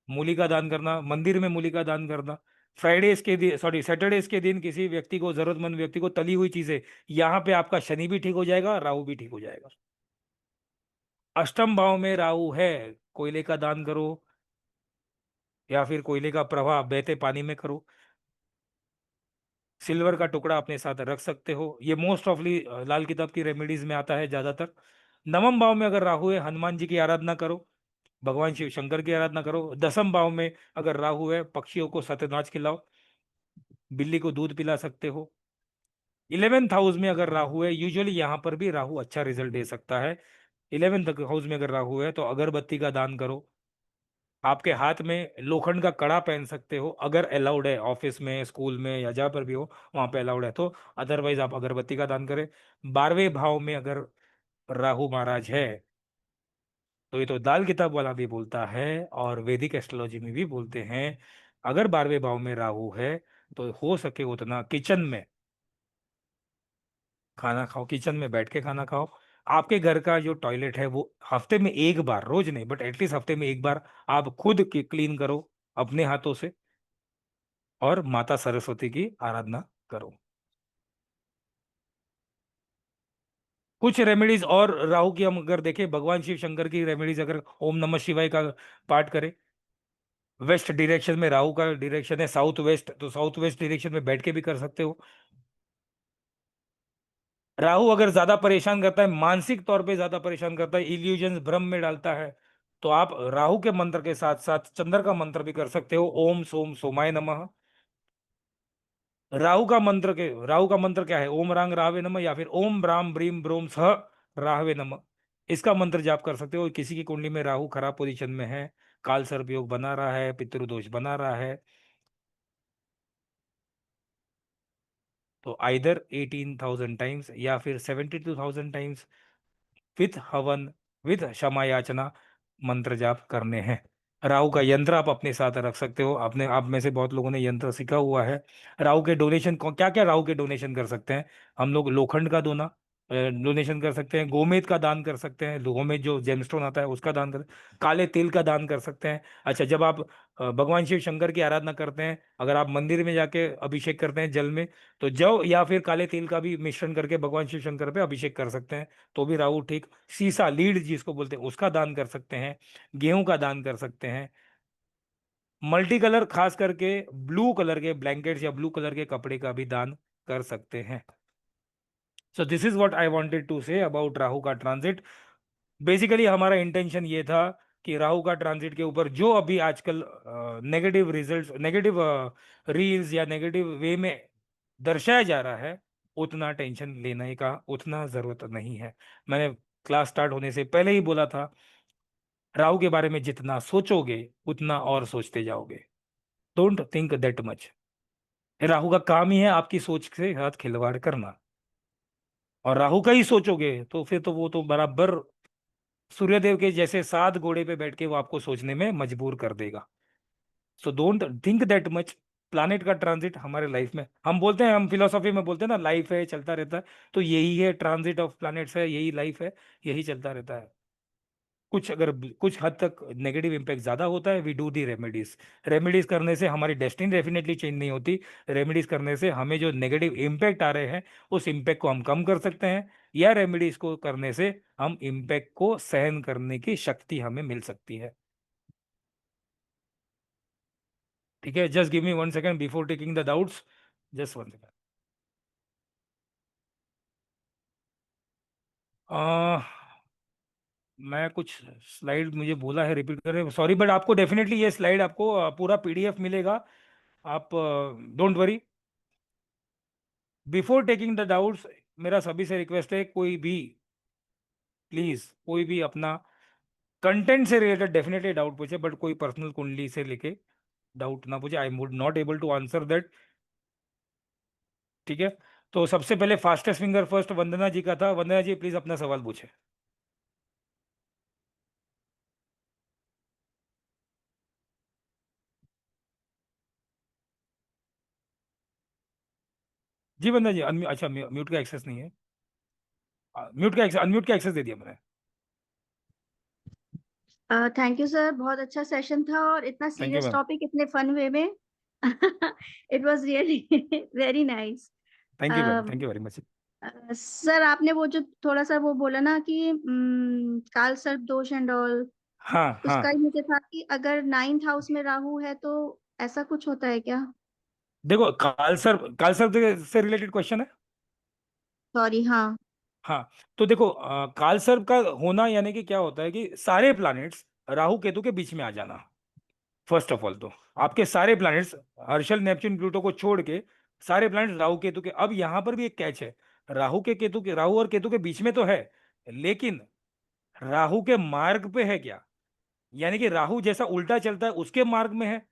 मूली का दान करना, मंदिर में मूली का दान करना। फ्राइडेज के दिन, सॉरी सैटरडेज के दिन किसी व्यक्ति को, जरूरतमंद व्यक्ति को तली हुई चीजें, यहाँ पे आपका शनि भी ठीक हो जाएगा, राहु भी ठीक हो जाएगा। अष्टम भाव में राहु है, कोयले का दान करो, या फिर कोयले का प्रवाह बहते पानी में करो। सिल्वर का टुकड़ा अपने साथ रख सकते हो। ये मोस्ट ऑफली लाल किताब की रेमेडीज में आता है ज्यादातर। नवम भाव में अगर राहु है, हनुमान जी की आराधना करो, भगवान शिव शंकर की आराधना करो। दसम भाव में अगर राहु है, पक्षियों को सत्यनाश खिलाओ, बिल्ली को दूध पिला सकते हो। 11th हाउस में अगर राहु है, यूजुअली यहाँ पर भी राहु अच्छा रिजल्ट दे सकता है। 11th हाउस में अगर राहु है तो अगरबत्ती का दान करो। आपके हाथ में लोखंड का कड़ा पहन सकते हो, अगर अलाउड है, ऑफिस में, स्कूल में, या जहाँ पर भी हो वहां पे अलाउड है तो। अदरवाइज आप अगरबत्ती का दान करें। 12वें भाव में अगर राहु महाराज है, तो ये तो दाल किताब वाला भी बोलता है और वैदिक एस्ट्रोलॉजी में भी बोलते हैं, अगर 12वें भाव में राहु है तो हो सके उतना किचन में खाना खाओ, किचन में बैठ के खाना खाओ। आपके घर का जो टॉयलेट है वो हफ्ते में एक बार, रोज नहीं बट एटलीस्ट हफ्ते में एक बार आप खुद क्लीन करो अपने हाथों से, और माता सरस्वती की आराधना करो। कुछ रेमेडीज और राहु की हम अगर देखें, भगवान शिव शंकर की रेमेडीज, अगर ओम नमः शिवाय का पाठ करें, वेस्ट डायरेक्शन में, राहु का डायरेक्शन है साउथ वेस्ट, तो साउथ वेस्ट डायरेक्शन में बैठ के भी कर सकते हो। राहु अगर ज्यादा परेशान करता है, मानसिक तौर पे ज्यादा परेशान करता है, इल्यूजन भ्रम में डालता है, तो आप राहु के मंत्र के साथ साथ चंद्र का मंत्र भी कर सकते हो, ओम सोम सोमाय नमः। राहु का मंत्र क्या है, ओम रांग राहवे नमः, या फिर ओम ब्राम ब्रीम ब्रोम सह राहवे नमः। इसका मंत्र जाप कर सकते हो। किसी की कुंडली में राहु खराब पोजीशन में है, काल सर्प योग बना रहा है, पितृदोष बना रहा है, तो आइदर 18,000 टाइम्स या फिर 72,000 टाइम्स विथ हवन, विथ क्षमा याचना मंत्र जाप करने हैं। राहु का यंत्र आप अपने साथ रख सकते हो। आपने, आप में से बहुत लोगों ने यंत्र सीखा हुआ है। राहु के डोनेशन को क्या क्या राहु के डोनेशन कर सकते हैं हम लोग, लोखंड का दोना डोनेशन कर सकते हैं, गोमेद का दान कर सकते हैं, गोमेद जो जेमस्टोन आता है उसका दान कर, काले तिल का दान कर सकते हैं। अच्छा, जब आप भगवान शिव शंकर की आराधना करते हैं, अगर आप मंदिर में जाके अभिषेक करते हैं जल में, तो जव या फिर काले तिल का भी मिश्रण करके भगवान शिव शंकर पे अभिषेक कर सकते हैं, तो भी राहु ठीक। सीसा लीड जिसको बोलते हैं उसका दान कर सकते हैं, गेहूं का दान कर सकते हैं, मल्टी कलर खास करके ब्लू कलर के ब्लैंकेट्स या ब्लू कलर के कपड़े का भी दान कर सकते हैं। So this is what I wanted to say about Rahu का ट्रांजिट। बेसिकली हमारा इंटेंशन ये था कि राहु का ट्रांजिट के ऊपर जो अभी आजकल नेगेटिव रिजल्ट्स, नेगेटिव रील्स या नेगेटिव वे में दर्शाया जा रहा है, उतना टेंशन लेने का उतना जरूरत नहीं है। मैंने क्लास स्टार्ट होने से पहले ही बोला था, राहु के बारे में जितना सोचोगे उतना और सोचते जाओगे। Don't think that much. Rahu का काम ही है आपकी सोच के साथ खिलवाड़ करना, और राहु का ही सोचोगे तो फिर तो वो तो बराबर सूर्यदेव के जैसे सात घोड़े पे बैठ के वो आपको सोचने में मजबूर कर देगा। So don't think that much. Planet का ट्रांजिट हमारे लाइफ में, हम बोलते हैं, हम फिलोसॉफी में बोलते हैं ना, लाइफ है चलता रहता है, तो यही है, ट्रांजिट ऑफ प्लैनेट्स है, यही लाइफ है, यही चलता रहता है। कुछ अगर कुछ हद तक नेगेटिव इम्पैक्ट ज्यादा होता है, we do the remedies. Remedies करने से हमारी डेस्टिनी डेफिनेटली चेंज नहीं होती। रेमेडीज करने से हमें जो नेगेटिव इम्पैक्ट आ रहे हैं उस इम्पैक्ट को हम कम कर सकते हैं, या रेमेडीज को करने से हम इम्पैक्ट को सहन करने की शक्ति हमें मिल सकती है। ठीक है, just give me 1 second before taking the doubts, just 1 second. मैं कुछ स्लाइड मुझे बोला है रिपीट करें, सॉरी, बट आपको डेफिनेटली ये स्लाइड आपको पूरा पीडीएफ मिलेगा। आप don't worry. Before taking the doubts, मेरा सभी से रिक्वेस्ट है, कोई भी प्लीज, कोई भी अपना कंटेंट से रिलेटेड डेफिनेटली डाउट पूछे, बट कोई पर्सनल कुंडली से लेके डाउट ना पूछे, I would not able to answer that. ठीक है, तो सबसे पहले fastest finger first Vandana ji का था। वंदना जी प्लीज अपना सवाल पूछे। जी वंदना जी, अच्छा म्यूट का एक्सेस नहीं है। म्यूट का एक्सेस, अनम्यूट का एक्सेस दे दिया मैंने। थैंक यू सर, बहुत अच्छा सेशन था और इतना thank you serious ma'am. Topic इतने फन वे में। It was really very nice. Thank you ma'am, thank you very much. Sir आपने वो जो थोड़ा सा वो बोला ना कि काल सर्प दोष एंड ऑल, हाँ हाँ, उसका ही मुझे था कि अगर नाइन्थ हाउस में राहु है तो ऐसा कुछ होता है क्या? देखो काल सर से रिलेटेड क्वेश्चन है। सॉरी, हाँ। हाँ, तो देखो काल सर्प का होना यानी कि क्या होता है कि सारे प्लैनेट्स राहु केतु के बीच में आ जाना। फर्स्ट ऑफ ऑल तो आपके सारे प्लैनेट्स, हर्षल नेपच्यून प्लूटो को छोड़ के सारे प्लैनेट्स राहु केतु के, अब यहां पर भी एक कैच है, राहु और केतु के बीच में तो है, लेकिन राहु के मार्ग पे है क्या, यानी कि राहु जैसा उल्टा चलता है उसके मार्ग में है।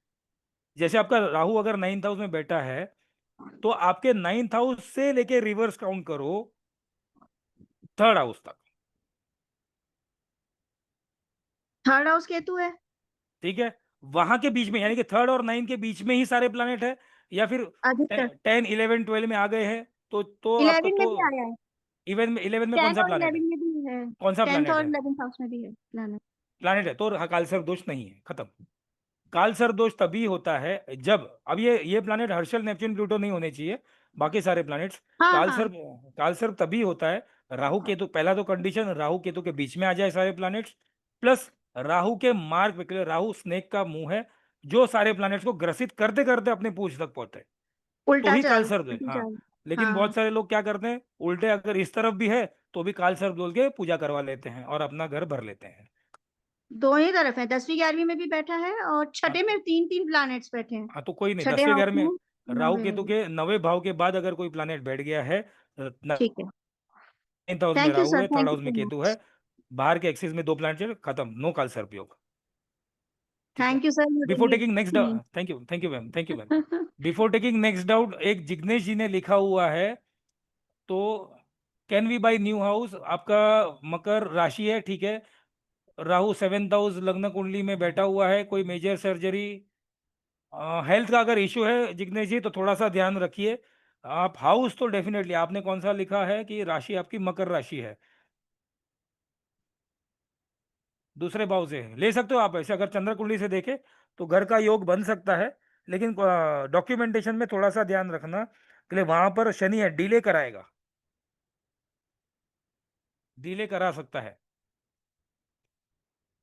जैसे आपका राहु अगर 9th हाउस में बैठा है, तो आपके 9th हाउस से लेके रिवर्स काउंट करो 3rd हाउस तक। थर्ड हाउस केतु है। ठीक है, वहां के बीच में, यानी कि 3rd और 9th के बीच में ही सारे प्लैनेट है, या फिर अधिकतर 10 11 12 में आ गए हैं, तो आपका 11 में तो भी आया है। इवन में 11 में कौन 10 सा और प्लैनेट 11 है? में भी है, कौन सा 10th प्लैनेट और है? 11th हाउस में भी है प्लैनेट। प्लैनेट है तो कालसर्प दोष नहीं है, खत्म। कालसर्प दोष तभी होता है जब, अब ये प्लैनेट हर्षल नेपच्यून प्लूटो नहीं होने चाहिए, बाकी सारे प्लैनेट्स। हाँ हाँ। कालसर्प कालसर्प तभी होता है राहु केतु, पहला तो कंडीशन राहु केतु के बीच में आ जाए सारे प्लैनेट्स, प्लस राहु के मार्ग पे, राहु स्नेक का मुंह है जो सारे प्लैनेट्स को ग्रसित करते करते अपने पूंछ तक पहुंचे, तो उल्टा ही चाल, कालसर्प है। उल्टी हाँ, चाल। लेकिन हाँ, बहुत सारे लोग क्या करते हैं उल्टे, अगर इस तरफ भी है तो भी कालसर्प बोल के पूजा करवा लेते हैं और अपना घर भर लेते हैं। दोनों ही तरफ है, 10वीं 11वीं में भी बैठा है और हाँ छठे में 3 3 प्लैनेट्स बैठे हैं। हाँ, तो कोई नहीं, छठे 10वें हाउस घर में में, राहु 9वें में केतु भी। के 9वें भाव के बाद अगर कोई प्लैनेट बैठ गया है, ठीक है। 9th हाउस में थैंक यू राहु सर, है, थर्ड थैंक यू हाउस में सो केतु है, मच। बाहर के एक्सिस में 2 प्लैनेट है, खत्म, नो कालसर्प योग। ठीक है। Thank you sir, you before really taking next, explain. Thank you ma'am, thank you ma'am. Before taking next doubt, एक जिग्नेश जी ने लिखा हुआ है, तो can we buy new house? आपका मकर राशि है, ठीक है, राहु 7th हाउस लग्न कुंडली में बैठा हुआ है, कोई मेजर सर्जरी, हेल्थ का अगर इशू है जिग्नेश जी तो थोड़ा सा ध्यान रखिए। आप हाउस तो डेफिनेटली, आपने कौन सा लिखा है कि राशि आपकी मकर राशि है, दूसरे भाव से ले सकते हो आप ऐसे, अगर चंद्र कुंडली से देखे तो घर का योग बन सकता है, लेकिन डॉक्यूमेंटेशन में थोड़ा सा ध्यान रखना के लिए, वहां पर शनि है, डिले कराएगा, डिले करा सकता है।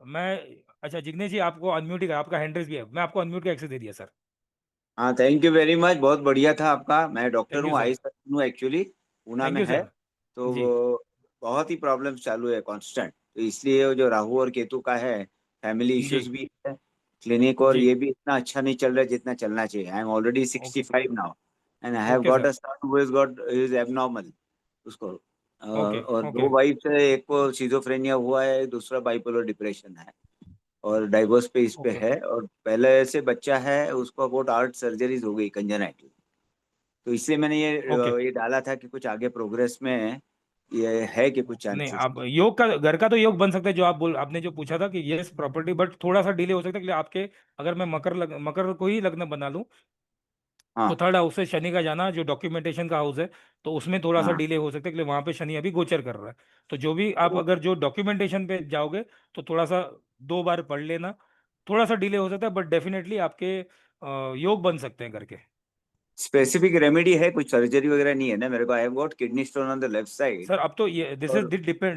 मैं, अच्छा जिग्नेश जी आपको अनम्यूट ही आपका हैंड रेज भी है, मैं आपको अनम्यूट का एक्सेस दे दिया सर। हाँ, थैंक यू वेरी मच, बहुत बढ़िया था आपका। मैं डॉक्टर थैंक यू हूँ, सर। आई सर्जन हूँ एक्चुअली, पूना थैंक में यू है। सर। तो जी। वो बहुत ही प्रॉब्लम्स चालू है कांस्टेंट, तो इसलिए वो जो राहु और केतु का है, फैमिली जी। इश्यूज भी है, क्लिनिक और जी। ये भी इतना अच्छा नहीं चल रहा है जितना चलना चाहिए। I am already okay. 65 now and I have okay got sir. A son who is got is abnormal उसको। ओके। और ओके। 2 वाइफ है, एक को सिजोफ्रेनिया हुआ है, दूसरा बाइपोलर डिप्रेशन है, और डाइवोर्स पे इस पे ओके। है, और पहले से बच्चा है उसको अबाउट 8 सर्जरीज हो गई कंजेनाइटल। तो इसलिए मैंने ओके। ये डाला था कि कुछ आगे प्रोग्रेस में ये है कि कुछ नहीं, चांसेस। आप योग का, घर का तो योग बन सकता है, जो आप बोल, आपने जो पूछा था कि यस प्रॉपर्टी, बट थोड़ा सा डिले हो सकता है, कि आपके, अगर मैं मकर को ही लग्न बना लूं तो हाँ थर्ड हाउस से शनि का जाना, जो डॉक्यूमेंटेशन का हाउस है, तो उसमें थोड़ा सा हाँ। डिले हो सकता है, कि वहां पे शनि अभी गोचर कर रहा है। तो जो भी आप तो अगर जो डॉक्यूमेंटेशन पे जाओगे तो थोड़ा सा 2 बार पढ़ लेना, थोड़ा सा डिले हो सकता है, बट डेफिनेटली आपके योग बन सकते हैं करके। स्पेसिफिक रेमेडी है, कुछ सर्जरी वगैरह नहीं है ना मेरे को? I have got kidney stone on the left side. Sir अब तो ये और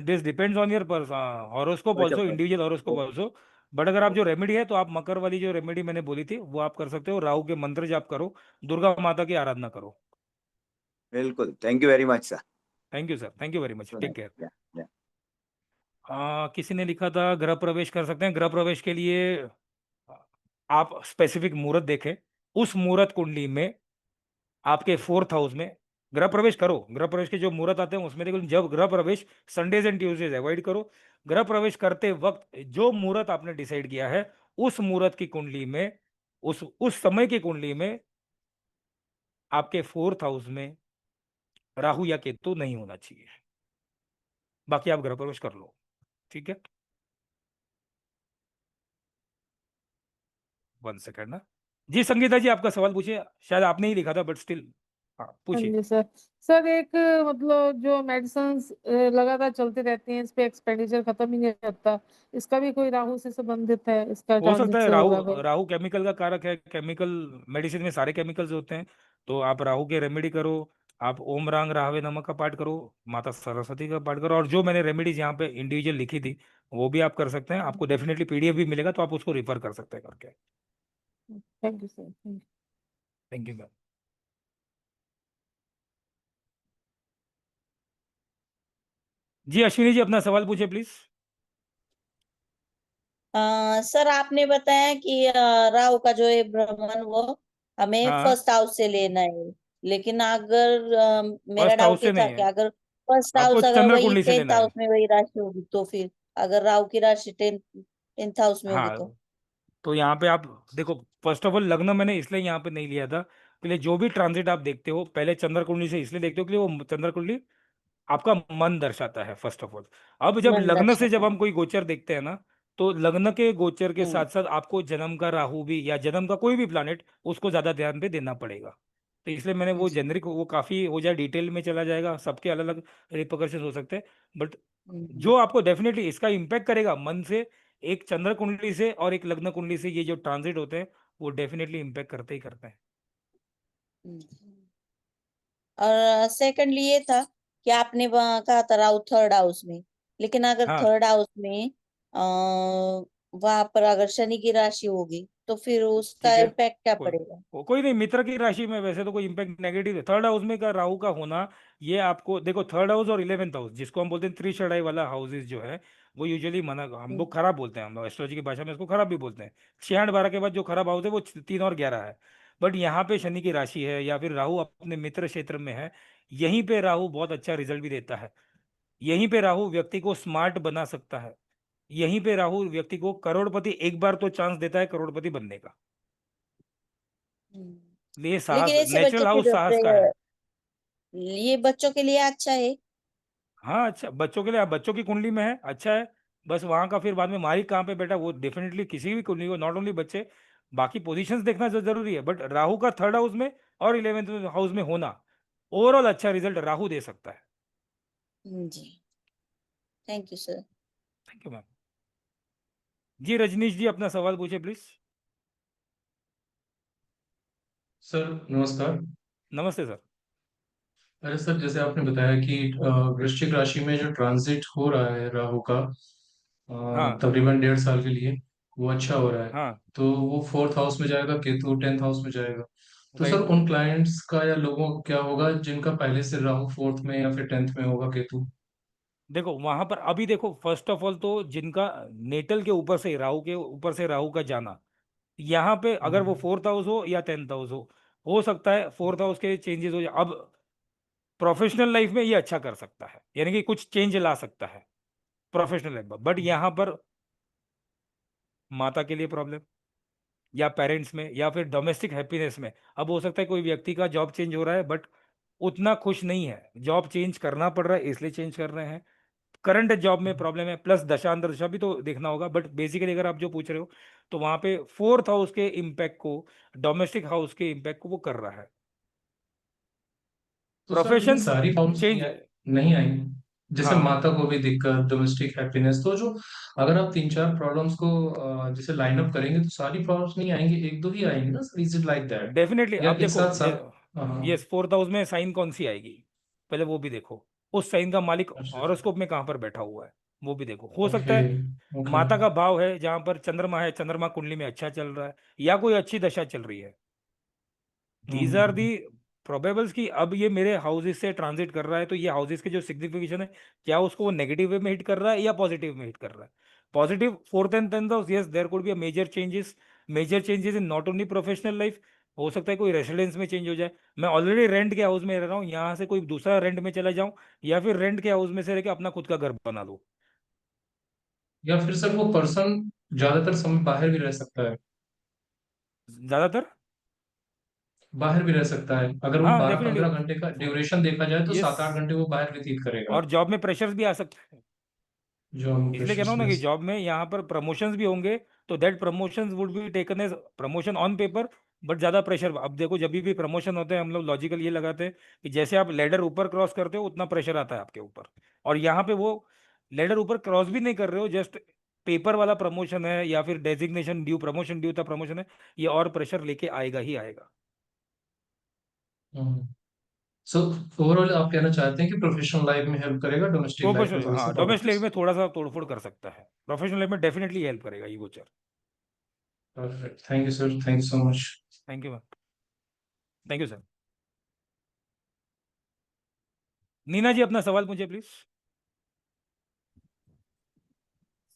this depends on your horoscope अच्छा, also, individual horoscope also. But अगर आप जो रेमेडी है, तो आप मकर वाली जो रेमेडी मैंने बोली थी वो आप कर सकते हो, राहु के मंत्र जाप करो, दुर्गा माता की आराधना करो। बिल्कुल, thank you very much sir. Thank you sir, thank you very much, take care. या किसी ने लिखा था गृह प्रवेश कर सकते हैं, गृह प्रवेश के लिए आप स्पेसिफिक मुहूर्त देखें, उस मुहूर्त कुंडली में आपके 4th हाउस में गृह प्रवेश करो, गृह प्रवेश के जो मुहूर्त आते हैं उसमें देखो, जब गृह प्रवेश संडेज एंड ट्यूसडेज अवॉइड करो, गृह प्रवेश करते वक्त जो मुहूर्त आपने डिसाइड किया है, उस मुहूर्त की कुंडली में, उस समय की कुंडली में आपके 4th हाउस में राहु या केतु नहीं होना चाहिए, बाकी आप गृह प्रवेश कर लो, ठीक है। 1 सेकंड ना। जी संगीता जी, आपका सवाल पूछिए, शायद आपने ही लिखा था बट स्टिल, हाँ हाँ पूछिए। जी सर। सर एक मतलब जो मेडिसिन लगातार चलती रहती हैं, इस पे एक्सपेंडिचर खत्म ही नहीं होता, इसका भी कोई राहु से संबंधित है, इसका हो सकता ट्रांजिट है, से होगा राहु अगर? राहु केमिकल का कारक है, केमिकल मेडिसिन में सारे केमिकल्स होते हैं, तो आप राहु के रेमेडी करो, आप ओम रांग राहवे नमक का पाठ करो, माता सरस्वती का पाठ करो, और जो मैंने रेमेडीज यहाँ पे इंडिविजुअल लिखी थी वो भी आप कर सकते हैं, आपको डेफिनेटली पीडीएफ भी मिलेगा, तो आप उसको रिफर कर सकते हैं करके। Thank you sir, thank thank you ma'am. जी अश्विनी जी, अपना सवाल पूछे प्लीज। सर आपने बताया कि राहु का जो है भ्रमण वो हमें हाँ, फर्स्ट हाउस से लेना है, लेकिन अगर मेरा फर्स्ट हाउस डाउट से ये था नहीं कि है, अगर फर्स्ट आपको हाउस अगर चंद्र वही कुंडली से 10th लेना हाउस है। में वही राशि होगी तो फिर अगर राहु की राशि 10th हाउस में होगी तो? हाँ, तो यहाँ पे आप देखो, फर्स्ट ऑफ ऑल लग्न मैंने इसलिए यहाँ पे नहीं लिया था, कि लिए जो भी ट्रांजिट आप देखते हो पहले चंद्र कुंडली से इसलिए देखते हो कि वो चंद्र कुंडली आपका मन दर्शाता है फर्स्ट ऑफ ऑल। अब जब मन लग्न से दर्शाता जब है। हम कोई गोचर देखते हैं ना, तो लग्न के गोचर के हम्म। साथ साथ आपको जन्म का राहु भी या जन्म का कोई भी प्लानेट, उसको ज्यादा ध्यान पे देना पड़ेगा। तो इसलिए मैंने वो अच्छा। जेनरिक, वो काफी हो जाए, डिटेल में चला जाएगा, सबके अलग अलग रिपरकशन हो सकते हैं, बट जो आपको डेफिनेटली इसका इम्पैक्ट करेगा मन से, एक चंद्र कुंडली से और एक लग्न कुंडली से ये जो ट्रांजिट होते हैं वो डेफिनेटली इम्पैक्ट करते ही करते हैं। और सेकंडली ये था कि आपने कहा था राहु थर्ड हाउस में, लेकिन अगर हाँ थर्ड हाउस में वहां पर अगर शनि की राशि होगी तो फिर उसका ठीक है, इम्पैक्ट क्या कोई पड़ेगा? कोई नहीं, मित्र की राशि में वैसे तो कोई इम्पैक्ट नेगेटिव है। थर्ड हाउस में का राहु का होना, ये आपको देखो, थर्ड हाउस और 11th हाउस जिसको हम बोलते हैं त्रिशराई वाला हाउसेस जो है, वो यूजुअली मना, हम लोग खराब बोलते हैं, हम लोग एस्ट्रोलॉजी की भाषा में इसको खराब भी बोलते हैं। 6 8 12 के बाद जो खराब हाउस है वो 3 और 11 है। बट यहाँ पे शनि की राशि है या फिर राहु अपने मित्र क्षेत्र में है, यहीं पे राहु बहुत अच्छा रिजल्ट भी देता है। यहीं पे राहु व्यक्ति को स्मार्ट बना सकता है। यहीं पे राहु व्यक्ति को करोड़पति, एक बार तो चांस देता है करोड़पति बनने का। ये लेकिन साहस, ऐसे बच्चे नेचुरल हाउस फिर साहस का है। ये बच्चों के लिए अच्छा है। हाँ अच्छा, बच्चों के लिए, आप बच्चों की कुंडली में है, अच्छा है। बस वहां का फिर बाद में मालिक कहाँ पे बैठा, वो डेफिनेटली किसी भी कुंडली को, नॉट ओनली बच्चे, बाकी पोजीशंस देखना जरूरी है। बट राहु का थर्ड हाउस में और 11th हाउस में होना, ओवरऑल अच्छा रिजल्ट राहु दे सकता है। जी, thank you sir. Thank you ma'am. जी रजनीश जी, अपना सवाल पूछे प्लीज। सर नमस्कार। नमस्ते सर। अरे सर, जैसे आपने बताया कि वृश्चिक राशि में जो ट्रांजिट हो रहा है राहु का हाँ तकरीबन 1.5 साल के लिए, वो अच्छा हो रहा है। हाँ, तो वो फोर्थ हाउस में जाएगा, केतु 10th हाउस में जाएगा। तो सर राइट। उन क्लाइंट्स का या लोगों का क्या होगा जिनका पहले से राहु फोर्थ में या फिर 10th में होगा केतु? देखो वहां पर अभी देखो, फर्स्ट ऑफ ऑल तो जिनका नेटल के ऊपर से राहु के ऊपर से राहु का जाना, यहाँ पे अगर वो हम्म। 4th हाउस हो या 10th हाउस हो सकता है 4th हाउस के चेंजेस हो जाए। अब प्रोफेशनल लाइफ में ये अच्छा कर सकता है, यानी कि कुछ चेंज ला सकता है प्रोफेशनल लाइफ में। बट यहाँ पर माता के लिए प्रॉब्लम, या पेरेंट्स में, या फिर डोमेस्टिक हैप्पीनेस में। अब हो सकता है कोई व्यक्ति का जॉब चेंज हो रहा है बट उतना खुश नहीं है, जॉब चेंज करना पड़ रहा है इसलिए चेंज कर रहे हैं। करंट जॉब में प्रॉब्लम है, प्लस दशांतर दशा भी तो देखना होगा। बट बेसिकली अगर आप जो पूछ रहे हो, तो वहां पे 4th हाउस के इम्पैक्ट को, डोमेस्टिक हाउस के इम्पैक्ट को वो कर रहा है। तो सर लेकिन प्रोफेशंस सारी प्रॉब्लम्स चेंज। नहीं आई। जैसे हाँ माता को भी दिक्कत, डोमेस्टिक हैप्पीनेस, तो जो अगर आप 3 4 प्रॉब्लम्स को जैसे लाइन अप करेंगे तो सारी प्रॉब्लम्स नहीं आएंगी, एक दो ही आएंगी ना sir? Is it like that? Definitely. या अब एक देखो, साथ साथ? हाँ। ये 4th हाउस में साइन कौन सी आएगी, पहले वो भी देखो। उस साइन का मालिक अच्छा अच्छा। हॉरोस्कोप में कहाँ पर बैठा हुआ है, वो भी देखो। हो सकता ओके। है ओके। माता का भाव है जहां पर चंद्रमा है, चंद्रमा कुंडली में अच्छा चल रहा है, या कोई अच्छी दशा चल रही है। These are the hmm. Probables की अब ये मेरे हाउसेस से ट्रांजिट कर रहा है, तो ये हाउसेस के जो सिग्निफिकेशन है, क्या उसको वो नेगेटिव वे में हिट कर रहा है या पॉजिटिव में हिट कर रहा है। Positive 4th and 10th house, yes there could be a major changes in not only professional life. हो सकता है कोई रेसिडेंस में चेंज हो जाए। मैं ऑलरेडी रेंट के हाउस में रह रहा हूँ, यहाँ से कोई दूसरा रेंट में चला जाऊँ, या फिर रेंट के हाउस में से रह के अपना खुद का घर बना लूँ। या फिर सर वो पर्सन ज्यादातर समय बाहर भी रह सकता है? ज्यादातर, बाहर भी रह सकता है, अगर वो हाँ 12 15 घंटे का डेफिनेटली। ड्यूरेशन देखा जाए तो यस, 7 8 घंटे वो बाहर व्यतीत करेगा। और जॉब में प्रेशर्स भी आ सकते हैं। जो हम इसलिए कह रहा प्रेशर्स हूँ ना कि यस। जॉब में यहाँ पर प्रमोशंस भी होंगे, तो that promotions would be taken as promotion on paper, but ज्यादा प्रेशर। अब देखो, जब भी प्रमोशन होते हैं हम लोग लॉजिकल ये लगाते हैं कि जैसे आप लेडर ऊपर क्रॉस करते हो उतना प्रेशर आता है आपके ऊपर। और यहाँ पे वो लेडर ऊपर क्रॉस भी नहीं कर रहे हो, जस्ट पेपर वाला प्रमोशन है, या फिर डेजिग्नेशन ड्यू, प्रमोशन ड्यू था प्रमोशन है, ये और प्रेशर लेके आएगा ही आएगा। सो ओवरऑल आप कहना चाहते हैं कि प्रोफेशनल लाइफ में हेल्प करेगा, डोमेस्टिक लाइफ में प्रोफेशनल, थोड़ी सी हाँ, प्रॉब्लम? डोमेस्टिक लाइफ में थोड़ा सा तोड़फोड़ कर सकता है, प्रोफेशनल लाइफ में डेफिनेटली हेल्प करेगा ये गोचर। Perfect, thank you sir, thank you so much. Thank you ma'am. Thank you sir. Neena ji, अपना सवाल पूछिए प्लीज।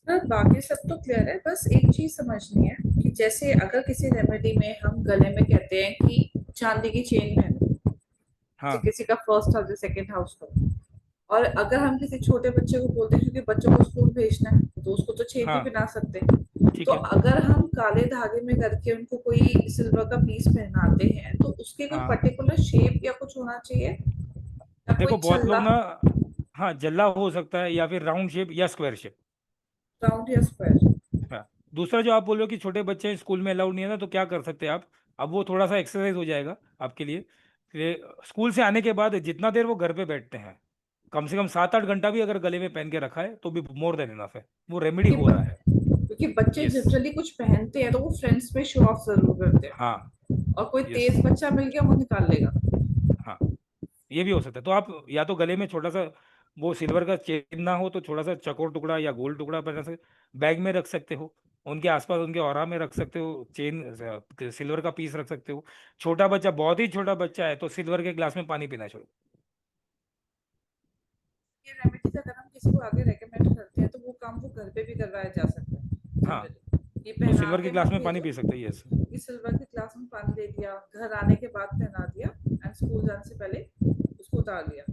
सर बाकी सब तो क्लियर है, बस एक चीज समझनी है कि जैसे अगर किसी रेमेडी में हम गले में कहते हैं कि चांदी की चेन पहनो, हाँ किसी का फर्स्ट हाउस या सेकंड हाउस का, और अगर हम किसी छोटे बच्चे को बोलते हैं क्योंकि बच्चों को स्कूल भेजना है तो उसको तो चेन भी हाँ, पहना सकते हैं, ठीक तो है। अगर हम काले धागे में करके उनको कोई सिल्वर का पीस पहनाते हैं तो उसके कोई हाँ पर्टिकुलर शेप या कुछ होना चाहिए या देखो, कोई बहुत लोग छल्ला, ना, हाँ जल्ला हो सकता है, या फिर राउंड शेप या स्क्वायर शेप। राउंड या स्क्वायर? हाँ, दूसरा जो आप बोल रहे हो कि छोटे बच्चे हैं, स्कूल में अलाउड नहीं है ना, तो क्या कर सकते हैं आप, अब वो थोड़ा सा एक्सरसाइज हो जाएगा आपके लिए। स्कूल से आने के बाद जितना देर वो घर पे बैठते हैं, कम से कम 7-8 घंटा भी अगर गले में पहन के रखा है तो भी मोर देन इनफ है, वो रेमेडी हो रहा है। क्योंकि बच्चे Yes. जनरली कुछ पहनते हैं तो वो फ्रेंड्स पे शो ऑफ जरूर करते हैं, हाँ और कोई Yes. तेज बच्चा मिल गया वो निकाल लेगा। हाँ, ये भी हो सकता है। तो आप या तो गले में छोटा सा वो सिल्वर का चेन ना हो तो थोड़ा सा चकोर टुकड़ा या गोल टुकड़ा बना से बैग में रख सकते हो, उनके आसपास उनके ऑरा में रख सकते हो, चेन सिल्वर का पीस रख सकते हो। छोटा बच्चा, बहुत ही छोटा बच्चा है तो सिल्वर के ग्लास में पानी पीना छोड़ो। ये रेमेडीज अगर हम किसी को आगे रेकमेंड करते हैं तो वो काम वो घर पे भी करवाया जा सकता है हाँ, जनरली। ये तो पहना सिल्वर के के ग्लास मत में पानी भेजो, पी सकते हैं। यस कि सिल्वर के ग्लास में पानी दे दिया, घर आने के बाद पहना दिया एंड स्कूल जाने से पहले उसको उतार दिया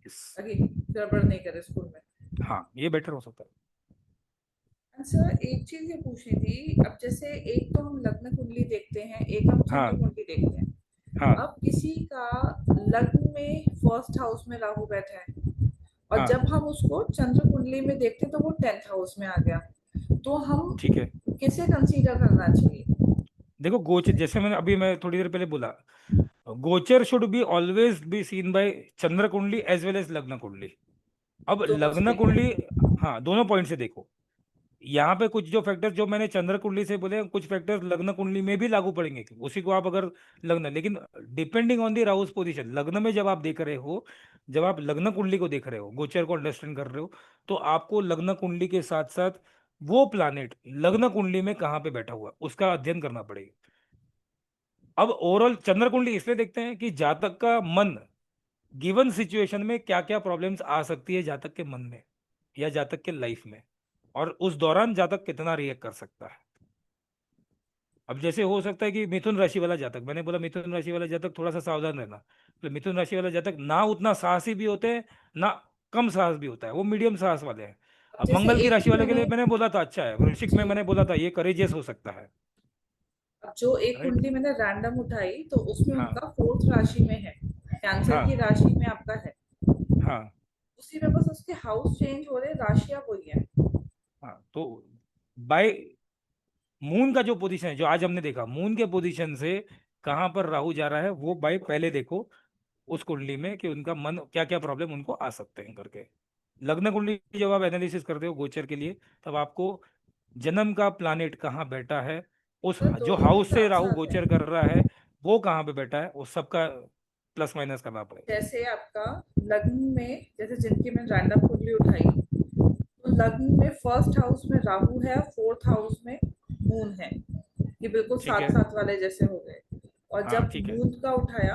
यस, ताकि गड़बड़ नहीं करे स्कूल में। हाँ ये बेटर हो सकता है। एंड सर एक चीज ये पूछनी थी, अब जैसे एक तो हम लग्न कुंडली देखते हैं, एक हम हाँ चंद्र कुंडली देखते हैं। हाँ अब किसी का लग्न में फर्स्ट हाउस में राहु बैठा है और हाँ जब हम उसको चंद्र कुंडली में देखते हैं तो वो 10th हाउस में आ गया, तो हम ठीक है। किसे कंसीडर करना चाहिए? देखो गोचर, जैसे मैं थोड़ी देर पहले बोला, गोचर should be always be seen by Chandra kundali as well as लग्न कुंडली। अब दोनों से लग्न देखना कुंडली, हाँ दोनों पॉइंट से देखो। यहाँ पे कुछ जो फैक्टर्स जो मैंने चंद्र कुंडली से बोले, कुछ फैक्टर्स लग्न कुंडली में भी लागू पड़ेंगे, उसी को आप अगर लग्न, लेकिन डिपेंडिंग ऑन द राहुस पोजीशन, लग्न में जब आप देख रहे हो, जब आप लग्न कुंडली को देख रहे हो, गोचर को अंडरस्टैंड कर रहे हो, तो आपको लग्न कुंडली के साथ साथ वो प्लानेट लग्न कुंडली में कहाँ पे बैठा हुआ उसका अध्ययन करना पड़ेगा। अब ओवरऑल चंद्र कुंडली इसलिए देखते हैं कि जातक का मन गिवन सिचुएशन में क्या क्या प्रॉब्लम्स आ सकती है जातक के मन में या जातक के लाइफ में, और उस दौरान जातक कितना रिएक्ट कर सकता है। अब जैसे हो सकता है कि मिथुन राशि वाला जातक, मैंने बोला मिथुन राशि वाला जातक थोड़ा सा सावधान रहना, तो मिथुन राशि वाला जातक ना उतना साहसी भी होते हैं ना कम साहस भी होता है, वो मीडियम साहस वाले हैं। अब जैसे मंगल की एक राशि वाले के लिए मैंने मैंने बोला था अच्छा है, वृश्चिक में जी, मैंने बोला था ये करेजियस हो सकता है। अब जो एक राइट, कुंडली मैंने रैंडम उठाई तो उसमें हाँ उनका 4th राशि में है, कैंसर की हाँ राशि में आपका है, हाँ उसी में बस उसके हाउस चेंज हो रहे, राशियां वही है। हाँ। तो बाय मून का जो पोजीशन है, जो आज हमने देखा, मून के पोजीशन से कहाँ पर राहु जा रहा है वो बाय पहले देखो उस कुंडली में कि उनका मन क्या क्या प्रॉब्लम उनको आ सकते हैं करके। लग्न कुंडली जब आप एनालिसिस करते हो गोचर के लिए, तब आपको जन्म का प्लानेट कहाँ बैठा है, उस सर जो दोनों ही हाउस से साथ राहु साथ है, गोचर कर रहा है वो कहाँ पे बैठा है, उस सबका प्लस माइनस करना पड़ेगा। जैसे आपका लग्न में, जैसे जिनकी मैंने रैंडम कुंडली उठाई तो लग्न में फर्स्ट हाउस में राहु है, 4th हाउस में मून है, ये बिल्कुल ठीक साथ है, साथ वाले जैसे हो गए। और हाँ जब ठीक है, मून का उठाया,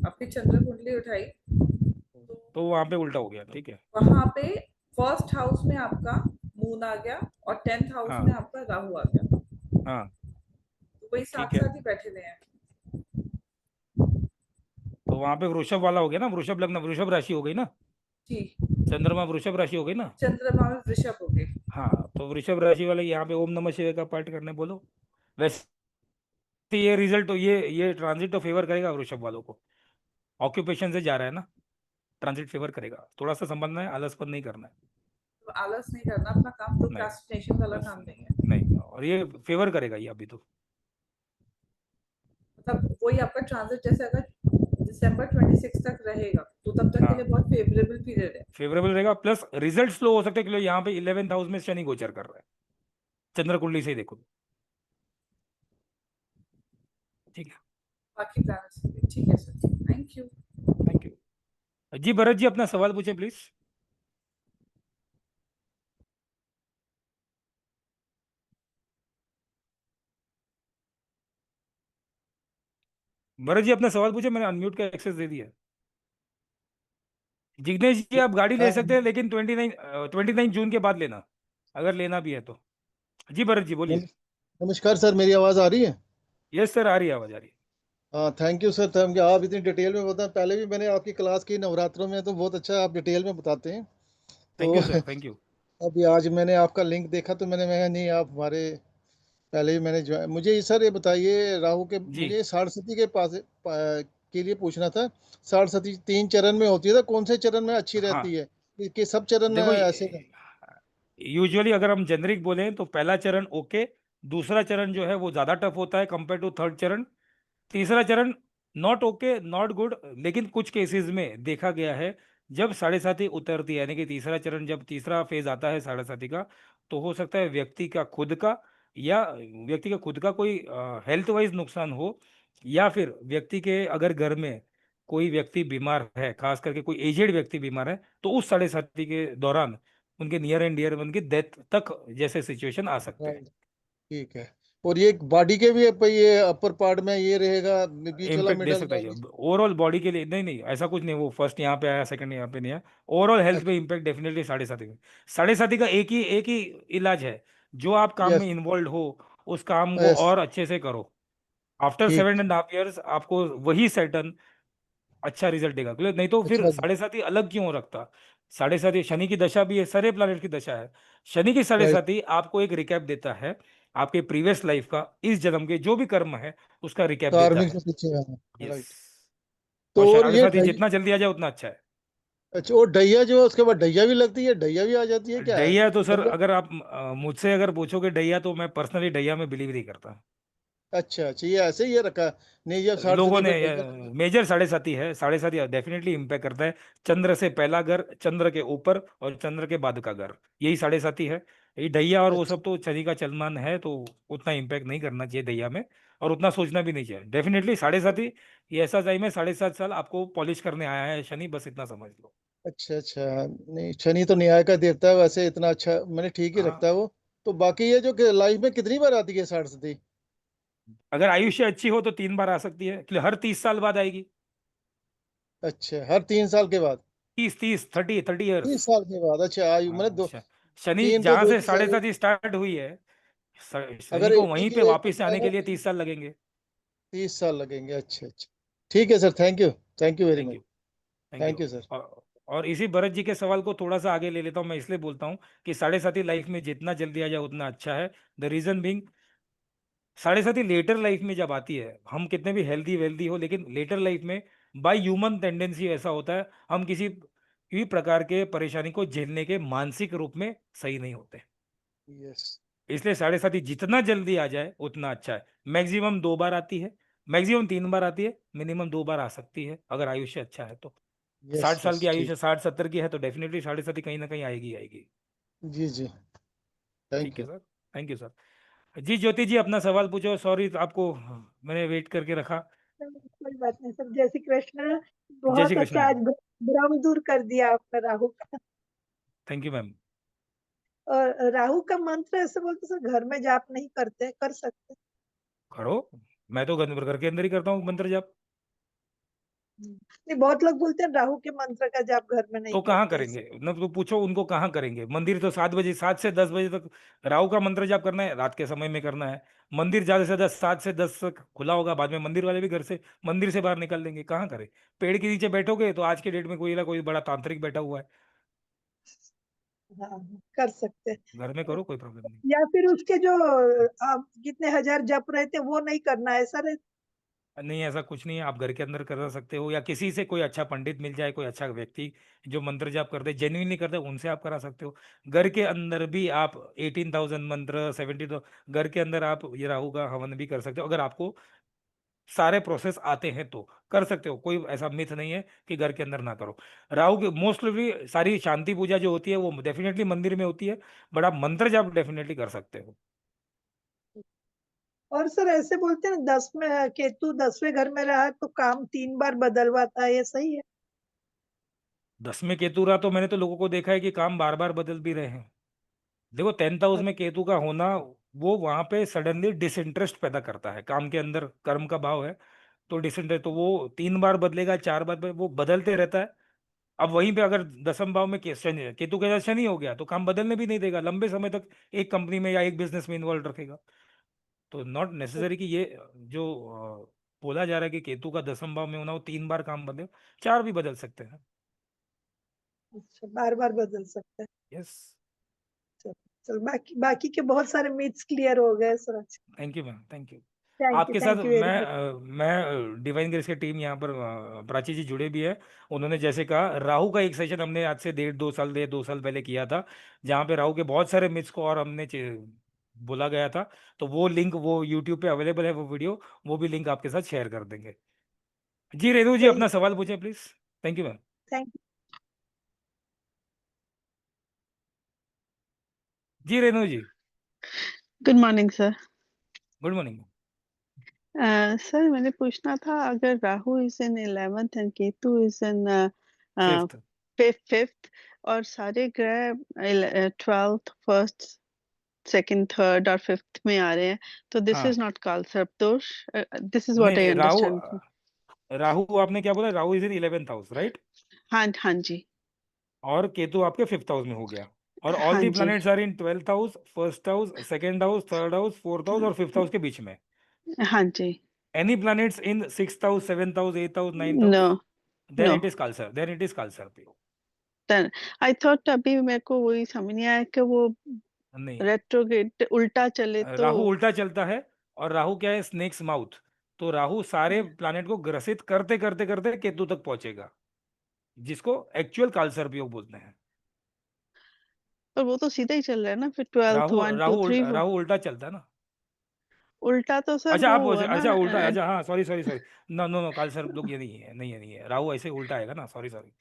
आपकी चंद्र कुंडली उठाई, तो तो वहां पे उल्टा हो गया। ठीक है, वहां पे फर्स्ट हाउस में आपका मून आ गया और 10th हाउस हाँ में आपका राहु आ गया, हाँ तो वही ठीक साथ है। साथ ही बैठे हुए हैं। तो वहां पे वृषभ वाला हो गया ना, वृषभ लग्न, वृषभ राशि हो गई ना, जी, चंद्रमा वृषभ राशि हो गई ना। चंद्रमा में वृषभ हो गए। हाँ, तो वृषभ राशि वाले यहाँ पे ओम नमः शिवाय का पाठ करने बोलो। वैसे ये रिजल्ट तो ये ट्रांजिट तो फेवर करेगा वृषभ वालों को, ऑक्यूपेशन से जा रहा है ना, ट्रांजिट फेवर करेगा। थोड़ा सा संभलना है, आलसपन नहीं करना है। तो आलस नहीं करना, अपना काम, नहीं प्रोक्रास्टिनेशन वाला बस, काम नहीं है। नहीं, और ये फेवर करेगा ये अभी तो। मतलब वही आपका ट्रांजिट जैसे अगर दिसंबर 26 तक रहेगा तो तब तक के हाँ लिए बहुत फेवरेबल पीरियड है। फेवरेबल रहेगा, प्लस रिजल्ट स्लो हो सकते हैं क्योंकि यहाँ पे 11th हाउस में शनि गोचर कर रहा है, चंद्र कुंडली से ही देखो। ठीक है, बाकी प्लान ठीक है sir, thank you. Thank you ji. Bharat ji अपना सवाल पूछे प्लीज। भरत जी अपना सवाल पूछे, मैंने अनम्यूट का एक्सेस दे दिया। जिग्नेश जी आप गाड़ी ले सकते हैं लेकिन 29 जून के बाद लेना, अगर लेना भी है तो। जी भरत जी बोलिए। नमस्कार सर, मेरी आवाज़ आ रही है? यस सर, आ रही है, आवाज आ रही है। हाँ, thank you sir, thank you. आप इतनी डिटेल में बताएं, पहले भी मैंने आपकी क्लास की नवरात्रों में, तो बहुत अच्छा आप डिटेल में बताते हैं। थैंक तो यू सर, थैंक यू। अभी आज मैंने आपका लिंक देखा तो मैं नहीं, आप हमारे पहले भी मैंने मुझे सर ये बताइए, राहु के, जी मुझे साढ़े के के लिए पूछना था। साढ़े 3 चरण में होती है, तो कौन से चरण में अच्छी हाँ, रहती है? कि सब चरण देखो ऐसे हैं? यूजुअली अगर हम जेनरिक बोले तो पहला चरण ओके, दूसरा चरण जो है वो ज्यादा टफ होता है कंपेयर टू थर्ड चरण, तीसरा चरण नॉट ओके नॉट गुड, लेकिन कुछ केसेस में देखा गया है जब साढ़े साथी उतरती है, यानी कि तीसरा चरण, जब तीसरा फेज आता है साढ़े साथी का, तो हो सकता है व्यक्ति का खुद का, या व्यक्ति का खुद का कोई हेल्थ वाइज नुकसान हो, या फिर व्यक्ति के अगर घर में कोई व्यक्ति बीमार है, खास करके कोई एजेड व्यक्ति बीमार है, तो उस साढ़े साथी के दौरान उनके नियर एंड डियर वन की डेथ तक जैसे सिचुएशन आ सकते हैं। राइट, ठीक है। और ये बॉडी के भी ये अपर पार्ट में ये रहेगा, बीच वाला इम्पैक्ट दे मिडल सकता का है ओवरऑल बॉडी के लिए। नहीं नहीं, ऐसा कुछ नहीं, वो फर्स्ट यहाँ पे आया, सेकंड यहाँ पे नहीं आया, ओवरऑल हेल्थ पे इम्पैक्ट डेफिनेटली साढ़े साथी में। साढ़े साथी का एक ही इलाज है, जो आप काम में यस इन्वॉल्व हो उस काम को यस और अच्छे से करो। आफ्टर ठीक 7.5 years आपको वही सेटन अच्छा रिजल्ट देगा। क्लियर? नहीं तो फिर अच्छा साढ़े साथी अलग क्यों रखता? साढ़े साथी शनि की दशा भी है, सारे प्लैनेट की दशा है। शनि की साढ़े राइट साथी आपको एक रिकैप देता है आपके प्रीवियस लाइफ का, इस जन्म के जो भी कर्म है उसका रिकैप देता कार्मिक है। से पीछे है। यस। राइट। और तो और साढ़े ये साथी जितना जल्दी आ जाए उतना अच्छा है। अच्छा, और डैया जो है उसके बाद डैया भी लगती है, डैया भी आ जाती है, क्या है डैया तो सर, डैया? अगर आप मुझसे अगर पूछोगे डैया, तो मैं पर्सनली डैया में बिलीव नहीं करता। अच्छा अच्छा, ये ऐसे ही ये रखा नहीं, जब साठ लोगों सदी ने पे डैया। मेजर साढ़े साथी है, साढ़े साथी डेफिनेटली इम्पैक्ट करता है। चंद्र से पहला घर, चंद्र के ऊपर और चंद्र के बाद का घर, यही साढ़े साथी है। ये दैया और वो अच्छा सब तो शनि का चलमान है, तो उतना इम्पैक्ट नहीं करना चाहिए दैया में, और उतना सोचना भी नहीं चाहिए। डेफिनेटली साढ़े साथी ये ऐसा टाइम है, 7.5 साल आपको पॉलिश करने आया है शनि, बस इतना समझ लो। अच्छा अच्छा, नहीं शनि तो न्याय का देवता है, वैसे इतना अच्छा मैंने ठीक ही हाँ, रखता है वो। तो बाकी ये जो लाइफ में कितनी बार आती है साठ सदी? अगर आयुष्य अच्छी हो तो 3 बार आ सकती है, कि हर 30 साल बाद आएगी। अच्छा, हर 3 साल के बाद? 30 30 30 30 ईयर्स। 30 साल के बाद, अच्छा आयु मैंने हाँ, दो, शनि तीन तो जहां दो से ही साढ़े साल। साथी स्टार्ट हुई है, शनि अगर को एक वहीं ही पे एक वापस आने के लिए 30 साल लगेंगे। 30 साल लगेंगे, अच्छा अच्छा। ठीक है sir, thank you very thank much. You. Thank you. Thank you sir. और इसी भरत जी के सवाल को थोड़ा सा आगे ले लेता हूँ, मैं इसलिए बोलता हूँ कि साढ़े साथी लाइफ में जितना जल्दी आ जाए उतना अच्छा है। द रीजन बीइंग, साढ़े साथी लेटर लाइफ में जब आती है, हम कितने भी हेल्दी वेल्दी हो, लेकिन लेटर लाइफ में बाय ह्यूमन टेंडेंसी ऐसा होता है, हम किसी भी प्रकार के परेशानी को झेलने के मानसिक रूप में सही नहीं होते। यस इसलिए साढ़े साथी जितना जल्दी आ जाए उतना अच्छा है। मैक्सिमम 2 बार आती है, मैक्सिमम 3 बार आती है, मिनिमम 2 बार आ सकती है अगर आयुष्य अच्छा है तो। यस 60 साल यस की ठीक। आयुष्य 60 70 की है तो डेफिनेटली साढ़े साथी कहीं ना कहीं आएगी आएगी। जी जी, थैंक ठीक है you. Sir. Thank you sir. जी ज्योति जी, अपना सवाल पूछो। सॉरी आपको मैंने वेट करके रखा। कोई बात नहीं सर, जय श्री कृष्ण। जय श्री बहुत कृष्ण अच्छा, आज मैम। भ्रम दूर कर दिया आपका राहु का। Thank you ma'am. और राहु का मंत्र ऐसे बोलते सर, घर में जाप नहीं करते, कर सकते? करो, मैं तो घर के अंदर ही करता हूँ मंत्र जाप। नहीं, बहुत लोग बोलते हैं राहु के मंत्र का जाप घर में नहीं तो कहाँ करते करेंगे ऐसे। न, तो पूछो उनको कहाँ करेंगे। मंदिर तो 7 बजे, 7 से 10 बजे तक राहु का मंत्र जाप करना है, रात के समय में करना है। मंदिर ज्यादा से ज्यादा 7 से 10 तक खुला होगा, बाद में मंदिर वाले भी घर से मंदिर से बाहर निकल देंगे। कहाँ करें? पेड़ के नीचे बैठोगे तो आज के डेट में कोई ना कोई बड़ा तांत्रिक बैठा हुआ है। हाँ, कर सकते घर में हैं। करो, कोई प्रॉब्लम नहीं। या फिर उसके जो कितने हजार जप रहते वो नहीं करना है सर? नहीं, ऐसा कुछ नहीं है, आप घर के अंदर कर सकते हो, या किसी से कोई अच्छा पंडित मिल जाए, कोई अच्छा व्यक्ति जो मंत्र जाप करते जेन्युइनली करते, उनसे आप करा सकते हो। घर के अंदर भी आप 18,000 मंत्र, 70 तो घर के अंदर आप ये राहु का हवन भी कर सकते हो, अगर आपको सारे प्रोसेस आते हैं तो कर सकते हो। कोई ऐसा मिथ नहीं है कि घर के अंदर ना करो। राहु की मोस्टली सारी शांति पूजा जो होती है वो डेफिनेटली मंदिर में होती है, बट आप मंत्र जाप डेफिनेटली कर सकते हो। और सर ऐसे बोलते हैं 10 में केतु 10वें घर में रहा तो काम 3 बार बदलवाता है, ये सही है? 10 में केतु रहा तो मैंने तो लोगों को देखा है कि काम बार बार बदल भी रहे हैं। देखो 10th हाउस में केतु का होना, वो वहां पे सडनली डिसइंटरेस्ट पैदा करता है, काम के अंदर कर्म का भाव है, तो डिसइंटरेस्ट, तो वो 3 बार बदलेगा, 4 बार वो बदलते रहता है। अब वहीं पे अगर 10th भाव में केतु के साथ शनि हो गया तो काम बदलने भी नहीं देगा, लंबे समय तक एक कंपनी में या एक बिजनेस में इन्वॉल्व रखेगा। तो नॉट नेसेसरी कि ये जो बोला जा रहा है कि केतु का 10th भाव में होना वो 3 बार काम बदले, 4 भी बदल सकते हैं। अच्छा, बार बार बदल सकता है। यस। चल चल, बाकी बाकी के बहुत सारे मिथ्स क्लियर हो गए सर। अच्छा, thank you ma'am, thank you. आपके साथ थैंक यू वेरी मच। मैं डिवाइन ग्रेस की टीम यहाँ पर प्राची जी जुड़े भी है। उन्होंने जैसे कहा, राहु का एक सेशन हमने आज से 1.5 2 साल पहले किया था, जहाँ पे राहु के बहुत सारे मिथ्स को और हमने बोला गया था। तो वो लिंक वो यूट्यूब पे अवेलेबल है, वो वीडियो, वो भी लिंक आपके साथ शेयर कर देंगे। जी रेणु जी, सही, अपना सवाल पूछें please. Thank you ma'am. Thank ji Renu ji, good morning sir. Good morning. Sir मैंने पूछना था, अगर Rahu is in 11th and Ketu is in fifth. Fifth और सारे ग्रह 12th, फर्स्ट, सेकंड, थर्ड और फिफ्थ में आ रहे हैं, तो दिस हाँ इज नॉट काल सर्प दोष। दिस इज नहीं व्हाट आई नहीं, राहु अंडरस्टैंड। राहु आपने क्या बोला, Rahu is in 11th house right, हाँ हाँ जी। और केतु आपके 5th हाउस में हो गया, और ऑल हाँ दी जी। Planets are in 12th house, first house, second house, third house, fourth house और 5th हाउस के बीच में। हाँ जी। Any planets in 6th house, 7th house, 8th house, 9th no house, then no, it is Kaalsarp, then it is Kaalsarp. Then I thought, अभी मेरे को वही समझ नहीं आया कि वो नहीं, रेट्रोग्रेड उल्टा चले तो। राहु उल्टा चलता है, और राहु क्या है, स्नेक्स माउथ। तो राहु सारे प्लैनेट को ग्रसित करते करते करते केतु तक पहुंचेगा, जिसको एक्चुअल कालसर्प योग बोलते हैं। पर वो तो सीधा ही चल रहा है ना, फिर 12th, राहु 1 2 राहु 3 4। राहु उल्टा चलता है ना। उल्टा तो सर अच्छा वो आप हुआ ना। अच्छा उल्टा, अच्छा हाँ, sorry sorry sorry, no no no, Kaalsarp लोग ये नहीं है, नहीं है, नहीं है, राहु ऐसे उल्टा आएगा ना, सॉरी सॉरी,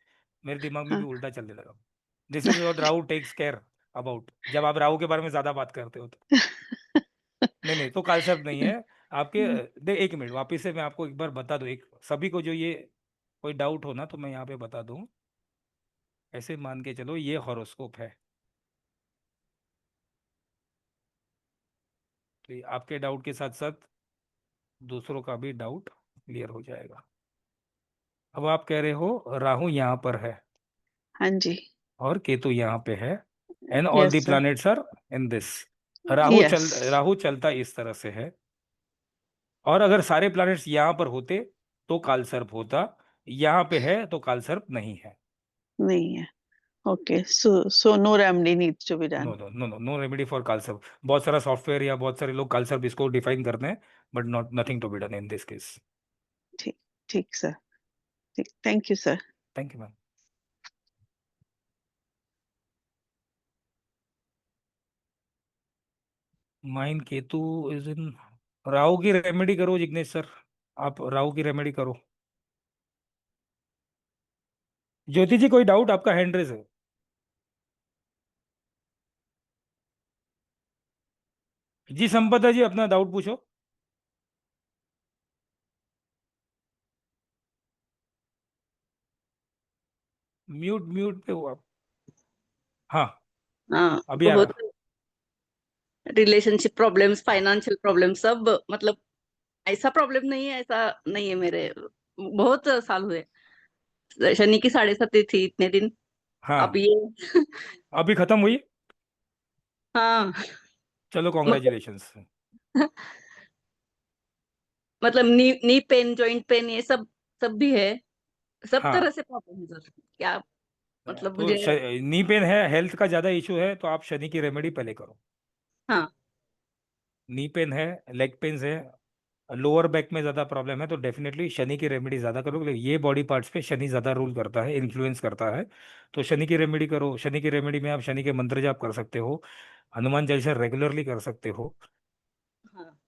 मेरे दिमाग में भी हाँ। उल्टा चलने लगा। This is what Rahu takes care about, जब आप राहु के बारे में ज्यादा बात करते हो तो। नहीं नहीं, तो कालसर्प नहीं है आपके। दे एक मिनट, वापिस से मैं आपको एक बार बता दूं, एक सभी को जो ये कोई डाउट हो ना, तो मैं यहाँ पे बता दूं। ऐसे मान के चलो ये हॉरोस्कोप है, तो ये आपके डाउट के साथ साथ दूसरों का भी डाउट क्लियर हो जाएगा। अब आप कह रहे हो राहु यहाँ पर है हाँ जी। और केतु यहाँ पे है, and all the yes sir. Planets are in this. Yes. Rahu चलता इस तरह से है, और अगर सारे प्लैनेट्स यहाँ पर होते तो कालसर्प होता, यहाँ पे है तो कालसर्प नहीं है। नहीं है। Okay, so no remedy needs to be no done. No no no, no remedy for Kaalsarp. बहुत सारा सॉफ्टवेयर या बहुत सारे लोग कालसर्प इसको डिफाइन करते हैं, but not, nothing to be done in this case. ठीक, ठीक सर। ठीक, thank you sir. Thank you ma'am. Mine Ketu is in, Rahu की रेमेडी करो जिग्नेश सर, आप राहु की रेमेडी करो। ज्योति जी कोई डाउट, आपका हैंड रेज है। जी संपदा जी अपना डाउट पूछो। म्यूट म्यूट पे हो आप। हाँ हाँ, अभी आ बहुत रहा। रिलेशनशिप प्रॉब्लम्स, फाइनेंशियल प्रॉब्लम सब, मतलब ऐसा प्रॉब्लम नहीं है, ऐसा नहीं है मेरे। बहुत साल हुए, शनि की 7.5 थी इतने दिन। अब हाँ ये अभी खत्म हुई, हाँ, चलो मतलब कॉन्ग्रेचुलेशंस। मतलब नी पेन, जॉइंट पेन, ये सब सब भी है। सब हाँ तरह से प्रॉब्लम है सर। क्या मतलब तो मुझे। नी पेन है, हेल्थ का ज्यादा इशू है, तो आप शनि की रेमेडी पहले करो। हाँ नी पेन है, लेग पेन्स है, लोअर बैक में ज्यादा प्रॉब्लम है, तो डेफिनेटली शनि की रेमेडी ज्यादा करो, क्योंकि ये बॉडी पार्ट्स पे शनि ज्यादा रूल करता है, इन्फ्लुएंस करता है। तो शनि की रेमेडी करो। शनि की रेमेडी में आप शनि के मंत्र जाप कर सकते हो, हनुमान चालीसा रेगुलरली कर सकते हो, हाँ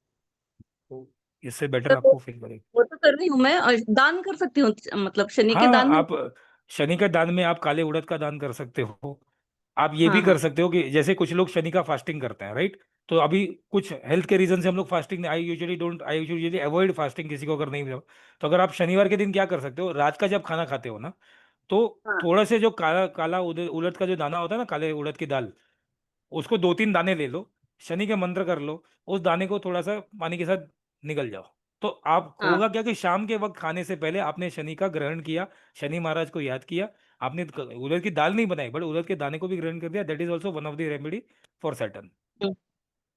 तो इससे बेटर सर, वो आपको फील करेगा। वो तो कर रही हूँ मैं, और दान कर सकती हूँ, मतलब शनि के हाँ दान में। आप शनि का दान में आप काले उड़द का दान कर सकते हो। आप ये भी हाँ हाँ कर सकते हो कि जैसे कुछ लोग शनि का फास्टिंग करते हैं राइट, तो अभी कुछ हेल्थ के रीजन से हम लोग fasting, I usually avoid fasting किसी को अगर नहीं मिला, तो अगर आप शनिवार के दिन क्या कर सकते हो, रात का जब खाना खाते हो ना, तो हाँ थोड़ा से जो काला काला उड़द का जो दाना होता है ना, काले उड़द की दाल, उसको 2-3 दाने ले लो, शनि के मंत्र कर लो, उस दाने को थोड़ा सा पानी के साथ निगल जाओ, तो आप हाँ होगा क्या कि शाम के वक्त खाने से पहले आपने शनि का ग्रहण किया, शनि महाराज को याद किया, आपने उड़द की दाल नहीं बनाई बट उड़द के दाने को भी ग्रहण कर दिया, that is also one of the remedy for Saturn.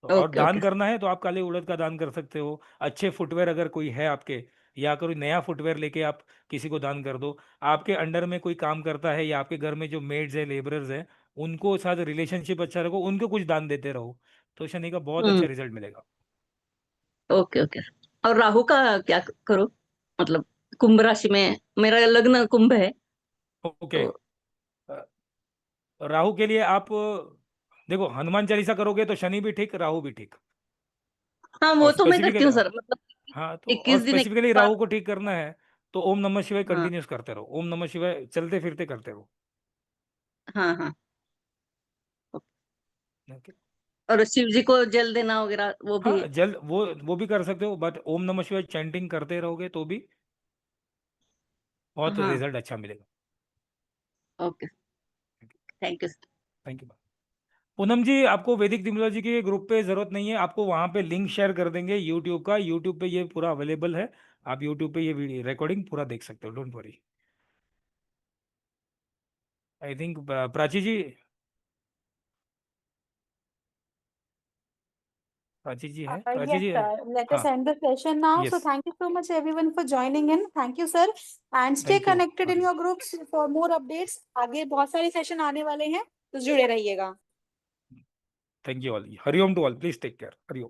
और ओके दान ओके। करना है तो आप काले उड़द का दान कर सकते हो। अच्छे फुटवेयर अगर कोई है आपके, या कोई नया फुटवेयर लेके आप किसी को दान कर दो। आपके अंडर में कोई काम करता है, या आपके घर में जो मेड्स है, लेबरर्स हैं, उनको साथ रिलेशनशिप अच्छा रखो, उनको कुछ दान देते रहो, तो शनि का बहुत अच्छा हम्म। रिजल्ट मिलेगा। Okay okay. और राहु का क्या करो, मतलब कुंभ राशि में मेरा लग्न कुंभ है ओके, तो। राहु के लिए आप देखो, हनुमान चालीसा करोगे तो शनि भी ठीक, राहु भी ठीक। हाँ, और वो तो मैं करती स्पेसिफिकली, हूँ सर, मतलब हाँ तो और 21 दिन एक स्पेसिफिकली बार। राहु को ठीक करना है तो ओम नमः शिवाय हाँ कंटिन्यूस करते रहो, ओम नमः शिवाय चलते फिरते करते रहो। हाँ हाँ। ओके। और शिव जी को जल देना वगैरह वो भी हाँ जल वो भी कर सकते हो, बट ओम नमः शिवाय चैंटिंग करते रहोगे तो भी बहुत हाँ रिजल्ट अच्छा मिलेगा। Okay thank you thank you. Poonam ji, आपको वैदिक न्यूमरोलॉजी के ग्रुप पे जरूरत नहीं है, आपको वहां पे लिंक शेयर कर देंगे यूट्यूब का, यूट्यूब पे ये पूरा अवेलेबल है, आप यूट्यूब पे ये वीडियो रिकॉर्डिंग पूरा देख सकते हो, don't worry. I think Prachi ji है, प्राची Yes, जी है। sir. Let us हाँ end the session now. So yes thank you so much everyone for joining in. Thank you, sir. And stay thank you. connected in your groups for more updates. आगे बहुत सारे session आने वाले हैं, तो जुड़े रहिएगा। थैंक यू ऑल, हरिओम to all, please take care, Hariom.